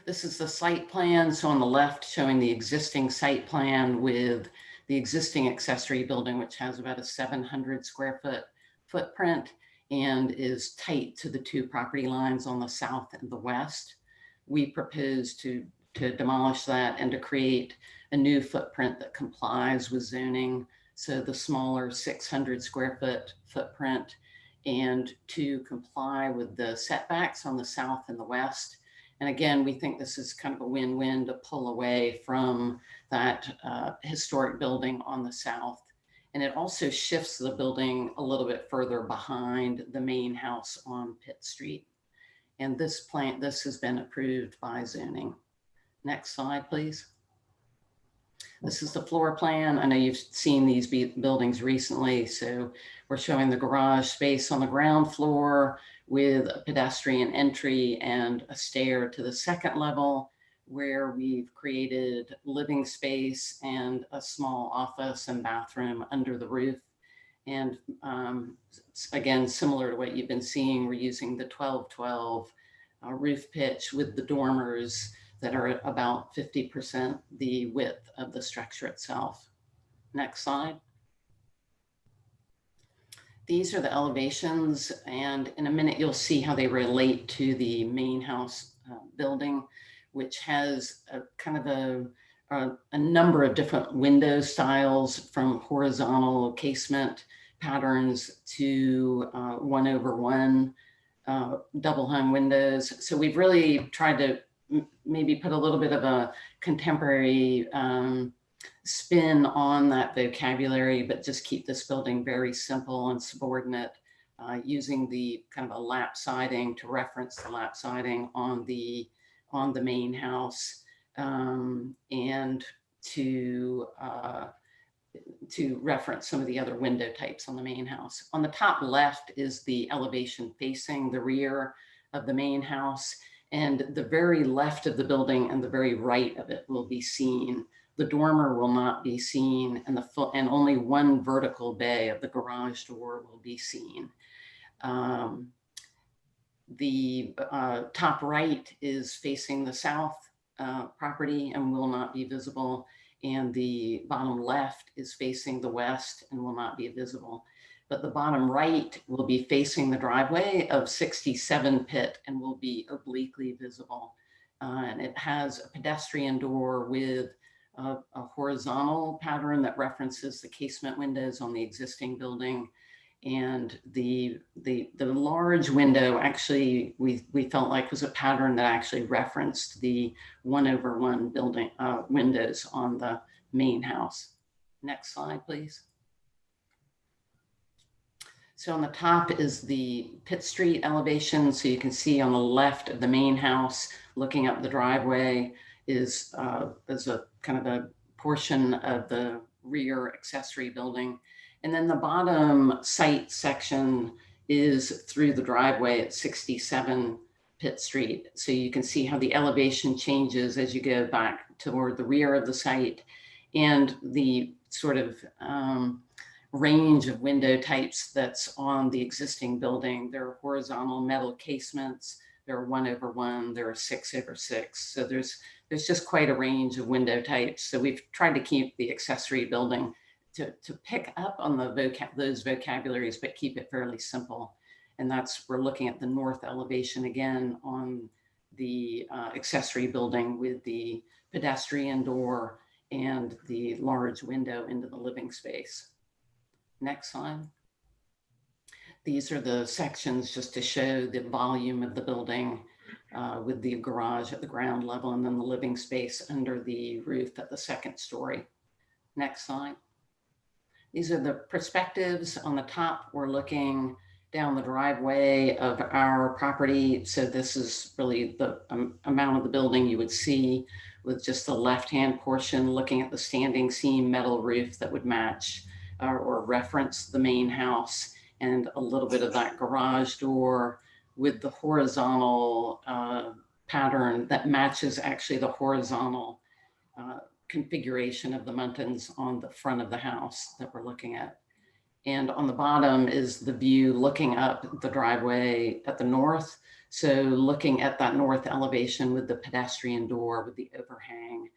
This is the site plan. So on the left, showing the existing site plan with the existing accessory building, which has about a 700 square foot footprint and is tight to the two property lines on the south and the west. We propose to demolish that and to create a new footprint that complies with zoning. So the smaller 600 square foot footprint, and to comply with the setbacks on the south and the west. And again, we think this is kind of a win-win to pull away from that historic building on the south. And it also shifts the building a little bit further behind the main house on Pitt Street. And this has been approved by zoning. Next slide, please. This is the floor plan. I know you've seen these buildings recently. So we're showing the garage space on the ground floor with a pedestrian entry and a stair to the second level, where we've created living space and a small office and bathroom under the roof. And again, similar to what you've been seeing, we're using the 12-12 roof pitch with the dormers that are about 50% the width of the structure itself. Next slide. These are the elevations, and in a minute you'll see how they relate to the main house building, which has a kind of a number of different window styles, from horizontal casement patterns to 1/1 double hung windows. So we've really tried to maybe put a little bit of a contemporary spin on that vocabulary, but just keep this building very simple and subordinate, using the kind of a lap siding to reference the lap siding on the main house, and to reference some of the other window types on the main house. On the top left is the elevation facing the rear of the main house, and the very left of the building and the very right of it will be seen. The dormer will not be seen, and and only one vertical bay of the garage door will be seen. The top right is facing the south property and will not be visible, and the bottom left is facing the west and will not be visible. But the bottom right will be facing the driveway of 67 Pitt and will be obliquely visible. And it has a pedestrian door with a horizontal pattern that references the casement windows on the existing building. And the large window actually we felt like was a pattern that actually referenced the 1/1 building windows on the main house. Next slide, please. So on the top is the Pitt Street elevation. So you can see on the left of the main house, looking up the driveway, is a kind of a portion of the rear accessory building. And then the bottom site section is through the driveway at 67 Pitt Street. So you can see how the elevation changes as you go back toward the rear of the site, and the sort of range of window types that's on the existing building. There are horizontal metal casements, there are 1/1, there are 6/6. So there's just quite a range of window types. So we've tried to keep the accessory building to pick up on those vocabularies, but keep it fairly simple. And we're looking at the north elevation again on the accessory building with the pedestrian door and the large window into the living space. Next slide. These are the sections just to show the volume of the building. with the garage at the ground level and then the living space under the roof at the second story. Next slide. These are the perspectives. On the top, we're looking down the driveway of our property. So this is really the amount of the building you would see, with just the left-hand portion looking at the standing seam metal roof that would match or reference the main house, and a little bit of that garage door with the horizontal pattern that matches actually the horizontal configuration of the muntins on the front of the house that we're looking at. And on the bottom is the view looking up the driveway at the north. So looking at that north elevation with the pedestrian door with the overhang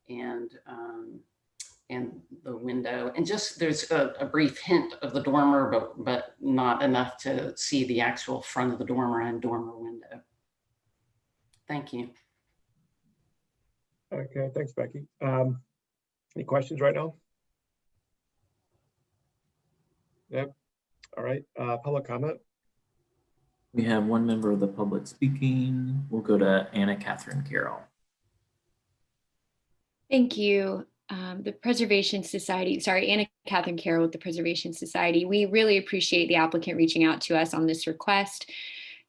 and the window. And just there's a brief hint of the dormer, but not enough to see the actual front of the dormer and dormer window. Thank you. Okay, thanks, Becky. Any questions right now? Yep. All right, public comment. We have one member of the public speaking. We'll go to Anna Catherine Carroll. Thank you. The Preservation Society, sorry, Anna Catherine Carroll with the Preservation Society. We really appreciate the applicant reaching out to us on this request.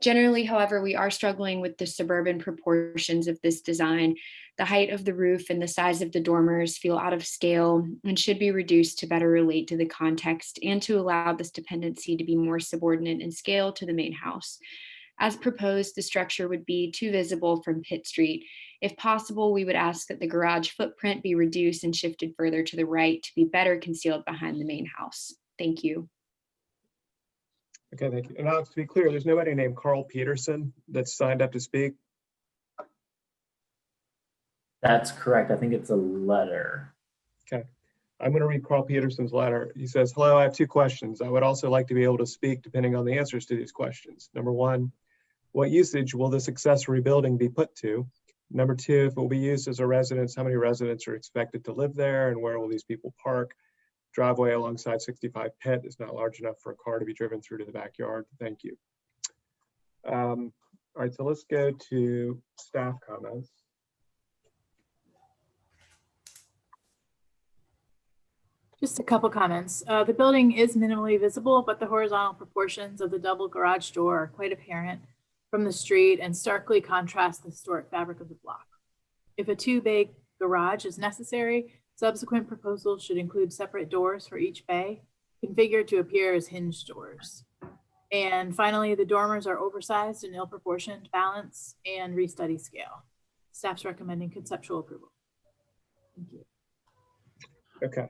Generally, however, we are struggling with the suburban proportions of this design. The height of the roof and the size of the dormers feel out of scale and should be reduced to better relate to the context and to allow this dependency to be more subordinate in scale to the main house. As proposed, the structure would be too visible from Pitt Street. If possible, we would ask that the garage footprint be reduced and shifted further to the right to be better concealed behind the main house. Thank you. Okay, thank you. And Alex, to be clear, there's nobody named Carl Peterson that's signed up to speak. That's correct. I think it's a letter. Okay. I'm going to read Carl Peterson's letter. He says, hello, I have two questions. I would also like to be able to speak depending on the answers to these questions. Number one, what usage will this accessory building be put to? Number two, if it will be used as a residence, how many residents are expected to live there and where will these people park? Driveway alongside 65 Pitt is not large enough for a car to be driven through to the backyard. Thank you. All right, so let's go to staff comments. Just a couple comments. The building is minimally visible, but the horizontal proportions of the double garage door are quite apparent from the street and starkly contrast the historic fabric of the block. If a two-bay garage is necessary, subsequent proposals should include separate doors for each bay, configured to appear as hinged doors. And finally, the dormers are oversized and ill-proportioned, balance, and restudy scale. Staff's recommending conceptual approval. Thank you. Okay.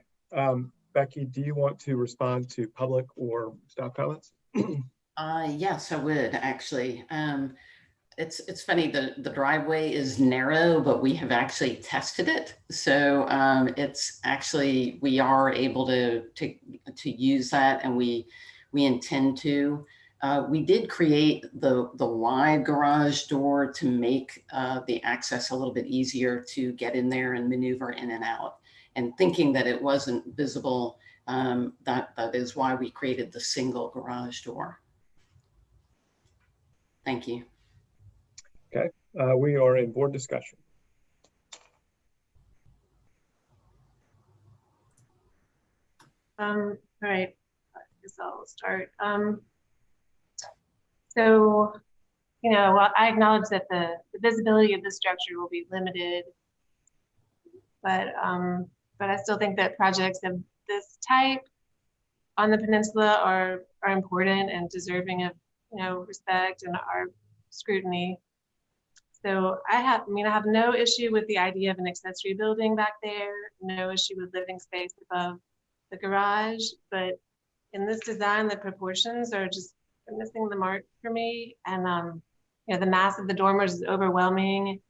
Becky, do you want to respond to public or staff comments? Yes, I would actually. It's funny, the driveway is narrow, but we have actually tested it. So it's actually, we are able to use that, and we intend to. We did create the wide garage door to make the access a little bit easier to get in there and maneuver in and out. And thinking that it wasn't visible, that is why we created the single garage door. Thank you. Okay, we are in board discussion. All right, I guess I'll start. So, you know, well, I acknowledge that the visibility of the structure will be limited, but I still think that projects of this type on the peninsula are important and deserving of, you know, respect and our scrutiny. So I have no issue with the idea of an accessory building back there, no issue with living space above the garage, but in this design, the proportions are just missing the mark for me. And you know, the mass of the dormers is overwhelming,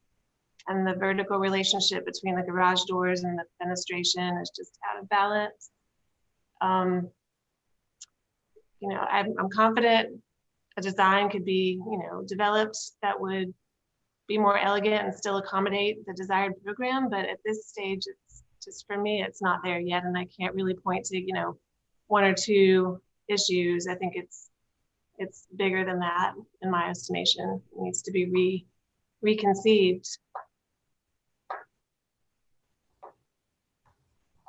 and the vertical relationship between the garage doors and the fenestration is just out of balance. You know, I'm confident a design could be, you know, developed that would be more elegant and still accommodate the desired program. But at this stage, it's just, for me, it's not there yet. And I can't really point to, you know, one or two issues. I think it's bigger than that, in my estimation. It needs to be reconceived.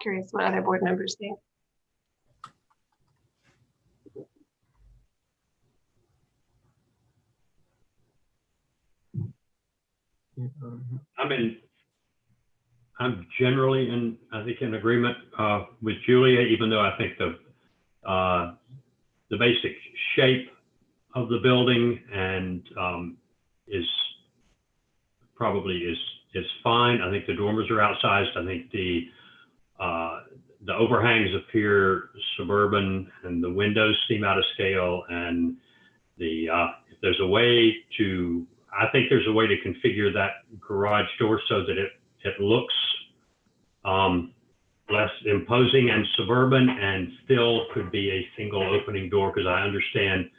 Curious what other board members think. I'm generally I think in agreement with Julia, even though I think the basic shape of the building and is fine. I think the dormers are outsized. I think the overhangs appear suburban and the windows seem out of scale. And if there's a way to, I think there's a way to configure that garage door so that it looks less imposing and suburban and still could be a single opening door, because I understand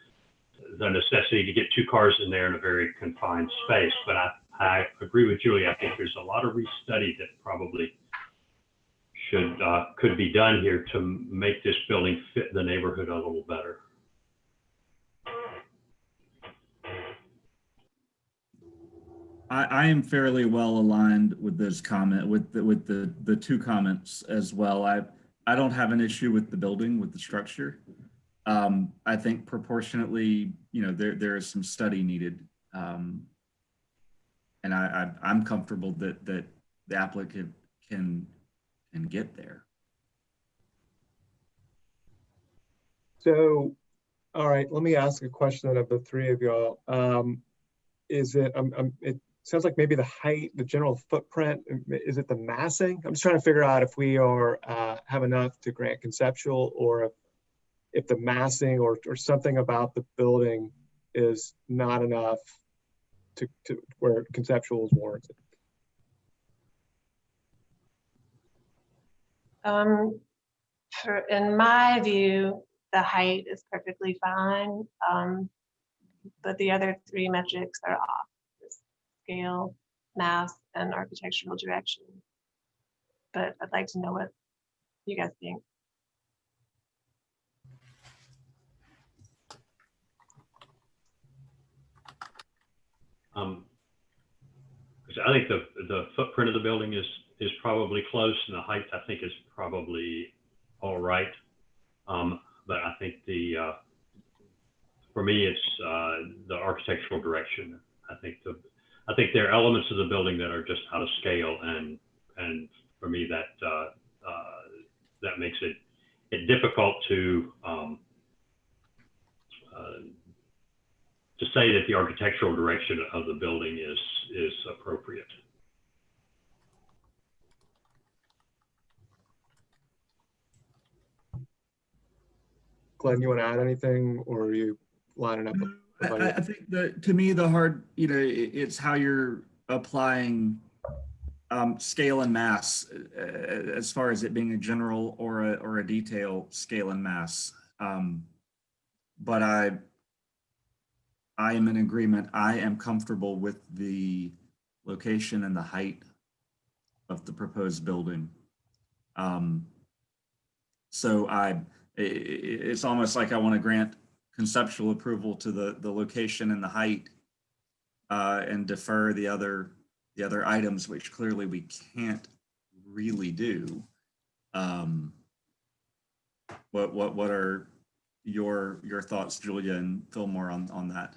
the necessity to get two cars in there in a very confined space. But I agree with Julie. I think there's a lot of restudy that probably could be done here to make this building fit the neighborhood a little better. I am fairly well aligned with this comment, with the two comments as well. I don't have an issue with the building, with the structure. I think proportionately, there is some study needed, and I'm comfortable that the applicant can get there. So, all right, let me ask a question of the three of y'all. It sounds like maybe the height, the general footprint, is it the massing? I'm just trying to figure out if we are have enough to grant conceptual, or if the massing or something about the building is not enough to where conceptual is warranted. In my view, the height is perfectly fine, but the other three metrics are off: scale, mass, and architectural direction. But I'd like to know what you guys think. I think the footprint of the building is probably close, and the height I think is probably all right. But I think for me, it's the architectural direction. I think there are elements of the building that are just out of scale, and for me that makes it difficult to say that the architectural direction of the building is appropriate. Glenn, you want to add anything, or are you lining up? I think that, to me, the hard, it's how you're applying scale and mass, as far as it being a general or a detail scale and mass. But I am in agreement. I am comfortable with the location and the height of the proposed building. So it's almost like I want to grant conceptual approval to the location and the height, and defer the other items, which clearly we can't really do. What are your thoughts, Julia and Fillmore, on that?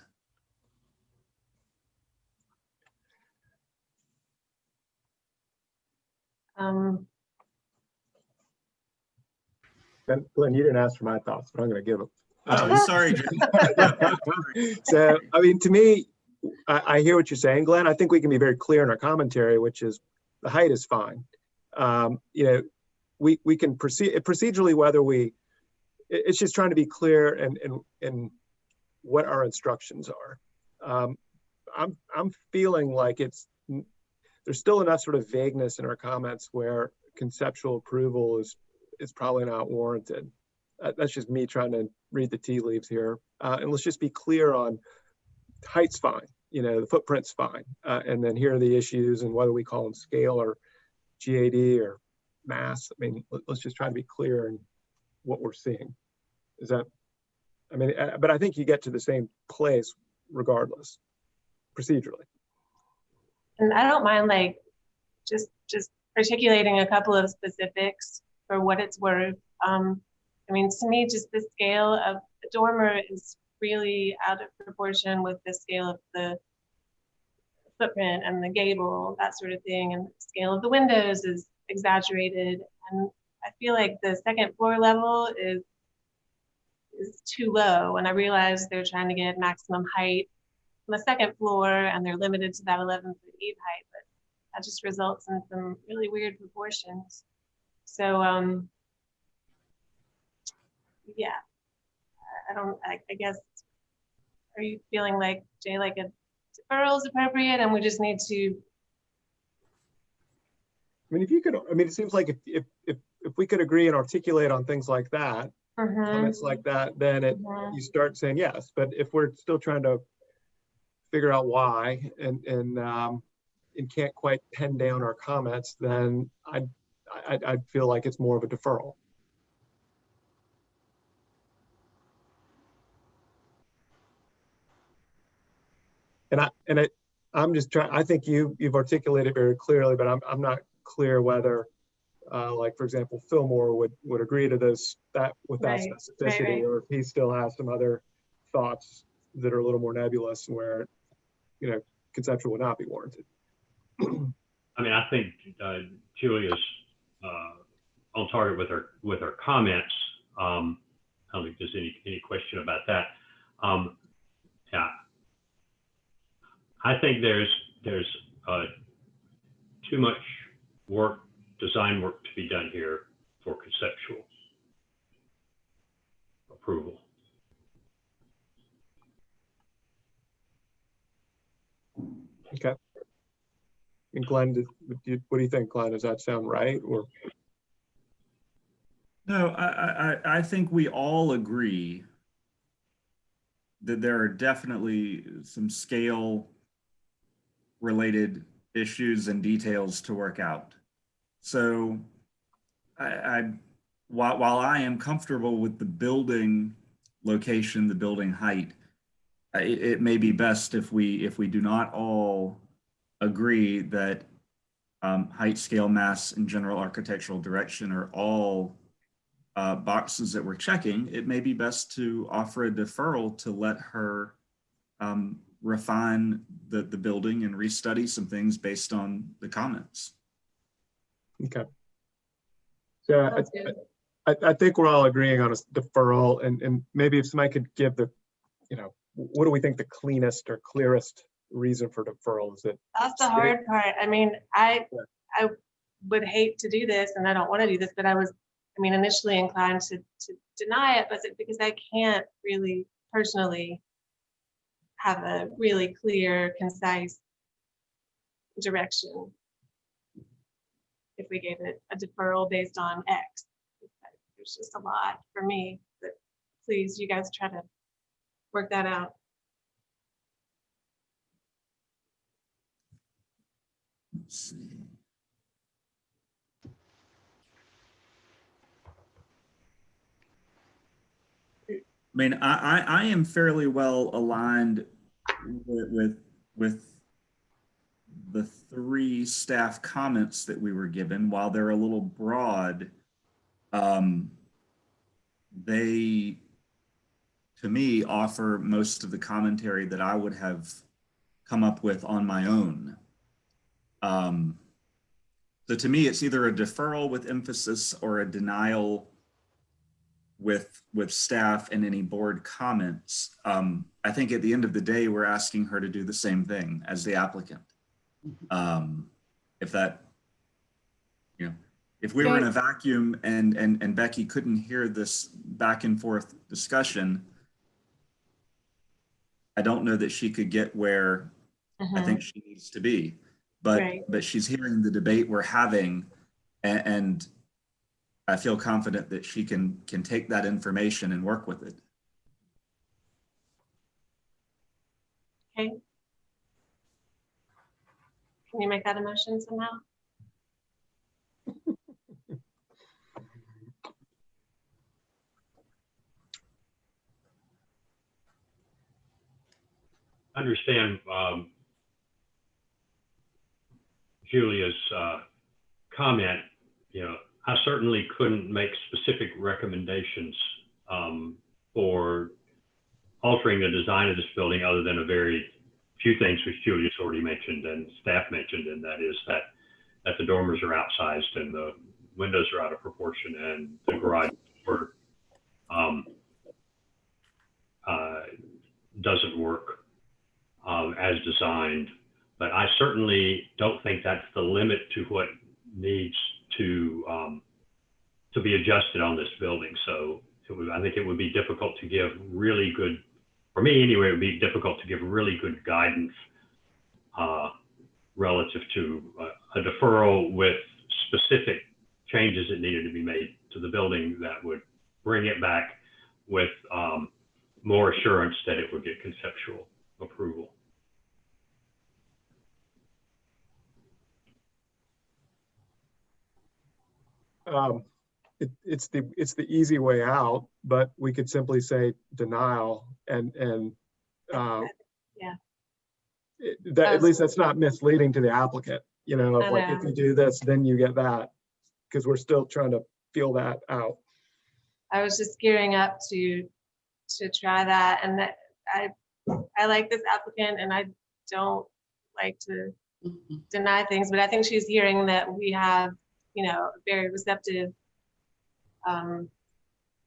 Glenn, you didn't ask for my thoughts, but I'm going to give them. Oh, sorry. So, I mean, to me, I hear what you're saying, Glenn. I think we can be very clear in our commentary, which is the height is fine. We can proceed procedurally, whether it's just trying to be clear and what our instructions are. I'm feeling like there's still enough sort of vagueness in our comments where conceptual approval is probably not warranted. That's just me trying to read the tea leaves here. And let's just be clear on height's fine, the footprint's fine. And then here are the issues, and whether we call them scale or GAD or mass. I mean, let's just try to be clear in what we're seeing. But I think you get to the same place regardless, procedurally. And I don't mind like just articulating a couple of specifics for what it's worth. I mean, to me, just the scale of the dormer is really out of proportion with the scale of the footprint and the gable, that sort of thing. And the scale of the windows is exaggerated. And I feel like the second floor level is too low. And I realize they're trying to get maximum height on the second floor and they're limited to that 11-foot eve height, but that just results in some really weird proportions. So, yeah, I guess, are you feeling like, Jay, like a deferral is appropriate and we just need to? I mean, if you could, I mean, it seems like if we could agree and articulate on things like that, comments like that, then you start saying yes. But if we're still trying to figure out why and can't quite pen down our comments, then I'd feel like it's more of a deferral. I'm just trying. I think you've articulated very clearly, but I'm not clear whether, like for example, Fillmore would agree to this with that specificity, or if he still has some other thoughts that are a little more nebulous, where conceptual would not be warranted. I mean, I think Julia's on target with her comments. I don't think there's any question about that. Yeah, I think there's too much design work to be done here for conceptual approval. Okay. And Glenn, what do you think, Glenn? Does that sound right? Or no, I think we all agree that there are definitely some scale related issues and details to work out. So while I am comfortable with the building location, the building height, it may be best if we do not all agree that height, scale, mass, and general architectural direction are all boxes that we're checking. It may be best to offer a deferral to let her refine the building and restudy some things based on the comments. Okay. So I think we're all agreeing on a deferral, and maybe if somebody could give the, what do we think the cleanest or clearest reason for deferral is? It that's the hard part. I mean, I would hate to do this, and I don't want to do this, but I was, initially inclined to deny it, but because I can't really personally have a really clear, concise direction if we gave it a deferral based on X. There's just a lot for me, but please, you guys try to work that out. Let's see. I mean, I am fairly well aligned with the three staff comments that we were given. While they're a little broad, they, to me, offer most of the commentary that I would have come up with on my own. So to me, it's either a deferral with emphasis or a denial with staff and any board comments. I think at the end of the day, we're asking her to do the same thing as the applicant. If that, if we were in a vacuum and Becky couldn't hear this back and forth discussion, I don't know that she could get where I think she needs to be. But she's hearing the debate we're having, and I feel confident that she can take that information and work with it. Okay. Can you make that a motion somehow? I understand Julia's comment, I certainly couldn't make specific recommendations for altering the design of this building other than a very few things which Julia's already mentioned and staff mentioned, and that is that the dormers are outsized and the windows are out of proportion and the garage door doesn't work as designed. But I certainly don't think that's the limit to what needs to be adjusted on this building. So I think it would be difficult to give really good, for me anyway, it would be difficult to give really good guidance relative to a deferral with specific changes that needed to be made to the building that would bring it back with more assurance that it would get conceptual approval. It's the easy way out, but we could simply say denial and yeah. At least that's not misleading to the applicant. Of like, if you do this, then you get that, because we're still trying to feel that out. I was just gearing up to try that, and that I like this applicant, and I don't like to deny things, but I think she's hearing that we have, a very receptive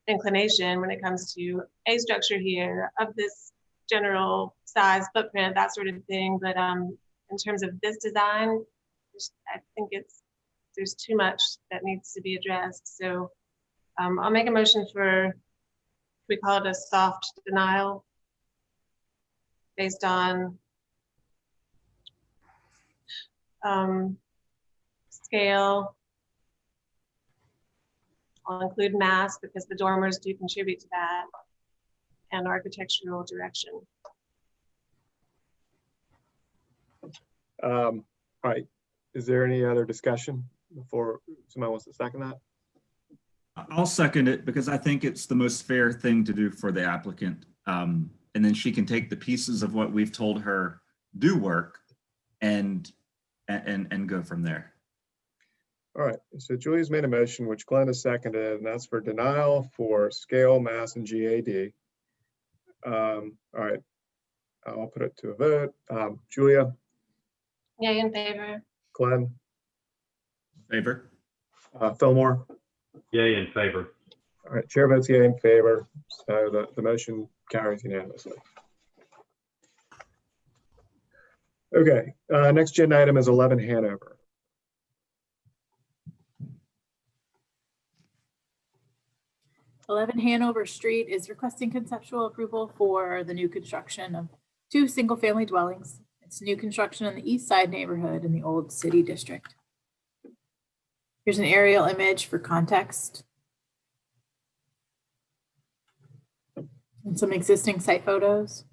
inclination when it comes to a structure here of this general size, footprint, that sort of thing. But in terms of this design, I think there's too much that needs to be addressed. So I'll make a motion for, we call it a soft denial based on scale. I'll include mass because the dormers do contribute to that, and architectural direction. All right. Is there any other discussion before somebody wants to second that? I'll second it because I think it's the most fair thing to do for the applicant. And then she can take the pieces of what we've told her do work and go from there. All right, so Julia's made a motion, which Glenn has seconded, and that's for denial for scale, mass, and GAD. All right, I'll put it to a vote. Julia? Yay in favor. Glenn? Favor. Fillmore? Yay in favor. All right, chair votes yay in favor, so the motion carries unanimously. Okay, next agenda item is 11 Hanover. Hanover Street is requesting conceptual approval for the new construction of 2 single-family dwellings. It's new construction in the East Side neighborhood in the Old City District. Here's an aerial image for context. And some existing site photos.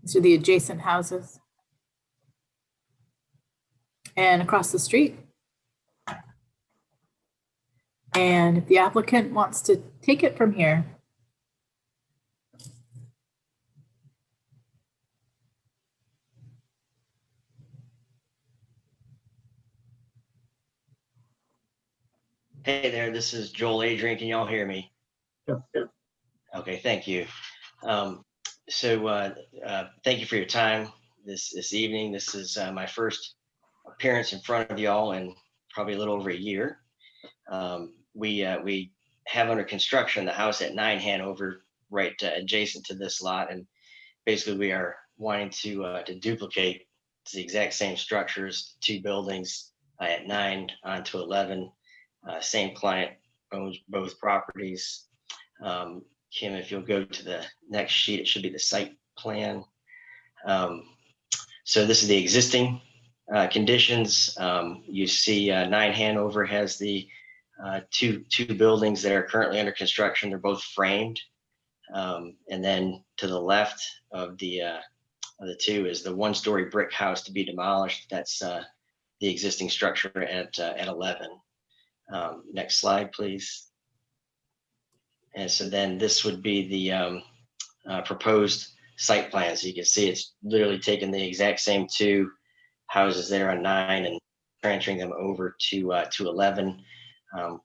These are the adjacent houses. And across the street. And if the applicant wants to take it from here. Hey there, this is Joel Adrian. Can y'all hear me? Yeah. Okay, thank you. Thank you for your time this evening. This is my first appearance in front of y'all in probably a little over a year. We have under construction the house at 9 Hanover, right adjacent to this lot, and basically we are wanting to duplicate the exact same structures, 2 buildings at 9 onto 11. Same client owns both properties. Kim, if you'll go to the next sheet, it should be the site plan. So this is the existing conditions. You see 9 Hanover has the two buildings that are currently under construction. They're both framed. And then to the left of the 2 is the 1-story brick house to be demolished. That's the existing structure at 11. Next slide, please. And so then this would be the proposed site plan. So you can see it's literally taking the exact same two houses there on 9 and transferring them over to 11.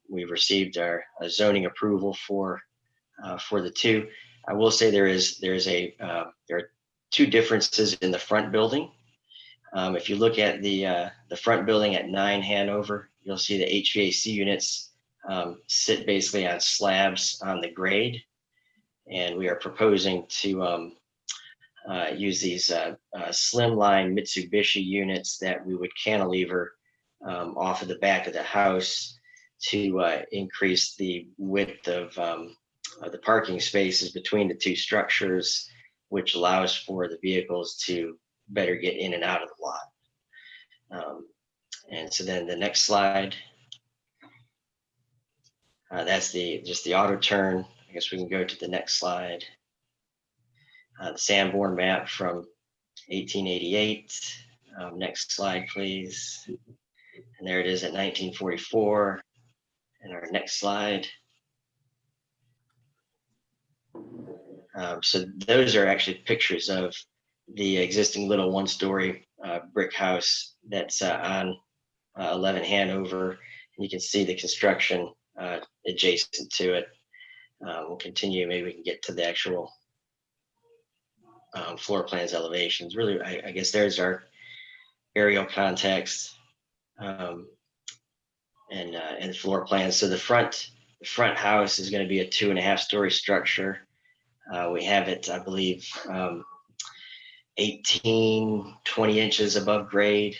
We've received our zoning approval for the two. I will say there are two differences in the front building. If you look at the front building at 9 Hanover, you'll see the HVAC units sit basically on slabs on the grade, and we are proposing to use these slimline Mitsubishi units that we would cantilever off of the back of the house to increase the width of the parking spaces between the two structures, which allows for the vehicles to better get in and out of the lot. And so then the next slide, that's just the auto turn. I guess we can go to the next slide. The Sanborn map from 1888. Next slide, please. And there it is at 1944. And our next slide. So those are actually pictures of the existing little one-story brick house that's on 11 Hanover. And you can see the construction adjacent to it. We'll continue. Maybe we can get to the actual floor plans elevations. Really, I guess there's our aerial context and floor plans. So the front house is going to be a 2.5-story structure. We have it, I believe, 18-20 inches above grade.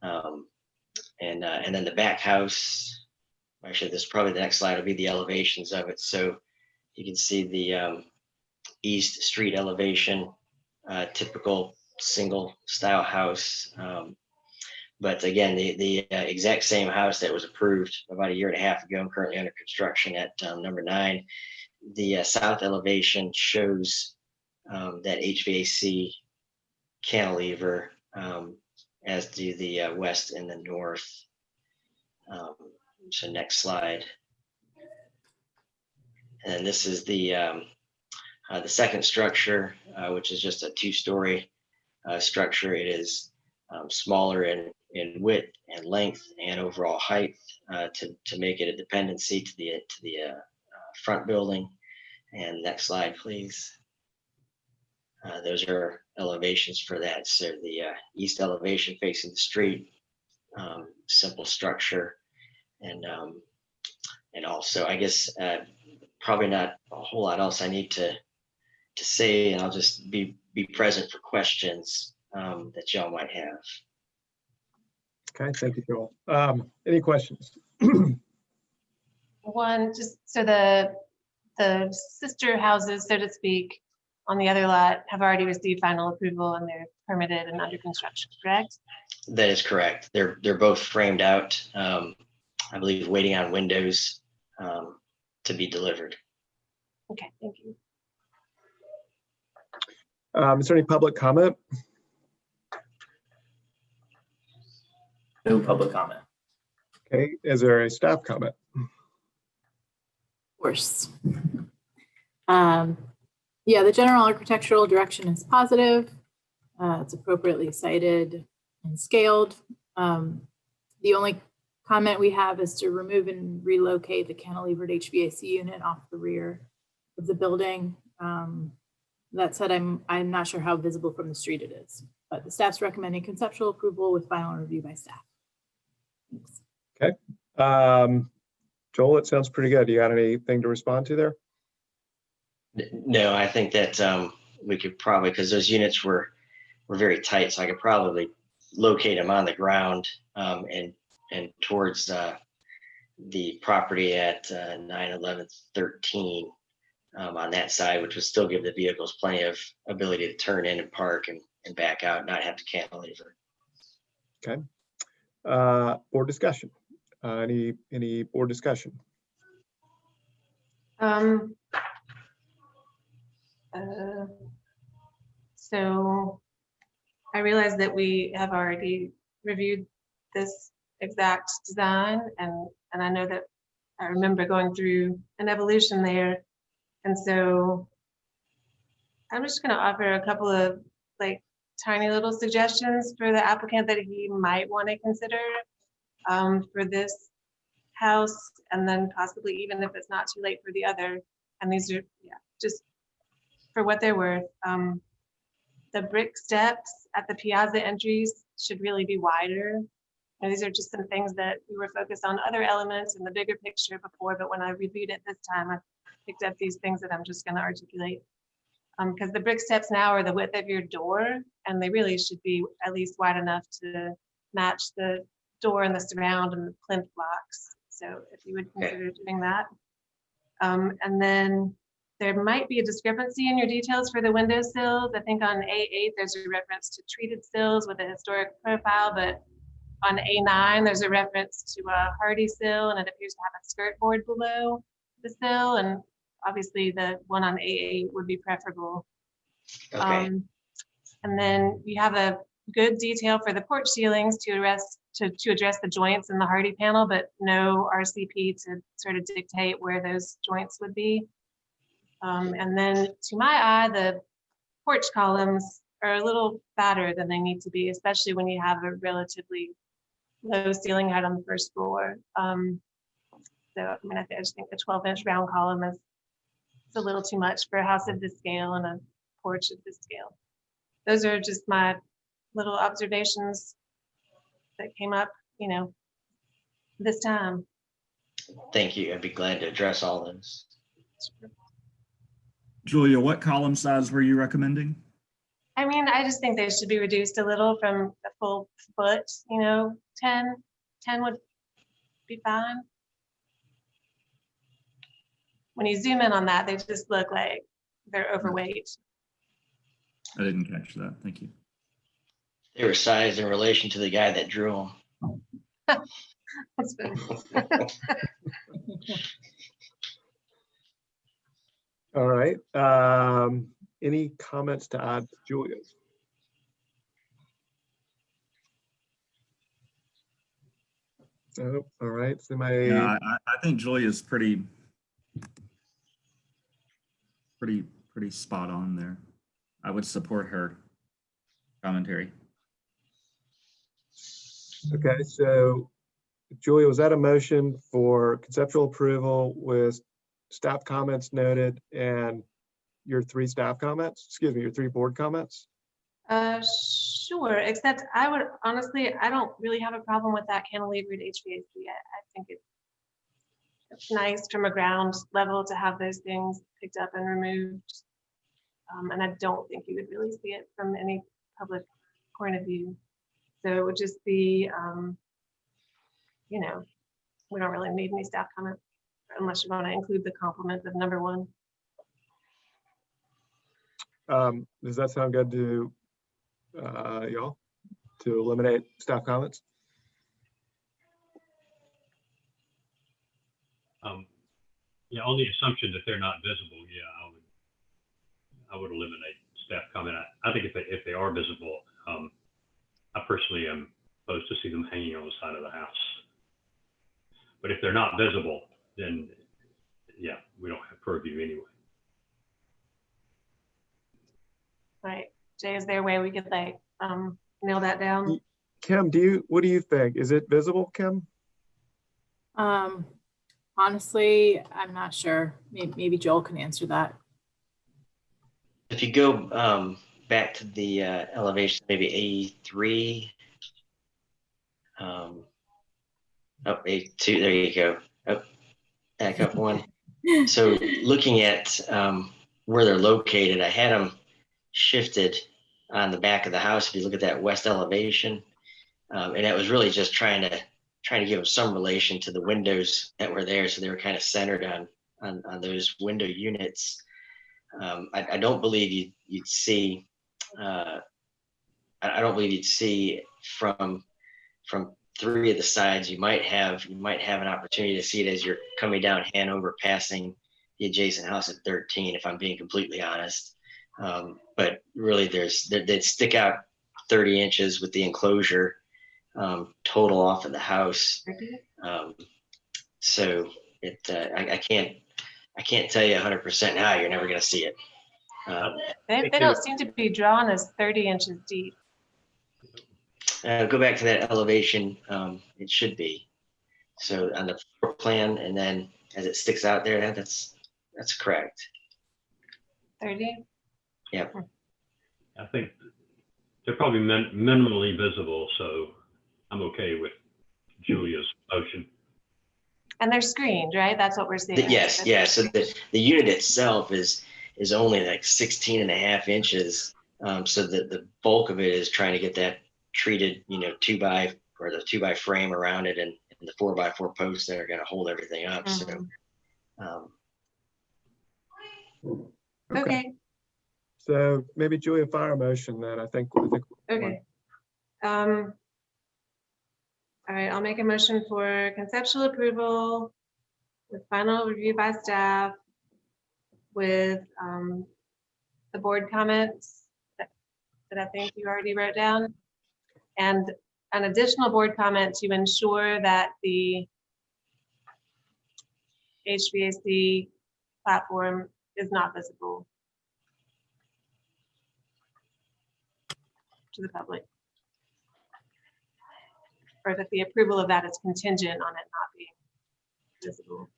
And then the back house, actually, this is probably the next slide will be the elevations of it. So you can see the east street elevation, typical single style house. But again, the exact same house that was approved about 1.5 years ago, currently under construction at number 9. The south elevation shows that HVAC cantilever, as do the west and the north. So next slide. And this is the second structure, which is just a 2-story structure. It is smaller in width and length and overall height to make it a dependency to the front building. And next slide, please. Those are elevations for that. So the east elevation facing the street, simple structure, and also I guess probably not a whole lot else I need to say, and I'll just be present for questions that y'all might have. Okay, thank you, Joel. Any questions? One, just so the sister houses, so to speak, on the other lot have already received final approval and they're permitted and under construction, correct? That is correct. They're both framed out, I believe, waiting on windows to be delivered. Okay, thank you. Is there any public comment? No public comment. Okay, is there a staff comment? Of course. Yeah, the general architectural direction is positive. It's appropriately cited and scaled. The only comment we have is to remove and relocate the cantilevered HVAC unit off the rear of the building. That said, I'm not sure how visible from the street it is, but the staff's recommending conceptual approval with final review by staff. Thanks. Okay. Joel, it sounds pretty good. You got anything to respond to there? No, I think that we could probably, because those units were very tight, so I could probably locate them on the ground and towards the property at 9, 11, 13 on that side, which would still give the vehicles plenty of ability to turn in and park and back out, not have to cantilever. Okay. Board discussion. Any board discussion? So I realize that we have already reviewed this exact design, and I know that I remember going through an evolution there. And so I'm just gonna offer a couple of like tiny little suggestions for the applicant that he might want to consider for this house, and then possibly even if it's not too late for the other. And these are, yeah, just for what they're worth. The brick steps at the piazza entries should really be wider. And these are just some things that we were focused on other elements in the bigger picture before, but when I reviewed it this time, I picked up these things that I'm just going to articulate. Because the brick steps now are the width of your door, and they really should be at least wide enough to match the door and the surround and the plinth blocks. So if you would consider doing that. And then there might be a discrepancy in your details for the window sills. I think on A8, there's a reference to treated sills with a historic profile, but on A9, there's a reference to a hardy sill, and it appears to have a skirt board below the sill. And obviously the one on A8 would be preferable. Okay. And then you have a good detail for the porch ceilings to address the joints in the hardy panel, but no RCP to sort of dictate where those joints would be. And then to my eye, the porch columns are a little fatter than they need to be, especially when you have a relatively low ceiling height on the first floor. So I mean, I just think the 12-inch round column is a little too much for a house of this scale and a porch of this scale. Those are just my little observations that came up, you know, this time. Thank you. I'd be glad to address all those. Julia, what column size were you recommending? I mean, I just think they should be reduced a little from a full foot, you know, 10 would be fine. When you zoom in on that, they just look like they're overweight. I didn't catch that. Thank you. They were sized in relation to the guy that drew them. That's funny. All right. Any comments to add to Julia's? Oh, all right. So Yeah, I think Julia's pretty spot on there. I would support her commentary. Okay, so Julia, was that a motion for conceptual approval with staff comments noted and your 3 staff comments? Excuse me, your 3 board comments? Sure, except I would honestly, I don't really have a problem with that cantilevered HVAC. I think it's nice from a ground level to have those things picked up and removed. And I don't think you would really see it from any public point of view. So it would just be, you know, we don't really need any staff comment unless you want to include the complement of number 1. Does that sound good to y'all, to eliminate staff comments? Yeah, on the assumption that they're not visible, yeah, I would eliminate staff comment. I think if they are visible, I personally am opposed to see them hanging on the side of the house. But if they're not visible, then yeah, we don't have purview anyway. Right, Jay, is there a way we could like nail that down? Kim, what do you think? Is it visible, Kim? Honestly, I'm not sure. Maybe Joel can answer that. If you go back to the elevation, maybe A3, oh, A2, there you go. Oh, back up 1. So looking at where they're located, I had them shifted on the back of the house. If you look at that west elevation, and it was really just trying to give them some relation to the windows that were there, so they were kind of centered on those window units. I don't believe you'd see. I don't believe you'd see from 3 of the sides. You might have an opportunity to see it as you're coming down Hanover, passing the adjacent house at 13. If I'm being completely honest, but really, they'd stick out 30 inches with the enclosure total off of the house. So I can't tell you 100% how. You're never going to see it. They don't seem to be drawn as 30 inches deep. Go back to that elevation. It should be. So on the floor plan, and then as it sticks out there, that's correct. 30? Yep. I think they're probably minimally visible, so I'm okay with Julia's motion. And they're screened, right? That's what we're seeing. Yes, yeah. So the unit itself is only like 16.5 inches. So the bulk of it is trying to get that treated, the 2x frame around it, and the 4x4 posts that are going to hold everything up. Mm-hmm. So. Okay. So maybe Julia, fire a motion then. I think. Okay. All right, I'll make a motion for conceptual approval with final review by staff with the board comments that I think you already wrote down, and an additional board comment to ensure that the HVAC platform is not visible to the public, or that the approval of that is contingent on it not being visible.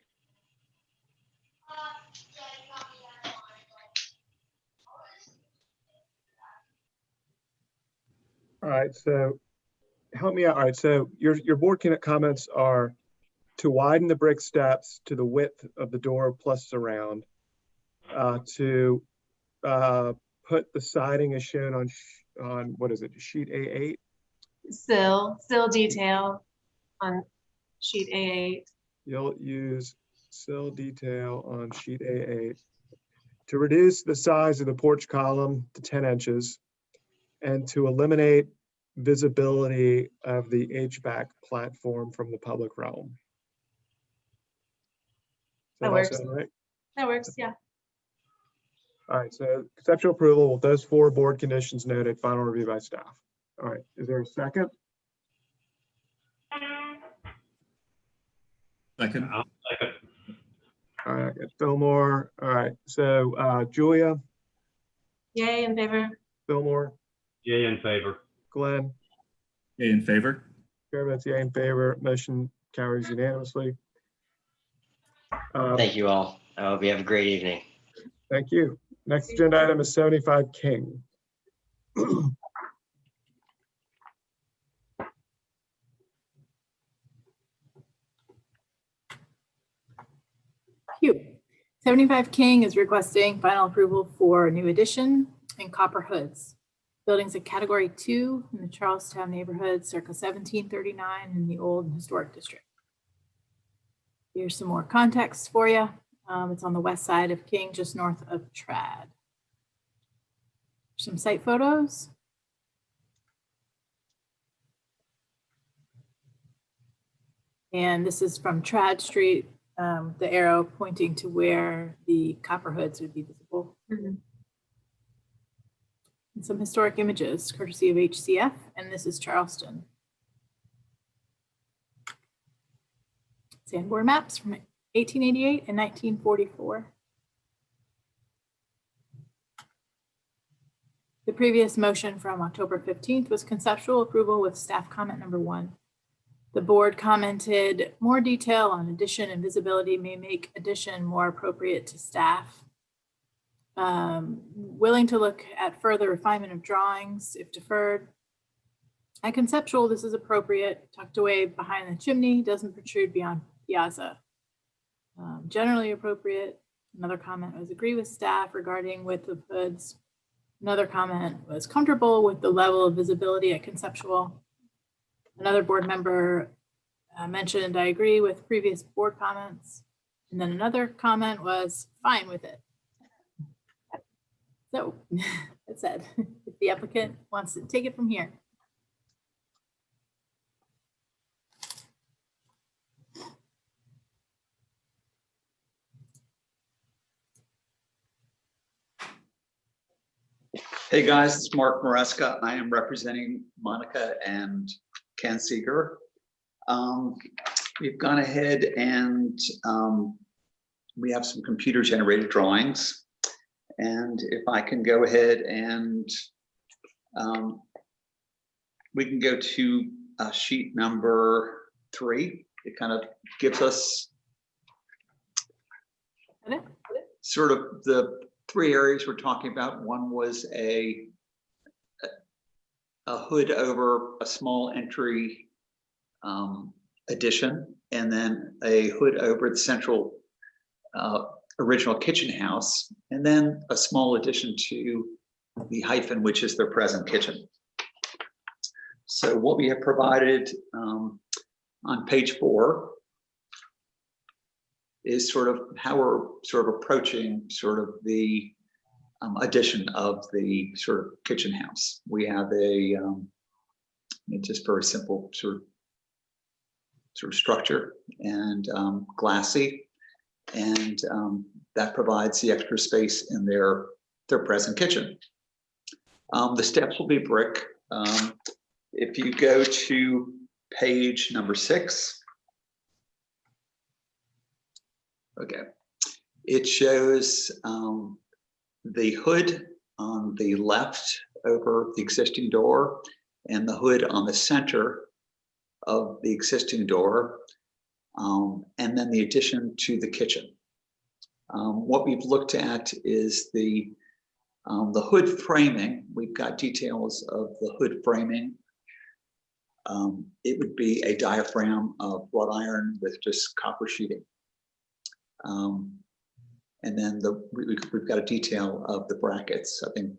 All right, so help me out. All right, so your board comments are to widen the brick steps to the width of the door plus surround, to put the siding as shown on what is it, sheet A8? Sill detail on sheet A8. You'll use sill detail on sheet A8 to reduce the size of the porch column to 10 inches and to eliminate visibility of the HVAC platform from the public realm. That works. Right? That works, yeah. All right, so conceptual approval with those 4 board conditions noted, final review by staff. All right, is there a second? Second. I'll second. All right, Fillmore. All right, so Julia, Yay in favor. Fillmore, Yay in favor. Glenn. Yay in favor. Chair votes yay in favor. Motion carries unanimously. Thank you all. I hope you have a great evening. Thank you. Next agenda item is 75 King. Phew. 75 King is requesting final approval for a new addition and copper hoods. Buildings at category 2 in the Charlestown neighborhood circa 1739 in the old historic district. Here's some more context for you. It's on the west side of King, just north of Trad. Some site photos. And this is from Trad Street, the arrow pointing to where the copper hoods would be visible. Mm-hmm. And some historic images courtesy of HCF, and this is Charleston. Sandboard maps from 1888 and 1944. The previous motion from October 15th was conceptual approval with staff comment number 1. The board commented more detail on addition and visibility may make addition more appropriate to staff. Willing to look at further refinement of drawings if deferred. At conceptual, this is appropriate, tucked away behind the chimney, doesn't protrude beyond piazza. Generally appropriate. Another comment was agree with staff regarding width of hoods. Another comment was comfortable with the level of visibility at conceptual. Another board member mentioned I agree with previous board comments. And then another comment was fine with it. So that said, if the applicant wants to take it from here. Hey guys, it's Mark Maresca. I am representing Monica and Ken Seeger. We've gone ahead and we have some computer generated drawings. And if I can go ahead and we can go to sheet number 3. It kind of gives us sort of the 3 areas we're talking about. One was a hood over a small entry addition, and then a hood over the central original kitchen house, and then a small addition to the hyphen, which is their present kitchen. So what we have provided on page 4 is sort of how we're sort of approaching sort of the addition of the sort of kitchen house. We have a it's just very simple sort of structure and glassy, and that provides the extra space in their present kitchen. The steps will be brick. If you go to page number 6, okay, it shows the hood on the left over the existing door and the hood on the center of the existing door, and then the addition to the kitchen. What we've looked at is the hood framing. We've got details of the hood framing. It would be a diaphragm of wrought iron with just copper sheeting. And then we've got a detail of the brackets. I think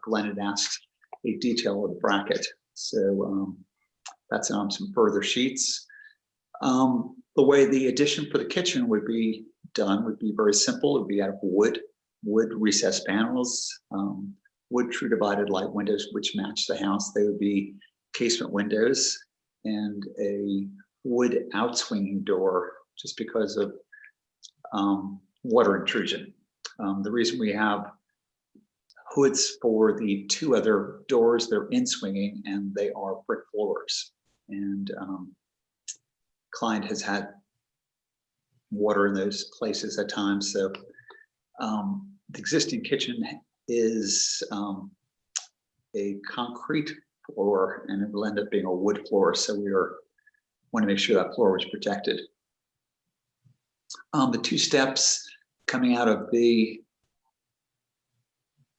Glenn had asked a detail of the bracket. So that's on some further sheets. The way the addition for the kitchen would be done would be very simple. It would be out of wood recessed panels, wood true divided light windows, which match the house. They would be casement windows and a wood outswinging door, just because of water intrusion. The reason we have hoods for the 2 other doors, they're in swinging and they are brick floors. And client has had water in those places at times. So the existing kitchen is a concrete floor, and it will end up being a wood floor. So we want to make sure that floor was protected. The 2 steps coming out of the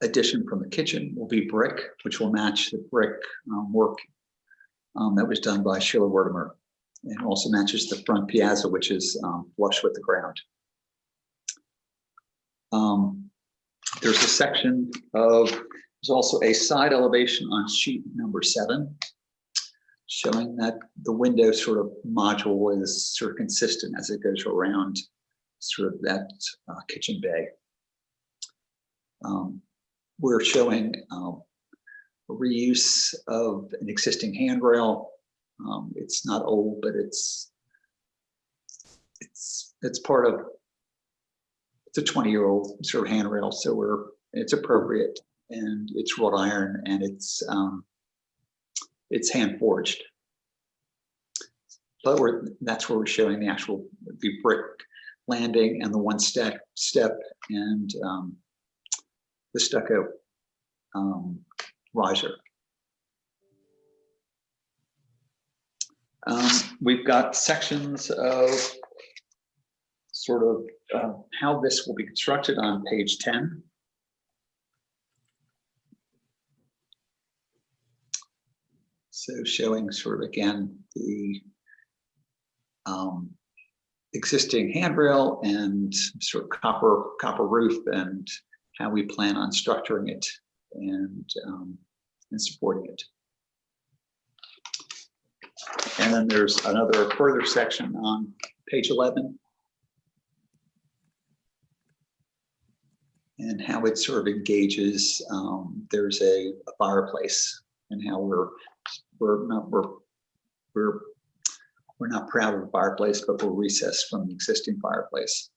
addition from the kitchen will be brick, which will match the brick work that was done by Sheila Wertimer, and also matches the front piazza, which is flush with the ground. There's a section there's also a side elevation on sheet number 7, showing that the window sort of module is sort of consistent as it goes around sort of that kitchen bay. We're showing reuse of an existing handrail. It's not old, but it's part of, it's a 20-year-old sort of handrail, so it's appropriate, and it's wrought iron, and it's hand forged. But that's where we're showing the brick landing and the 1 step and the stucco riser. We've got sections of sort of how this will be constructed on page 10. So showing sort of, again, the existing handrail and sort of copper roof, and how we plan on structuring it and supporting it. And then there's another further section on page 11, and how it sort of engages. There's a fireplace, and how we're not proud of the fireplace, but we're recessed from the existing fireplace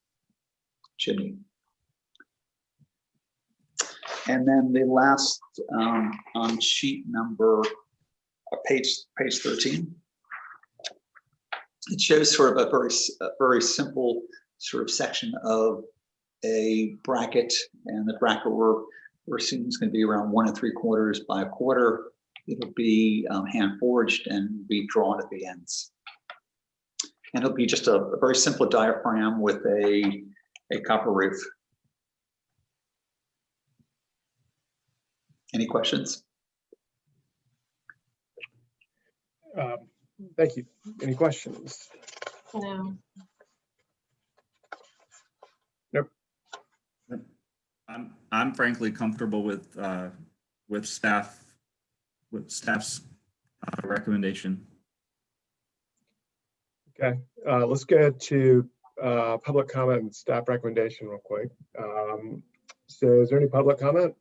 chimney. And then the last on sheet number page 13, it shows sort of a very simple sort of section of a bracket, and the bracket we're assuming is going to be around 1 3/4 by 1/4. It'll be hand forged and be drawn at the ends. And it'll be just a very simple diaphragm with a copper roof. Any questions? Thank you. Any questions? No. Nope. I'm frankly comfortable with staff's recommendation. Okay, let's go to public comment and staff recommendation real quick. So is there any public comment?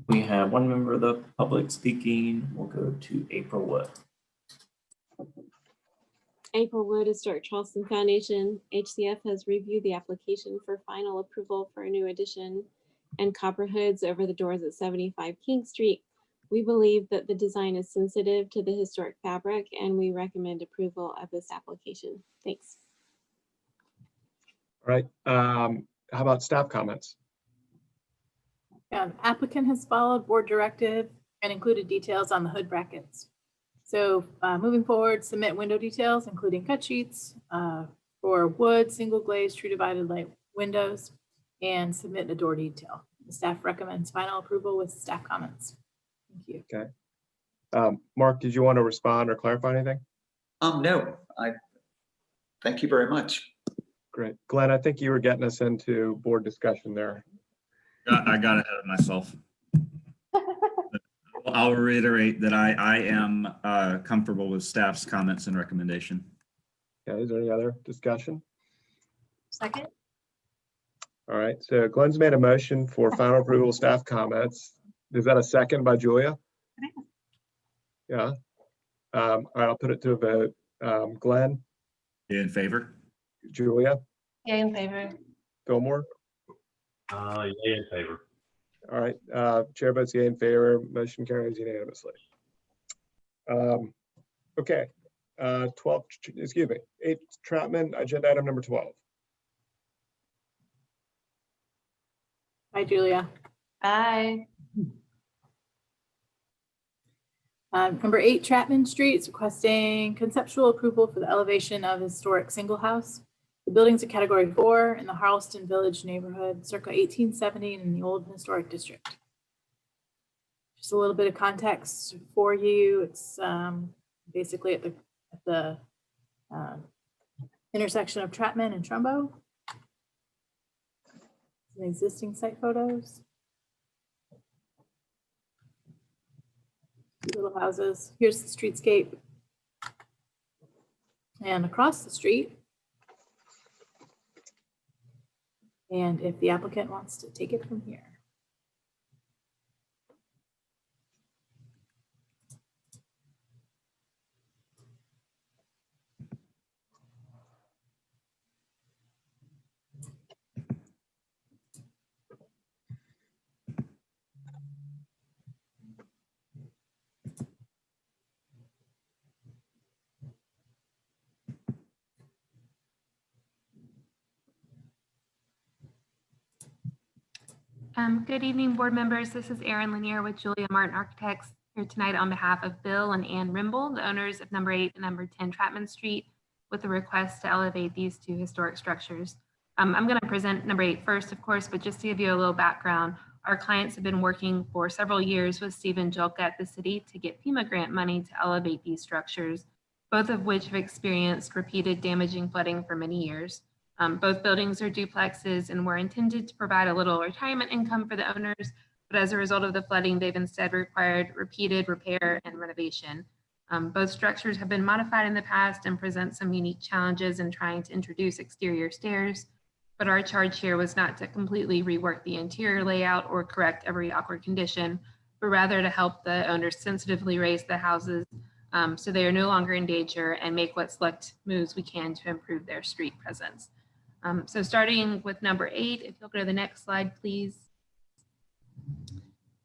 We have one member of the public speaking. We'll go to April Wood. April Wood, Historic Charleston Foundation. HCF has reviewed the application for final approval for a new addition and copper hoods over the doors at 75 King Street. We believe that the design is sensitive to the historic fabric, and we recommend approval of this application. Thanks. All right, how about staff comments? Applicant has followed board directive and included details on the hood brackets. So moving forward, submit window details, including cut sheets for wood, single glazed, true divided light windows, and submit a door detail. The staff recommends final approval with staff comments. Thank you. Okay. Mark, did you want to respond or clarify anything? No, thank you very much. Great. Glenn, I think you were getting us into board discussion there. I got ahead of myself. I'll reiterate that I am comfortable with staff's comments and recommendation. Okay, is there any other discussion? Second. All right, so Glenn's made a motion for final approval of staff comments. Is that a second by Julia? Yeah. All right, I'll put it to a vote. Glenn? In favor? Julia? Yay in favor. Fillmore? Yay in favor. All right, chair votes yay in favor, motion carries unanimously. Okay, 12, excuse me, 8 Troutman, agenda item number 12. Hi, Julia. Bye. Number 8 Chapman Street is requesting conceptual approval for the elevation of historic single house. The building's a category 4 in the Charleston Village neighborhood, circa 1870 in the old historic district. Just a little bit of context for you. It's basically at the intersection of Chapman and Trumbo. Some existing site photos. Little houses. Here's the streetscape. And across the street. And if the applicant wants to take it from here. Good evening, board members. This is Erin Lanier with Julia Martin Architects here tonight on behalf of Bill and Ann Rimble, the owners of number 8 and number 10 Chapman Street, with a request to elevate these 2 historic structures. I'm going to present number 8 first, of course, but just to give you a little background, our clients have been working for several years with Stephen Jolka at the city to get FEMA grant money to elevate these structures, both of which have experienced repeated damaging flooding for many years. Both buildings are duplexes and were intended to provide a little retirement income for the owners, but as a result of the flooding, they've instead required repeated repair and renovation. Both structures have been modified in the past and present some unique challenges in trying to introduce exterior stairs, but our charge here was not to completely rework the interior layout or correct every awkward condition, but rather to help the owners sensitively raise the houses so they are no longer in danger and make what select moves we can to improve their street presence. So starting with number 8, if you'll go to the next slide, please.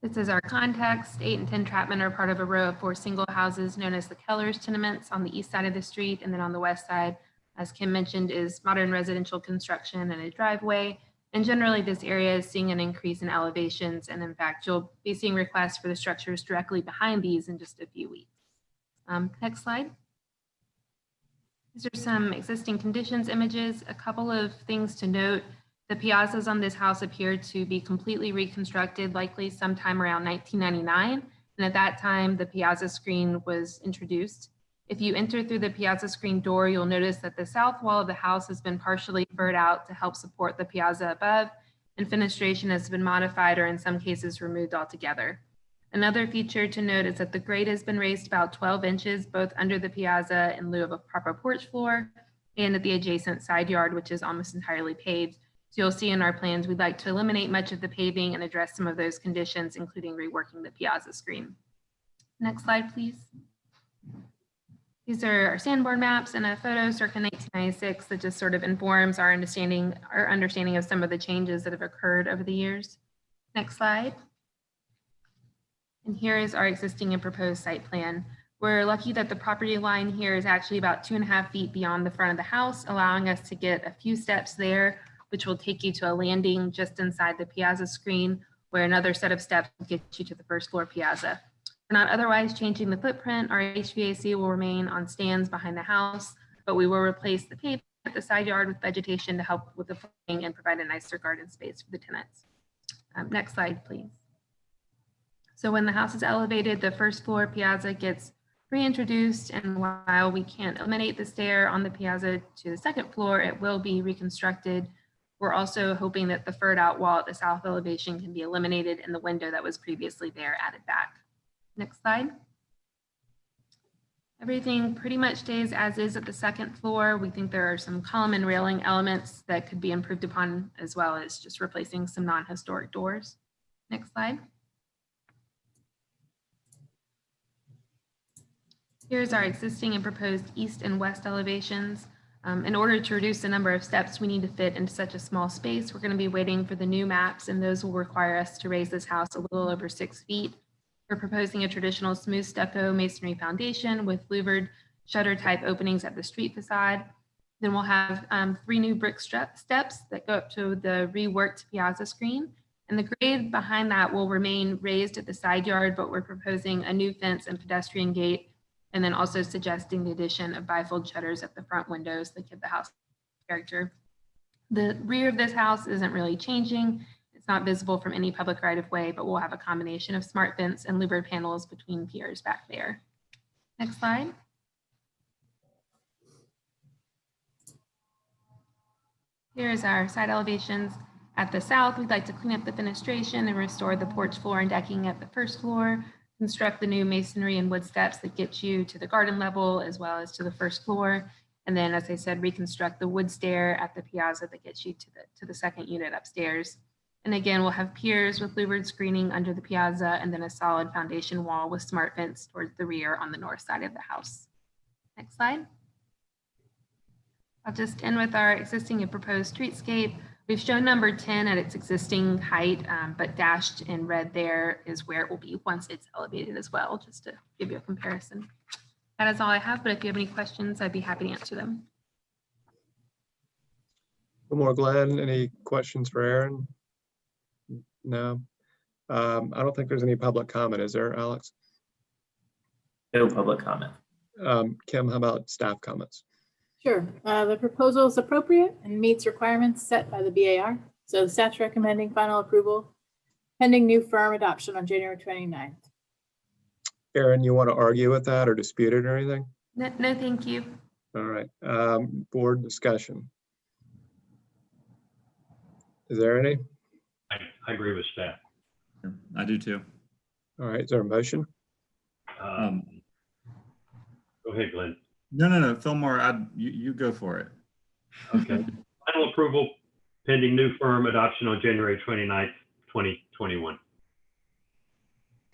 This is our context. 8 and 10 Chapman are part of a row of 4 single houses known as the Kellers tenements on the east side of the street. And then on the west side, as Kim mentioned, is modern residential construction and a driveway. And generally, this area is seeing an increase in elevations. And in fact, you'll be seeing requests for the structures directly behind these in just a few weeks. Next slide. These are some existing conditions images. A couple of things to note. The piazzas on this house appear to be completely reconstructed, likely sometime around 1999. And at that time, the piazza screen was introduced. If you enter through the piazza screen door, you'll notice that the south wall of the house has been partially furred out to help support the piazza above, and fenestration has been modified or in some cases removed altogether. Another feature to note is that the grade has been raised about 12 inches, both under the piazza in lieu of a proper porch floor and at the adjacent side yard, which is almost entirely paved. So you'll see in our plans, we'd like to eliminate much of the paving and address some of those conditions, including reworking the piazza screen. Next slide, please. These are our Sanborn maps and a photo circa 1996 that just sort of informs our understanding of some of the changes that have occurred over the years. Next slide. And here is our existing and proposed site plan. We're lucky that the property line here is actually about 2.5 feet beyond the front of the house, allowing us to get a few steps there, which will take you to a landing just inside the piazza screen, where another set of steps will get you to the first floor piazza. We're not otherwise changing the footprint. Our HVAC will remain on stands behind the house, but we will replace the pavement at the side yard with vegetation to help with the flooding and provide a nicer garden space for the tenants. Next slide, please. So when the house is elevated, the first floor piazza gets reintroduced, and while we can't eliminate the stair on the piazza to the second floor, it will be reconstructed. We're also hoping that the furred out wall at the south elevation can be eliminated and the window that was previously there added back. Next slide. Everything pretty much stays as is at the second floor. We think there are some column and railing elements that could be improved upon, as well as just replacing some non-historic doors. Next slide. Here's our existing and proposed east and west elevations. In order to reduce the number of steps we need to fit into such a small space, we're going to be waiting for the new maps, and those will require us to raise this house a little over 6 feet. We're proposing a traditional smooth stucco masonry foundation with louvered shutter type openings at the street facade. Then we'll have 3 new brick steps that go up to the reworked piazza screen. And the grade behind that will remain raised at the side yard, but we're proposing a new fence and pedestrian gate, and then also suggesting the addition of bifold shutters at the front windows that give the house character. The rear of this house isn't really changing. It's not visible from any public right of way, but we'll have a combination of smart fence and louvered panels between piers back there. Next slide. Here's our side elevations. At the south, we'd like to clean up the fenestration and restore the porch floor and decking at the first floor, construct the new masonry and wood steps that get you to the garden level as well as to the first floor. And then, as I said, reconstruct the wood stair at the piazza that gets you to the second unit upstairs. And again, we'll have piers with louvered screening under the piazza and then a solid foundation wall with smart fence towards the rear on the north side of the house. Next slide. I'll just end with our existing and proposed streetscape. We've shown number 10 at its existing height, but dashed in red there is where it will be once it's elevated as well, just to give you a comparison. That is all I have, but if you have any questions, I'd be happy to answer them. One more, Glenn. Any questions for Aaron? No. I don't think there's any public comment. Is there, Alex? No public comment. Kim, how about staff comments? Sure. The proposal is appropriate and meets requirements set by the BAR. So the staff's recommending final approval pending new firm adoption on January 29th. Aaron, you want to argue with that or dispute it or anything? No, thank you. All right. Board discussion. Is there any? I agree with staff. I do too. All right. Is there a motion? Go ahead, Glenn. No. Fillmore, you go for it. Okay. Final approval pending new firm adoption on January 29th, 2021.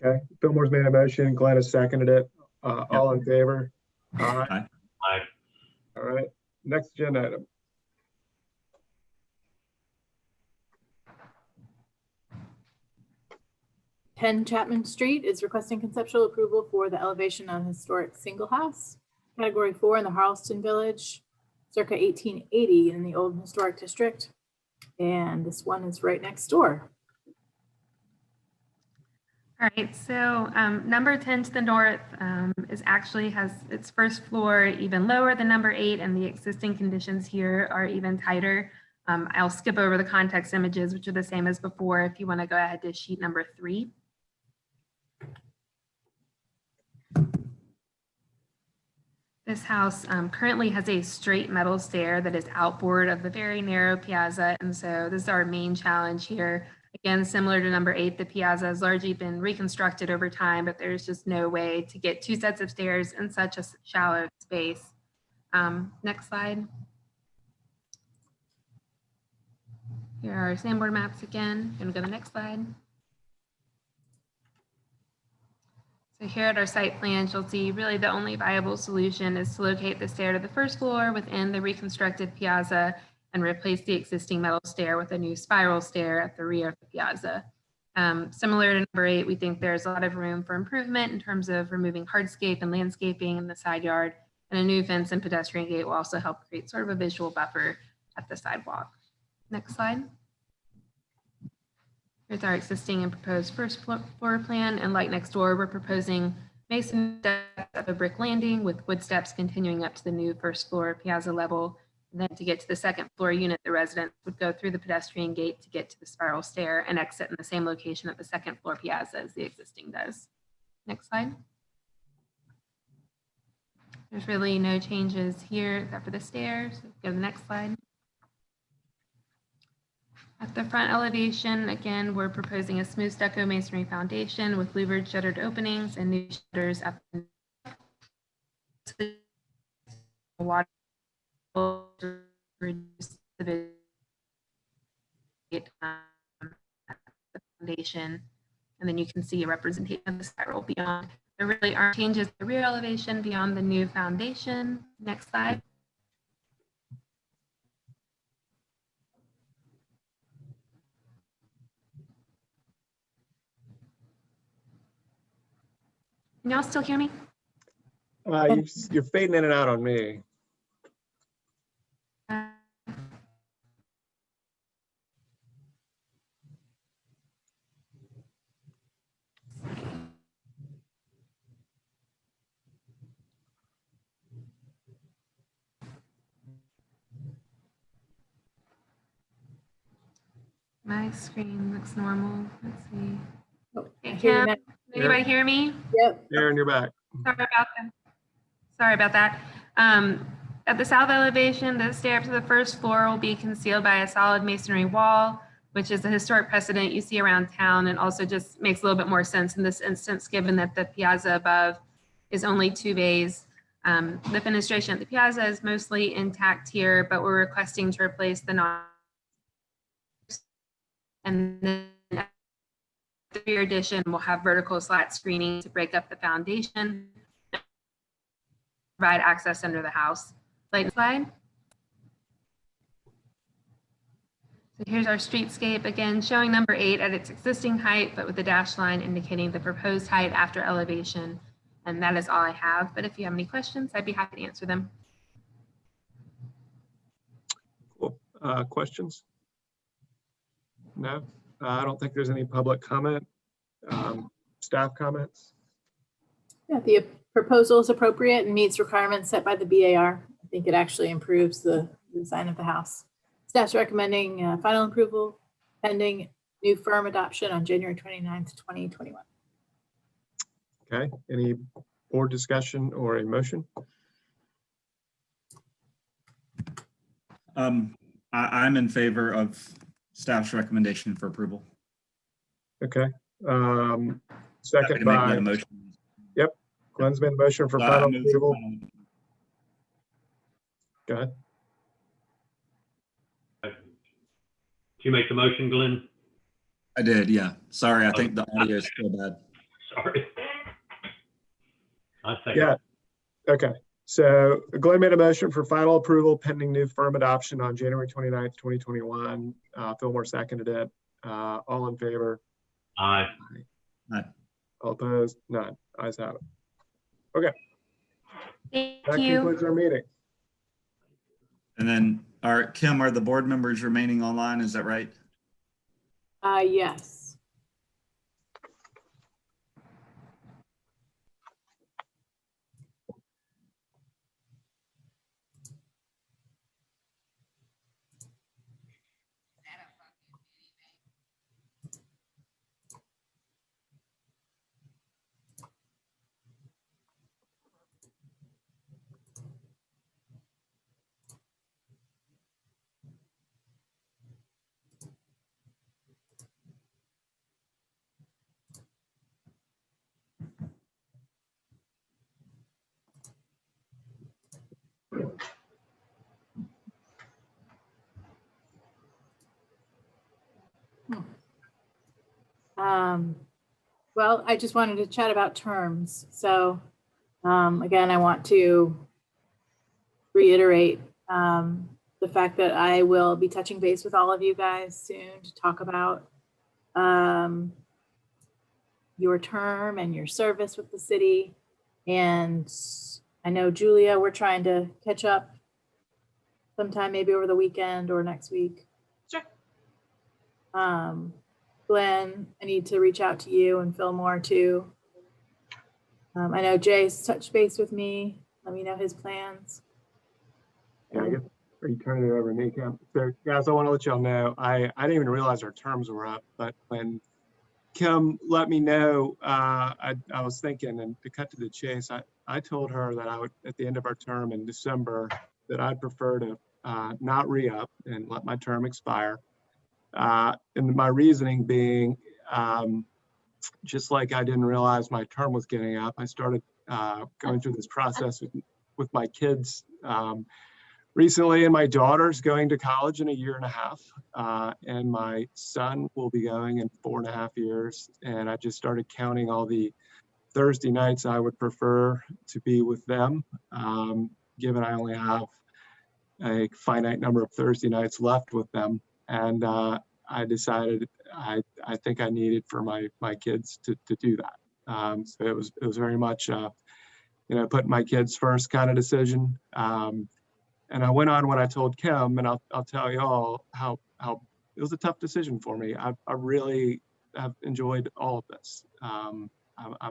Okay. Fillmore's made a motion. Glenn has seconded it. All in favor? Aye. Aye. All right. Next agenda item. Chapman Street is requesting conceptual approval for the elevation of historic single house, category 4 in the Charleston Village, circa 1880 in the old historic district. And this one is right next door. All right, so number 10 to the north has its first floor even lower than number 8, and the existing conditions here are even tighter. I'll skip over the context images, which are the same as before, if you want to go ahead to sheet number 3. This house currently has a straight metal stair that is outboard of the very narrow piazza, and so this is our main challenge here. Again, similar to number 8, the piazza has largely been reconstructed over time, but there's just no way to get 2 sets of stairs in such a shallow space. Next slide. Here are our sandboard maps again. Going to go to the next slide. So here at our site plans, you'll see really the only viable solution is to locate the stair to the first floor within the reconstructed piazza and replace the existing metal stair with a new spiral stair at the rear of the piazza. Similar to number 8, we think there's a lot of room for improvement in terms of removing hardscape and landscaping in the side yard, and a new fence and pedestrian gate will also help create sort of a visual buffer at the sidewalk. Next slide. Here's our existing and proposed first floor plan, and like next door, we're proposing mason steps of a brick landing with wood steps continuing up to the new first floor piazza level. And then to get to the second floor unit, the residents would go through the pedestrian gate to get to the spiral stair and exit in the same location at the second floor piazza as the existing does. Next slide. There's really no changes here except for the stairs. Go to the next slide. At the front elevation, again, we're proposing a smooth stucco masonry foundation with louvered shuttered openings and new shutters at the water to reduce the foundation. And then you can see a representation of the spiral beyond. There really aren't changes to the rear elevation beyond the new foundation. Next slide. Can y'all still hear me? You're fading in and out on me. My screen looks normal. Let's see. Oh, Hey, Kim, can anybody hear me? Yep. Aaron, you're back. Sorry about that. At the south elevation, the stair up to the first floor will be concealed by a solid masonry wall, which is a historic precedent you see around town, and also just makes a little bit more sense in this instance, given that the piazza above is only 2 bays. The fenestration at the piazza is mostly intact here, but we're requesting to replace the and then the rear addition will have vertical slat screening to break up the foundation, provide access under the house. Slide. So here's our streetscape, again, showing number 8 at its existing height, but with the dashed line indicating the proposed height after elevation. And that is all I have. But if you have any questions, I'd be happy to answer them. Cool. Questions? No, I don't think there's any public comment. Staff comments? Yeah, the proposal is appropriate and meets requirements set by the BAR. I think it actually improves the design of the house. Staff's recommending final approval pending new firm adoption on January 29th, 2021. Okay, any board discussion or a motion? I'm in favor of staff's recommendation for approval. Okay. Second by, motion. Yep, Glenn's made a motion for final approval. Go ahead. Did you make the motion, Glenn? I did, yeah. Sorry, I think the audio is still bad. Sorry. I second. Yeah, okay. So Glenn made a motion for final approval pending new firm adoption on January 29th, 2021. Fillmore seconded it. All in favor? Aye. Aye. All opposed? None. Ayes have it. Okay. Thank That you. concludes our meeting. And then Kim, are the board members remaining online? Is that right? Yes. Well, I just wanted to chat about terms. So again, I want to reiterate the fact that I will be touching base with all of you guys soon to talk about your term and your service with the city. And I know, Julia, we're trying to catch up sometime maybe over the weekend or next week. Sure. Glenn, I need to reach out to you and Fillmore too. I know Jay's touched base with me. Let me know his plans. Yeah, I guess, are you turning it over to me, Kim? So, guys, I want to let y'all know, I didn't even realize our terms were up, but when Kim let me know, I was thinking, and to cut to the chase, I told her that I would, at the end of our term in December, that I'd prefer to not re-up and let my term expire. And my reasoning being, just like I didn't realize my term was getting up, I started going through this process with my kids recently, and my daughter's going to college in 1.5 years, and my son will be going in 4.5 years. And I just started counting all the Thursday nights I would prefer to be with them, given I only have a finite number of Thursday nights left with them. And I decided I think I needed for my kids to do that. So it was very much, putting my kids first kind of decision. And I went on what I told Kim, and I'll tell you all how it was a tough decision for me. I really have enjoyed all of this. I'm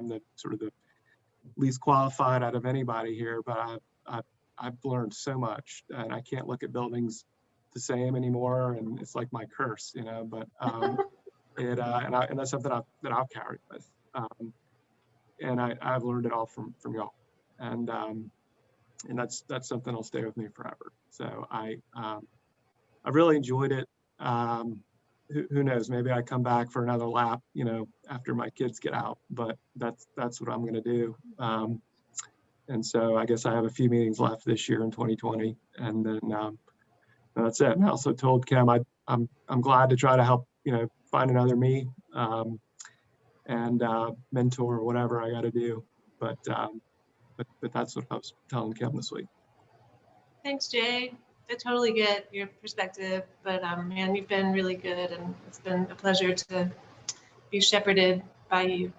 the sort of the least qualified out of anybody here, but I've learned so much, and I can't look at buildings the same anymore, and it's like my curse, but and that's something that I'll carry with, and I've learned it all from y'all, and that's something that'll stay with me forever. So I really enjoyed it. Who knows, maybe I come back for another lap, after my kids get out, but that's what I'm going to do. And so I guess I have a few meetings left this year in 2020, and then that's it. And I also told Kim I'm glad to try to help find another me, and mentor or whatever I got to do. But that's what I was telling Kim this week. Thanks, Jay. I totally get your perspective, but man, you've been really good, and it's been a pleasure to be shepherded by you.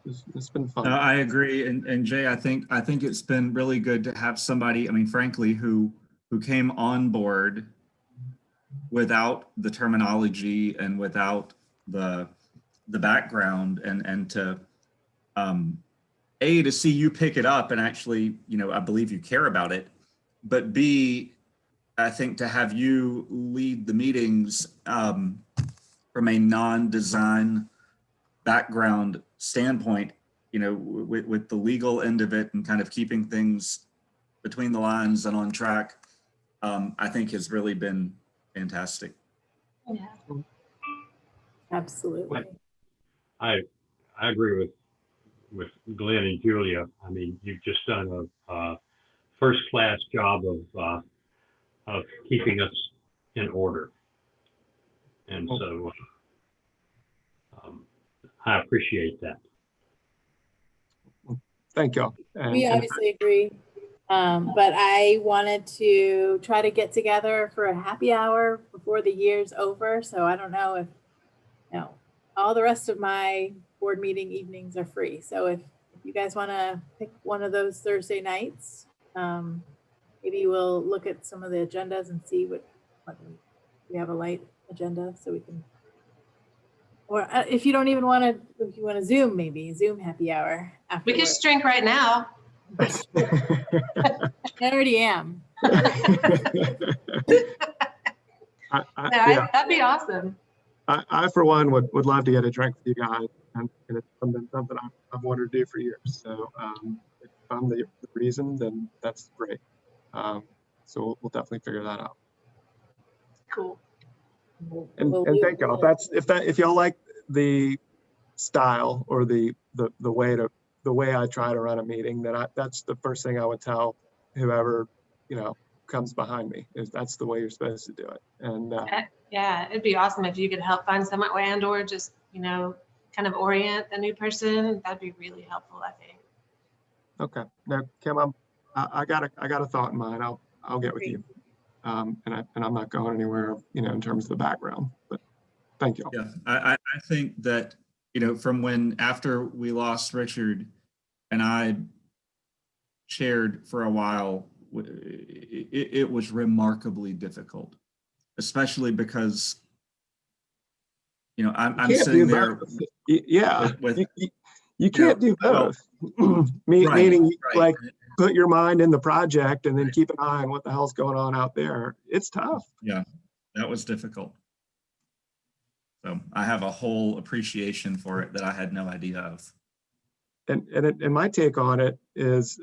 It's been fun. I agree, and Jay, I think it's been really good to have somebody, I mean, frankly, who came on board without the terminology and without the background, and to A, to see you pick it up and actually, I believe you care about it, but B, I think to have you lead the meetings from a non-design background standpoint, with the legal end of it and kind of keeping things between the lines and on track, I think has really been fantastic. Yeah. Absolutely. I agree with Glenn and Julia. I mean, you've just done a first-class job of keeping us in order, and so I appreciate that. Thank you. We obviously agree, but I wanted to try to get together for a happy hour before the year's over. So I don't know if, all the rest of my board meeting evenings are free. So if you guys want to pick one of those Thursday nights, maybe we'll look at some of the agendas and see what we have a light agenda so we can, or if you don't even want to, if you want to Zoom, maybe Zoom happy hour. We afterward. could just drink right now. I already am. That'd be awesome. I for one, would love to get a drink with you guys, and it's something I've wanted to do for years. So if I'm the reason, then that's great. So we'll definitely figure that out. Cool. And thank y'all. If y'all like the style or the way I try to run a meeting, then that's the first thing I would tell whoever comes behind me, is that's the way you're supposed to do it. And yeah, it'd be awesome if you could help find someone and/or just kind of orient the new person. That'd be really helpful, I think. okay, now Kim, I got a thought in mind. I'll get with you, and I'm not going anywhere, in terms of the background. But thank you. Yeah, I think that from after we lost Richard, and I chaired for a while, it was remarkably difficult, especially because I'm sitting there. Yeah, with you can't do both. Meaning, like, put your mind in the project and then keep an eye on what the hell's going on out there. It's tough. Yeah, that was difficult. So I have a whole appreciation for it that I had no idea of. And my take on it is,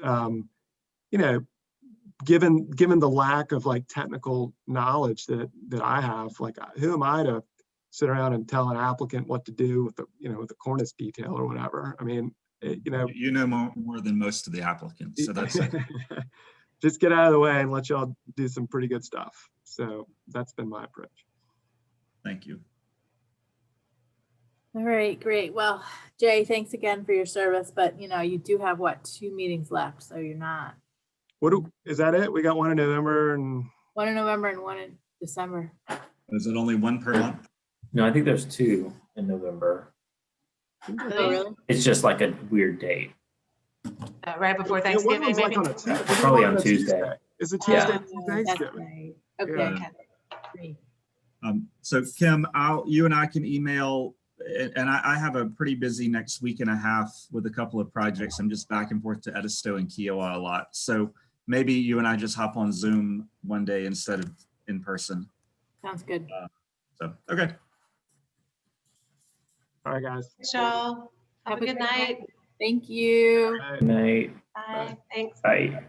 given the lack of like technical knowledge that I have, like, who am I to sit around and tell an applicant what to do with the cornice detail or whatever? I mean, you know more than most of the applicants, so that's it. Just get out of the way and let y'all do some pretty good stuff. So that's been my approach. Thank you. All right, great. Well, Jay, thanks again for your service, but you do have 2 meetings left, so you're not. Is that it? We got one in November and one in November and one in December. Is it only one per month? No, I think there's 2 in November. Oh, really? It's just like a weird date. Right before Thanksgiving, maybe? Probably on Tuesday. Is it Tuesday? Yeah. before Thanksgiving? Okay. Yeah. Great. So Kim, you and I can email, and I have a pretty busy next week and a half with a couple of projects. I'm just back and forth to Edisto and Kiowa a lot. So maybe you and I just hop on Zoom one day instead of in person. Sounds good. So, okay. All right, guys. Michelle, have a good night. Thank you. Good night. Bye. Thanks. Bye.